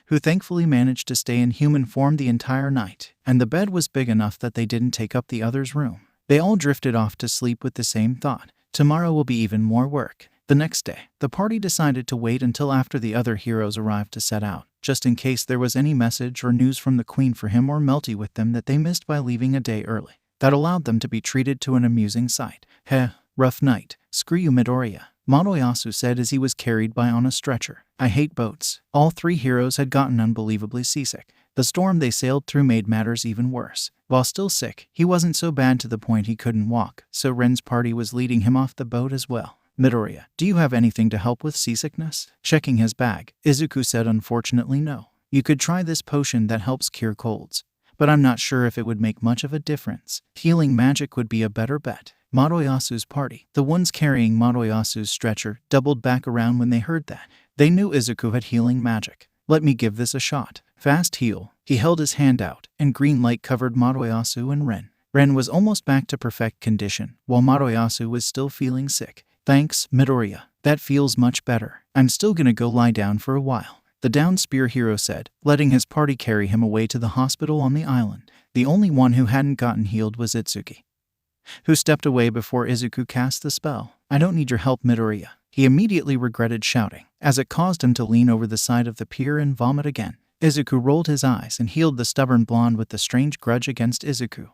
who thankfully managed to stay in human form the entire night, and the bed was big enough that they didn't take up the other's room. They all drifted off to sleep with the same thought. Tomorrow will be even more work. The next day, the party decided to wait until after the other heroes arrived to set out, just in case there was any message or news from the Queen for him or Melty with them that they missed by leaving a day early. That allowed them to be treated to an amusing sight. "Heh, rough night. Screw you, Midoriya," Motoyasu said as he was carried by on a stretcher. "I hate boats." All 3 heroes had gotten unbelievably seasick. The storm they sailed through made matters even worse. While still sick, he wasn't so bad to the point he couldn't walk, so Ren's party was leading him off the boat as well. "Midoriya, do you have anything to help with seasickness?" Checking his bag, Izuku said unfortunately no. "You could try this potion that helps cure colds, but I'm not sure if it would make much of a difference. Healing magic would be a better bet." Motoyasu's party, the ones carrying Motoyasu's stretcher, doubled back around when they heard that. They knew Izuku had healing magic. Let me give this a shot. Fast heal. He held his hand out, and green light covered Madoyasu and Ren. Ren was almost back to perfect condition, while Madoyasu was still feeling sick. Thanks, Midoriya. That feels much better. I'm still gonna go lie down for a while, the down spear hero said, letting his party carry him away to the hospital on the island. The only one who hadn't gotten healed was Itsuki, who stepped away before Izuku cast the spell. I don't need your help, Midoriya. He immediately regretted shouting, as it caused him to lean over the side of the pier and vomit again. Izuku rolled his eyes and healed the stubborn blonde with the strange grudge against Izuku.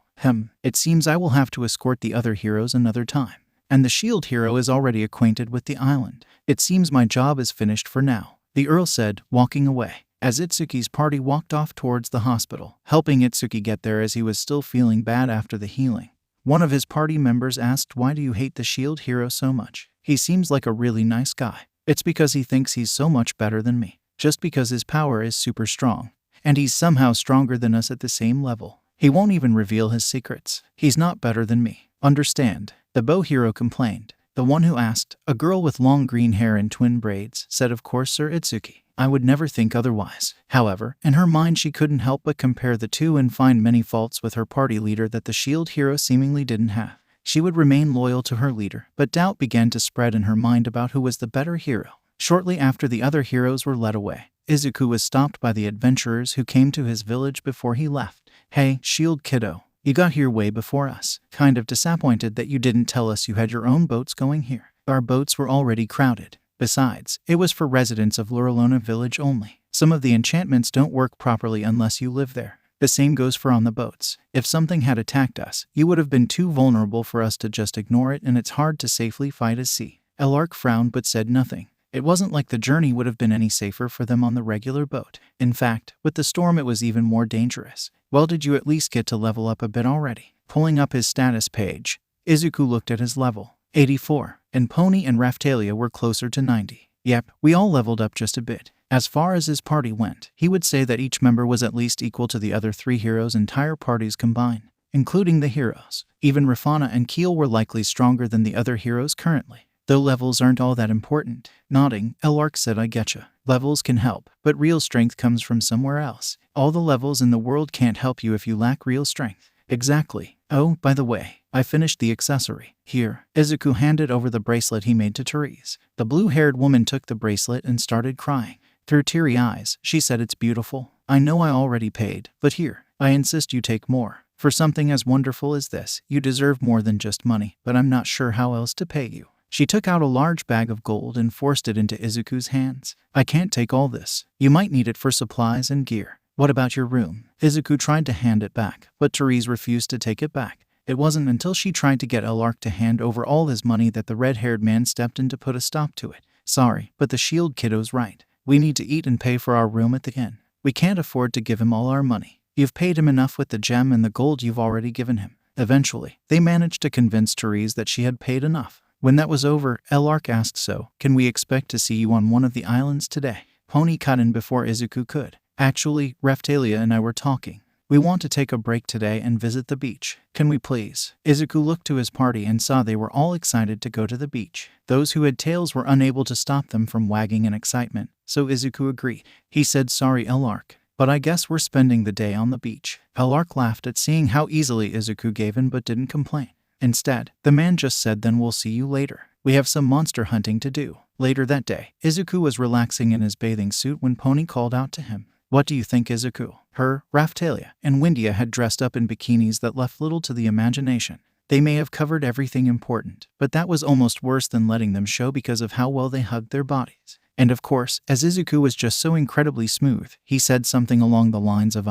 It seems I will have to escort the other heroes another time. And the shield hero is already acquainted with the island. It seems my job is finished for now, the Earl said, walking away, as Itsuki's party walked off towards the hospital, helping Itsuki get there as he was still feeling bad after the healing. One of his party members asked, why do you hate the shield hero so much? He seems like a really nice guy. It's because he thinks he's so much better than me, just because his power is super strong, and he's somehow stronger than us at the same level. He won't even reveal his secrets. He's not better than me. Understand? The bow hero complained. The one who asked, a girl with long green hair and twin braids, said, of course, Sir Itsuki. I would never think otherwise. However, in her mind she couldn't help but compare the two and find many faults with her party leader that the shield hero seemingly didn't have. She would remain loyal to her leader, but doubt began to spread in her mind about who was the better hero. Shortly after the other heroes were led away, Izuku was stopped by the adventurers who came to his village before he left. Hey, shield kiddo. You got here way before us. Kind of disappointed that you didn't tell us you had your own boats going here. Our boats were already crowded. Besides, it was for residents of Luralona village only. Some of the enchantments don't work properly unless you live there. The same goes for on the boats. If something had attacked us, you would have been too vulnerable for us to just ignore it, and it's hard to safely fight at sea. Elark frowned but said nothing. It wasn't like the journey would have been any safer for them on the regular boat. In fact, with the storm it was even more dangerous. Well, did you at least get to level up a bit already? Pulling up his status page, Izuku looked at his level. 84. And Pony and Raphtalia were closer to 90. Yep, we all leveled up just a bit. As far as his party went, he would say that each member was at least equal to the other three heroes' entire parties combined, including the heroes. Even Rafana and Keel were likely stronger than the other heroes currently. Though levels aren't all that important. Nodding, Elark said, I getcha. Levels can help, but real strength comes from somewhere else. All the levels in the world can't help you if you lack real strength. Exactly. Oh, by the way, I finished the accessory. Here. Izuku handed over the bracelet he made to Therese. The blue-haired woman took the bracelet and started crying. Through teary eyes, she said, it's beautiful. I know I already paid, but here, I insist you take more. For something as wonderful as this, you deserve more than just money, but I'm not sure how else to pay you. She took out a large bag of gold and forced it into Izuku's hands. I can't take all this. You might need it for supplies and gear. What about your room? Izuku tried to hand it back, but Therese refused to take it back. It wasn't until she tried to get Elark to hand over all his money that the red-haired man stepped in to put a stop to it. Sorry, but the shield kiddo's right. We need to eat and pay for our room at the inn. We can't afford to give him all our money. You've paid him enough with the gem and the gold you've already given him. Eventually, they managed to convince Therese that she had paid enough. When that was over, Elark asked, so, can we expect to see you on one of the islands today? Pony cut in before Izuku could. Actually, Raphtalia and I were talking. We want to take a break today and visit the beach. Can we please? Izuku looked to his party and saw they were all excited to go to the beach. Those who had tails were unable to stop them from wagging in excitement, so Izuku agreed. He said, sorry, Elark, but I guess we're spending the day on the beach. Elark laughed at seeing how easily Izuku gave in but didn't complain. Instead, the man just said, then we'll see you later. We have some monster hunting to do. Later that day, Izuku was relaxing in his bathing suit when Pony called out to him. What do you think, Izuku? Her, Raphtalia, and Windia had dressed up in bikinis that left little to the imagination. They may have covered everything important, but that was almost worse than letting them show because of how well they hugged their bodies. And of course, as Izuku was just so incredibly smooth, he said something along the lines of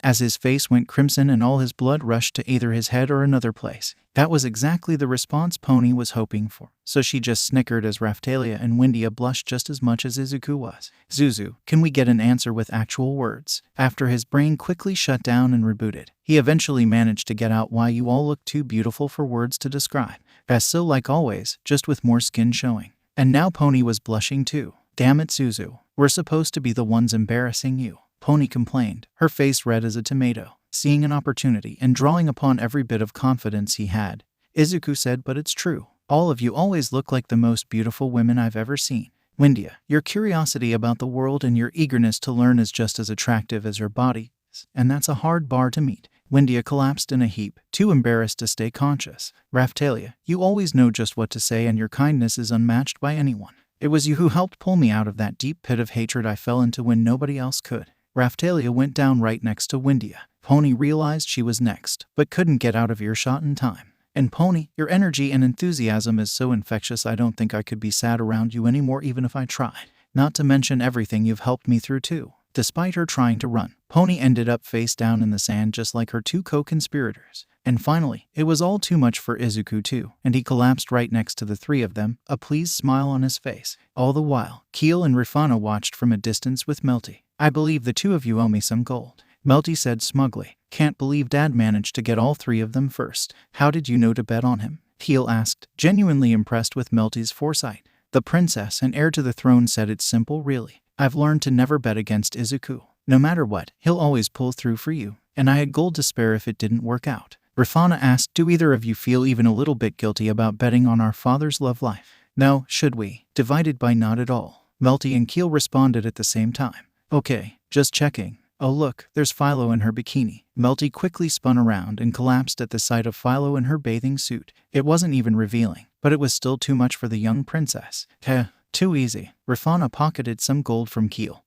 as his face went crimson and all his blood rushed to either his head or another place. That was exactly the response Pony was hoping for, so she just snickered as Raphtalia and Windia blushed just as much as Izuku was. Zuzu, can we get an answer with actual words? After his brain quickly shut down and rebooted, he eventually managed to get out why you all look too beautiful for words to describe. As so like always, just with more skin showing. And now Pony was blushing too. Damn it, Zuzu. We're supposed to be the ones embarrassing you. Pony complained, her face red as a tomato. Seeing an opportunity and drawing upon every bit of confidence he had, Izuku said, but it's true. All of you always look like the most beautiful women I've ever seen. Windia, your curiosity about the world and your eagerness to learn is just as attractive as your body, and that's a hard bar to meet. Windia collapsed in a heap, too embarrassed to stay conscious. Raphtalia, you always know just what to say and your kindness is unmatched by anyone. It was you who helped pull me out of that deep pit of hatred I fell into when nobody else could. Raphtalia went down right next to Windia. Pony realized she was next, but couldn't get out of earshot in time. And Pony, your energy and enthusiasm is so infectious I don't think I could be sad around you anymore even if I tried. Not to mention everything you've helped me through too. Despite her trying to run, Pony ended up face down in the sand just like her two co-conspirators. And finally, it was all too much for Izuku too, and he collapsed right next to the three of them, a pleased smile on his face. All the while, Keel and Rifana watched from a distance with Melty. I believe the two of you owe me some gold, Melty said smugly. Can't believe Dad managed to get all three of them first. How did you know to bet on him? Keel asked, genuinely impressed with Melty's foresight. The princess and heir to the throne said it's simple really. I've learned to never bet against Izuku. No matter what, he'll always pull through for you, and I had gold to spare if it didn't work out. Rifana asked, do either of you feel even a little bit guilty about betting on our father's love life? No, should we? Divided by not at all. Melty and Keel responded at the same time. Okay, just checking. Oh look, there's Philo in her bikini. Melty quickly spun around and collapsed at the sight of Philo in her bathing suit. It wasn't even revealing, but it was still too much for the young princess. Heh, too easy. Rifana pocketed some gold from Keel,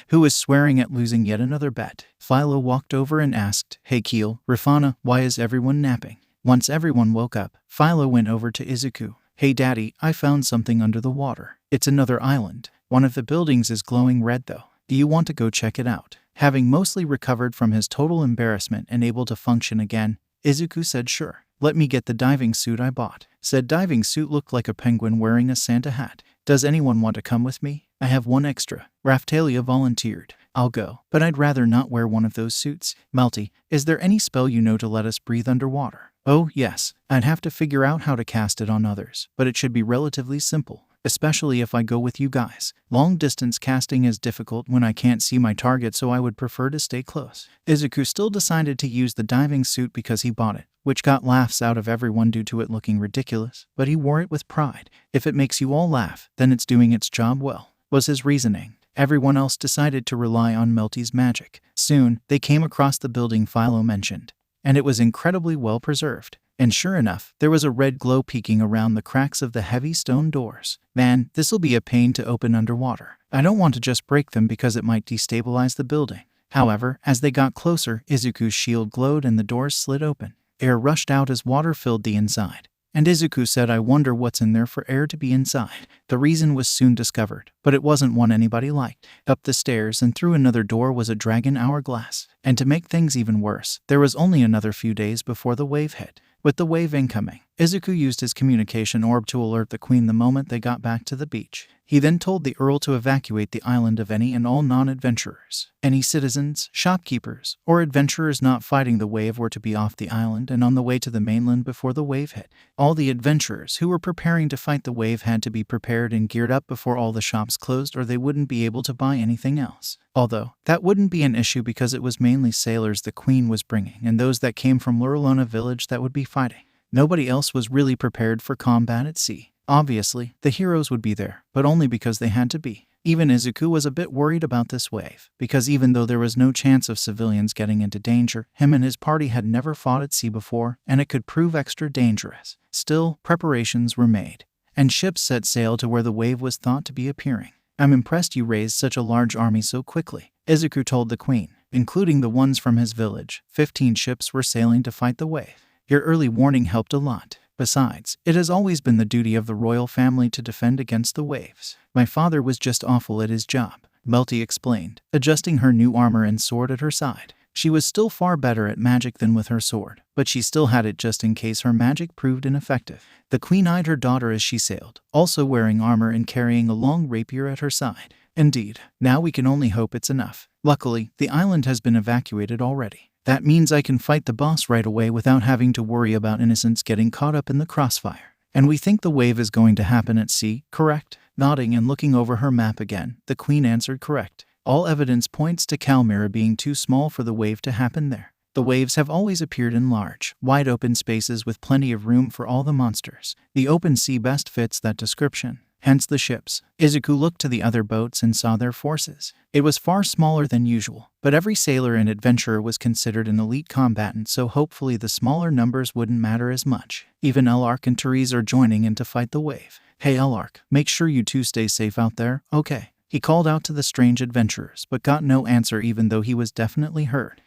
who was swearing at losing yet another bet. Philo walked over and asked, hey Keel, Rifana, why is everyone napping? Once everyone woke up, Philo went over to Izuku. Hey daddy, I found something under the water. It's another island. One of the buildings is glowing red though. Do you want to go check it out? Having mostly recovered from his total embarrassment and able to function again, Izuku said sure. Let me get the diving suit I bought. Said diving suit looked like a penguin wearing a Santa hat. Does anyone want to come with me? I have one extra. Raphtalia volunteered. I'll go, but I'd rather not wear one of those suits. Melty, is there any spell you know to let us breathe underwater? Oh, yes. I'd have to figure out how to cast it on others, but it should be relatively simple, especially if I go with you guys. Long-distance casting is difficult when I can't see my target, so I would prefer to stay close. Izuku still decided to use the diving suit because he bought it, which got laughs out of everyone due to it looking ridiculous, but he wore it with pride. If it makes you all laugh, then it's doing its job well, was his reasoning. Everyone else decided to rely on Melty's magic. Soon, they came across the building Philo mentioned, and it was incredibly well preserved. And sure enough, there was a red glow peeking around the cracks of the heavy stone doors. Man, this'll be a pain to open underwater. I don't want to just break them because it might destabilize the building. However, as they got closer, Izuku's shield glowed and the doors slid open. Air rushed out as water filled the inside. And Izuku said, I wonder what's in there for air to be inside. The reason was soon discovered, but it wasn't one anybody liked. Up the stairs and through another door was a dragon hourglass. And to make things even worse, there was only another few days before the wave hit. With the wave incoming, Izuku used his communication orb to alert the queen the moment they got back to the beach. He then told the earl to evacuate the island of any and all non-adventurers. Any citizens, shopkeepers, or adventurers not fighting the wave were to be off the island and on the way to the mainland before the wave hit. All the adventurers who were preparing to fight the wave had to be prepared and geared up before all the shops closed, or they wouldn't be able to buy anything else. Although, that wouldn't be an issue because it was mainly sailors the queen was bringing and those that came from Luralona village that would be fighting. Nobody else was really prepared for combat at sea. Obviously, the heroes would be there, but only because they had to be. Even Izuku was a bit worried about this wave, because even though there was no chance of civilians getting into danger, him and his party had never fought at sea before, and it could prove extra dangerous. Still, preparations were made, and ships set sail to where the wave was thought to be appearing. I'm impressed you raised such a large army so quickly, Izuku told the queen, including the ones from his village. 15 ships were sailing to fight the wave. Your early warning helped a lot. Besides, it has always been the duty of the royal family to defend against the waves. My father was just awful at his job, Melty explained, adjusting her new armor and sword at her side. She was still far better at magic than with her sword, but she still had it just in case her magic proved ineffective. The queen eyed her daughter as she sailed, also wearing armor and carrying a long rapier at her side. Indeed, now we can only hope it's enough. Luckily, the island has been evacuated already. That means I can fight the boss right away without having to worry about innocents getting caught up in the crossfire. And we think the wave is going to happen at sea, correct? Nodding and looking over her map again, the queen answered correct. All evidence points to Calmira being too small for the wave to happen there. The waves have always appeared in large, wide open spaces with plenty of room for all the monsters. The open sea best fits that description. hence the ships. Izuku looked to the other boats and saw their forces. It was far smaller than usual, but every sailor and adventurer was considered an elite combatant, so hopefully the smaller numbers wouldn't matter as much. Even Elark and Therese are joining in to fight the wave. Hey Elark, make sure you two stay safe out there, okay? He called out to the strange adventurers, but got no answer even though he was definitely heard.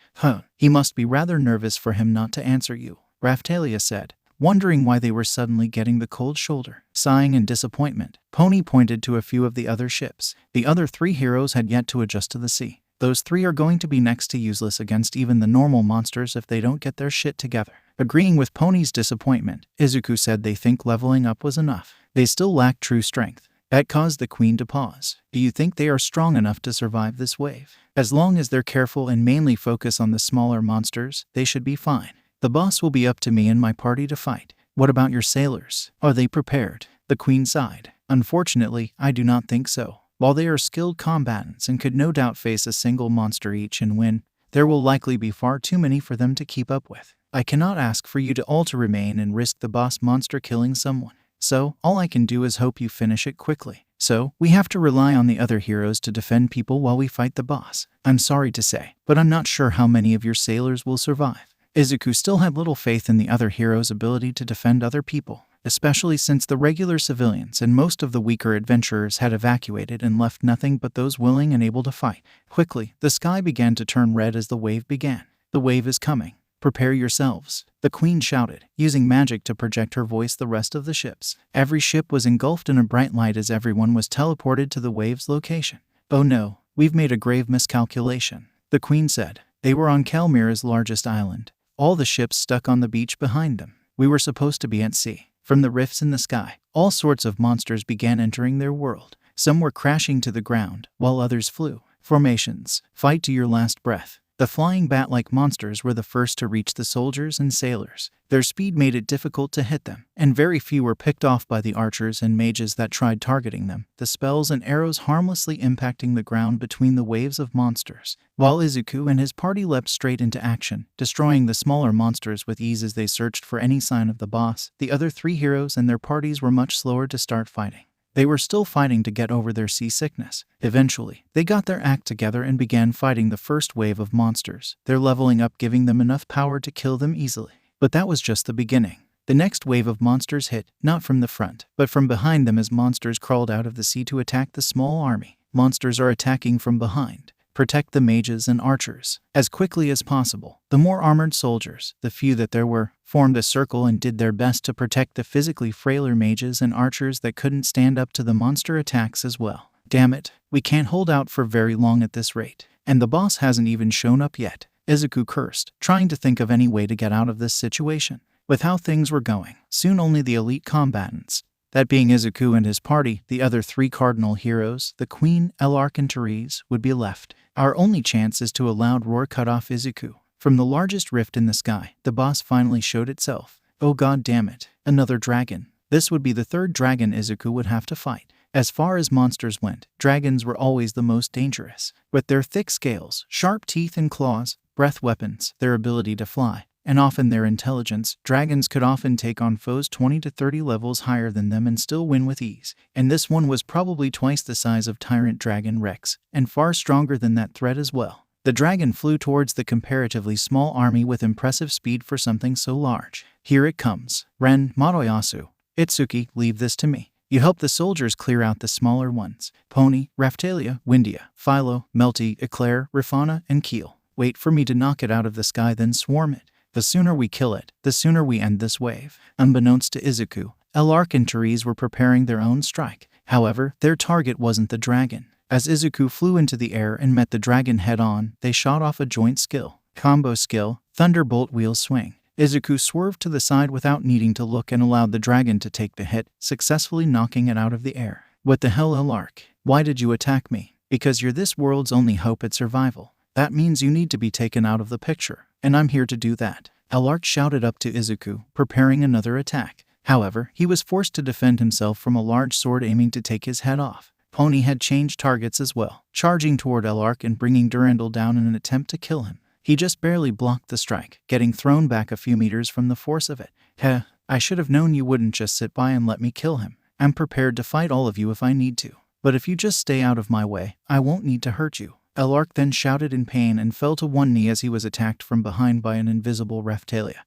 He must be rather nervous for him not to answer you, Raphtalia said, wondering why they were suddenly getting the cold shoulder. Sighing in disappointment, Pony pointed to a few of the other ships. The other 3 heroes had yet to adjust to the sea. Those 3 are going to be next to useless against even the normal monsters if they don't get their shit together. Agreeing with Pony's disappointment, Izuku said they think leveling up was enough. They still lack true strength. That caused the queen to pause. Do you think they are strong enough to survive this wave? As long as they're careful and mainly focus on the smaller monsters, they should be fine. The boss will be up to me and my party to fight. What about your sailors? Are they prepared? The queen sighed. Unfortunately, I do not think so. While they are skilled combatants and could no doubt face a single monster each and win, there will likely be far too many for them to keep up with. I cannot ask for you to all to remain and risk the boss monster killing someone. So, all I can do is hope you finish it quickly. So, we have to rely on the other heroes to defend people while we fight the boss. I'm sorry to say, but I'm not sure how many of your sailors will survive. Izuku still had little faith in the other heroes' ability to defend other people, especially since the regular civilians and most of the weaker adventurers had evacuated and left nothing but those willing and able to fight. Quickly, the sky began to turn red as the wave began. The wave is coming. Prepare yourselves, the queen shouted, using magic to project her voice the rest of the ships. Every ship was engulfed in a bright light as everyone was teleported to the wave's location. Oh no, we've made a grave miscalculation, the queen said. They were on Kelmira's largest island. All the ships stuck on the beach behind them. We were supposed to be at sea. From the rifts in the sky, all sorts of monsters began entering their world. Some were crashing to the ground, while others flew. Formations. Fight to your last breath. The flying bat-like monsters were the first to reach the soldiers and sailors. Their speed made it difficult to hit them, and very few were picked off by the archers and mages that tried targeting them, the spells and arrows harmlessly impacting the ground between the waves of monsters. While Izuku and his party leapt straight into action, destroying the smaller monsters with ease as they searched for any sign of the boss, the other 3 heroes and their parties were much slower to start fighting. They were still fighting to get over their seasickness. Eventually, they got their act together and began fighting the first wave of monsters, their leveling up giving them enough power to kill them easily. But that was just the beginning. The next wave of monsters hit, not from the front, but from behind them as monsters crawled out of the sea to attack the small army. Monsters are attacking from behind. Protect the mages and archers. As quickly as possible, the more armored soldiers, the few that there were, formed a circle and did their best to protect the physically frailer mages and archers that couldn't stand up to the monster attacks as well. Damn it, we can't hold out for very long at this rate. And the boss hasn't even shown up yet. Izuku cursed, trying to think of any way to get out of this situation. With how things were going, soon only the elite combatants, that being Izuku and his party, the other 3 cardinal heroes, the Queen, Elark and Therese, would be left. Our only chance is to a loud roar cut off Izuku. From the largest rift in the sky, the boss finally showed itself. Oh god damn it, another dragon. This would be the 3rd dragon Izuku would have to fight. As far as monsters went, dragons were always the most dangerous. With their thick scales, sharp teeth and claws, breath weapons, their ability to fly, and often their intelligence, dragons could often take on foes 20 to 30 levels higher than them and still win with ease. And this one was probably twice the size of Tyrant Dragon Rex, and far stronger than that threat as well. The dragon flew towards the comparatively small army with impressive speed for something so large. Here it comes. Ren, Moroyasu, Itsuki, leave this to me. You help the soldiers clear out the smaller ones. Pony, Raphtalia, Windia, Philo, Melty, Eclair, Rifana, and Keel. Wait for me to knock it out of the sky, then swarm it. The sooner we kill it, the sooner we end this wave. Unbeknownst to Izuku, Elark and Therese were preparing their own strike. However, their target wasn't the dragon. As Izuku flew into the air and met the dragon head-on, they shot off a joint skill. Combo skill, Thunderbolt Wheel Swing. Izuku swerved to the side without needing to look and allowed the dragon to take the hit, successfully knocking it out of the air. What the hell, Elark? Why did you attack me? Because you're this world's only hope at survival. That means you need to be taken out of the picture, and I'm here to do that. Elark shouted up to Izuku, preparing another attack. However, he was forced to defend himself from a large sword aiming to take his head off. Pony had changed targets as well, charging toward Elark and bringing Durandal down in an attempt to kill him. He just barely blocked the strike, getting thrown back a few meters from the force of it. Heh, I should have known you wouldn't just sit by and let me kill him. I'm prepared to fight all of you if I need to. But if you just stay out of my way, I won't need to hurt you. Elark then shouted in pain and fell to one knee as he was attacked from behind by an invisible Raphtalia,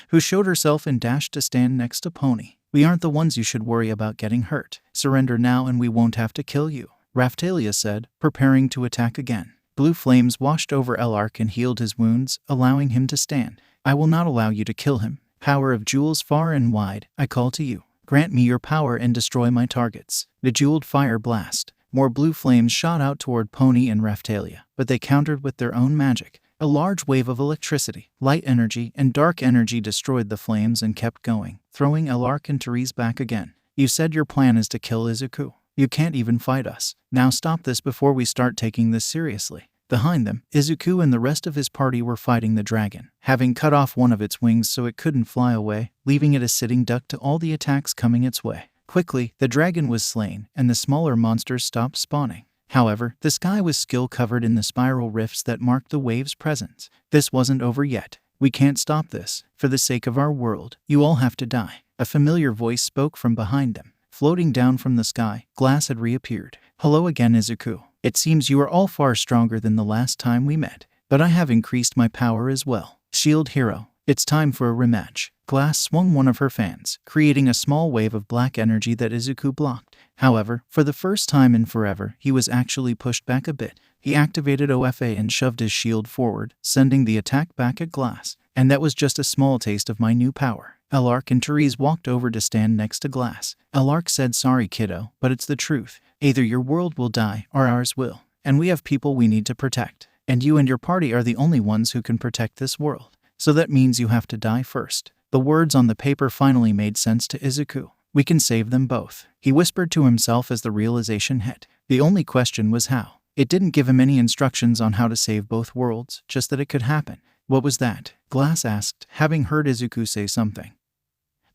who showed herself and dashed to stand next to Pony. We aren't the ones you should worry about getting hurt. Surrender now and we won't have to kill you, Raphtalia said, preparing to attack again. Blue flames washed over Elark and healed his wounds, allowing him to stand. I will not allow you to kill him. Power of jewels far and wide, I call to you. Grant me your power and destroy my targets. The jeweled fire blast. More blue flames shot out toward Pony and Raphtalia, but they countered with their own magic. A large wave of electricity, light energy, and dark energy destroyed the flames and kept going, throwing Elark and Therese back again. You said your plan is to kill Izuku. You can't even fight us. Now stop this before we start taking this seriously. Behind them, Izuku and the rest of his party were fighting the dragon, having cut off one of its wings so it couldn't fly away, leaving it a sitting duck to all the attacks coming its way. Quickly, the dragon was slain, and the smaller monsters stopped spawning. However, the sky was still covered in the spiral rifts that marked the wave's presence. This wasn't over yet. We can't stop this. For the sake of our world, you all have to die. A familiar voice spoke from behind them. Floating down from the sky, glass had reappeared. Hello again, Izuku. It seems you are all far stronger than the last time we met, but I have increased my power as well. Shield Hero, it's time for a rematch. Glass swung one of her fans, creating a small wave of black energy that Izuku blocked. However, for the first time in forever, he was actually pushed back a bit. He activated OFA and shoved his shield forward, sending the attack back at Glass. And that was just a small taste of my new power. Elark and Therese walked over to stand next to Glass. Elark said, sorry kiddo, but it's the truth. Either your world will die or ours will. And we have people we need to protect. And you and your party are the only ones who can protect this world. So that means you have to die first. The words on the paper finally made sense to Izuku. We can save them both, he whispered to himself as the realization hit. The only question was how. It didn't give him any instructions on how to save both worlds, just that it could happen. What was that? Glass asked, having heard Izuku say something.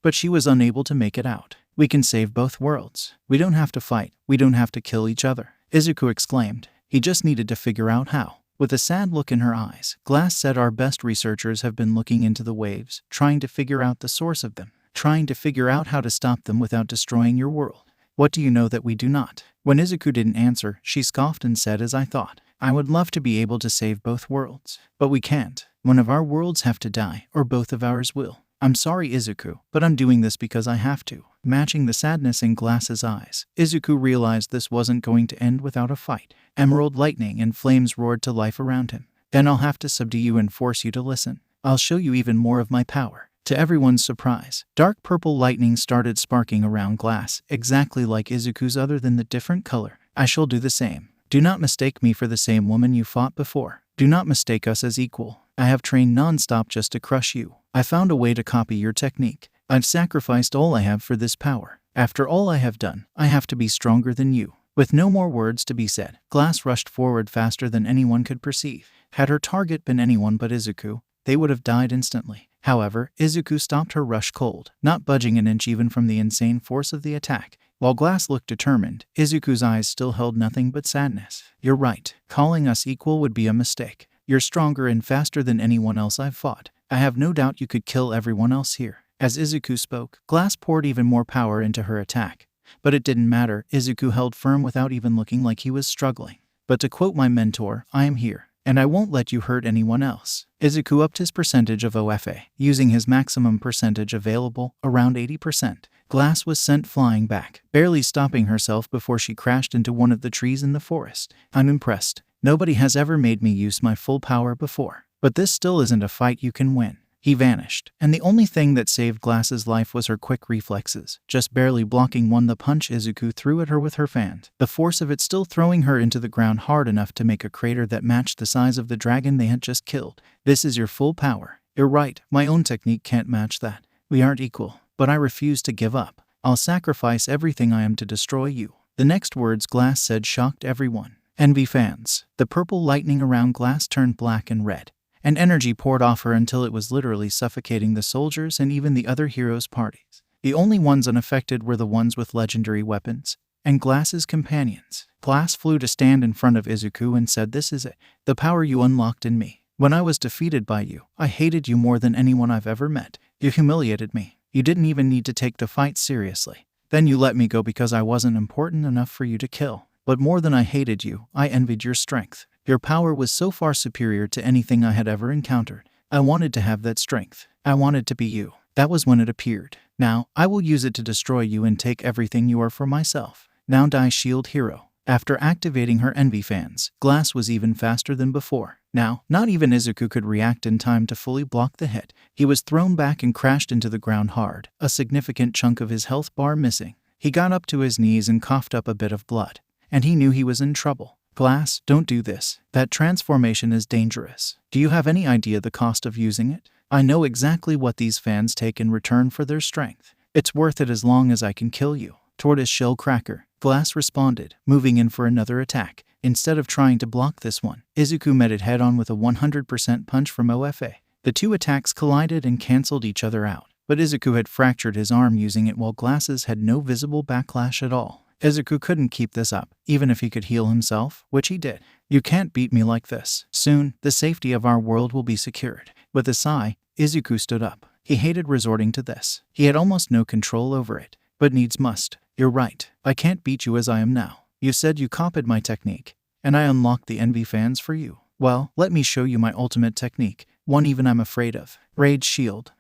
But she was unable to make it out. We can save both worlds. We don't have to fight. We don't have to kill each other, Izuku exclaimed. He just needed to figure out how. With a sad look in her eyes, Glass said our best researchers have been looking into the waves, trying to figure out the source of them, trying to figure out how to stop them without destroying your world. What do you know that we do not? When Izuku didn't answer, she scoffed and said, as I thought. I would love to be able to save both worlds, but we can't. One of our worlds have to die, or both of ours will. I'm sorry, Izuku, but I'm doing this because I have to. Matching the sadness in Glass's eyes, Izuku realized this wasn't going to end without a fight. Emerald lightning and flames roared to life around him. Then I'll have to subdue you and force you to listen. I'll show you even more of my power. To everyone's surprise, dark purple lightning started sparking around Glass, exactly like Izuku's other than the different color. I shall do the same. Do not mistake me for the same woman you fought before. Do not mistake us as equal. I have trained non-stop just to crush you. I found a way to copy your technique. I've sacrificed all I have for this power. After all I have done, I have to be stronger than you. With no more words to be said, Glass rushed forward faster than anyone could perceive. Had her target been anyone but Izuku, they would have died instantly. However, Izuku stopped her rush cold, not budging an inch even from the insane force of the attack. While Glass looked determined, Izuku's eyes still held nothing but sadness. You're right. Calling us equal would be a mistake. You're stronger and faster than anyone else I've fought. I have no doubt you could kill everyone else here. As Izuku spoke, Glass poured even more power into her attack. But it didn't matter. Izuku held firm without even looking like he was struggling. But to quote my mentor, I am here, and I won't let you hurt anyone else. Izuku upped his percentage of OFA, using his maximum percentage available, around 80%. Glass was sent flying back, barely stopping herself before she crashed into one of the trees in the forest. I'm impressed. Nobody has ever made me use my full power before. But this still isn't a fight you can win. He vanished, and the only thing that saved Glass's life was her quick reflexes, just barely blocking the punch Izuku threw at her with her fan, the force of it still throwing her into the ground hard enough to make a crater that matched the size of the dragon they had just killed. This is your full power. You're right, my own technique can't match that. We aren't equal, but I refuse to give up. I'll sacrifice everything I am to destroy you. The next words Glass said shocked everyone. Envy fans. The purple lightning around Glass turned black and red, and energy poured off her until it was literally suffocating the soldiers and even the other heroes' parties. The only ones unaffected were the ones with legendary weapons, and Glass's companions. Glass flew to stand in front of Izuku and said, this is it, the power you unlocked in me. When I was defeated by you, I hated you more than anyone I've ever met. You humiliated me. You didn't even need to take the fight seriously. Then you let me go because I wasn't important enough for you to kill. But more than I hated you, I envied your strength. Your power was so far superior to anything I had ever encountered. I wanted to have that strength. I wanted to be you. That was when it appeared. Now, I will use it to destroy you and take everything you are for myself. Now die, shield hero. After activating her envy fans, Glass was even faster than before. Now, not even Izuku could react in time to fully block the hit. He was thrown back and crashed into the ground hard, a significant chunk of his health bar missing. He got up to his knees and coughed up a bit of blood. And he knew he was in trouble. Glass, don't do this. That transformation is dangerous. Do you have any idea the cost of using it? I know exactly what these fans take in return for their strength. It's worth it as long as I can kill you. Tortoise shell cracker. Glass responded, moving in for another attack. Instead of trying to block this one, Izuku met it head-on with a 100% punch from OFA. The two attacks collided and cancelled each other out, but Izuku had fractured his arm using it while Glass's had no visible backlash at all. Izuku couldn't keep this up, even if he could heal himself, which he did. You can't beat me like this. Soon, the safety of our world will be secured. With a sigh, Izuku stood up. He hated resorting to this. He had almost no control over it, but needs must. You're right. I can't beat you as I am now. You said you copied my technique, and I unlocked the envy fans for you. Well, let me show you my ultimate technique, one even I'm afraid of. Rage shield.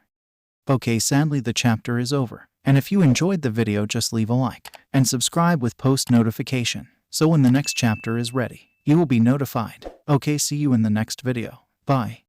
Okay, sadly the chapter is over. And if you enjoyed the video, just leave a like and subscribe with post notification. So when the next chapter is ready, you will be notified. Okay, see you in the next video. Bye.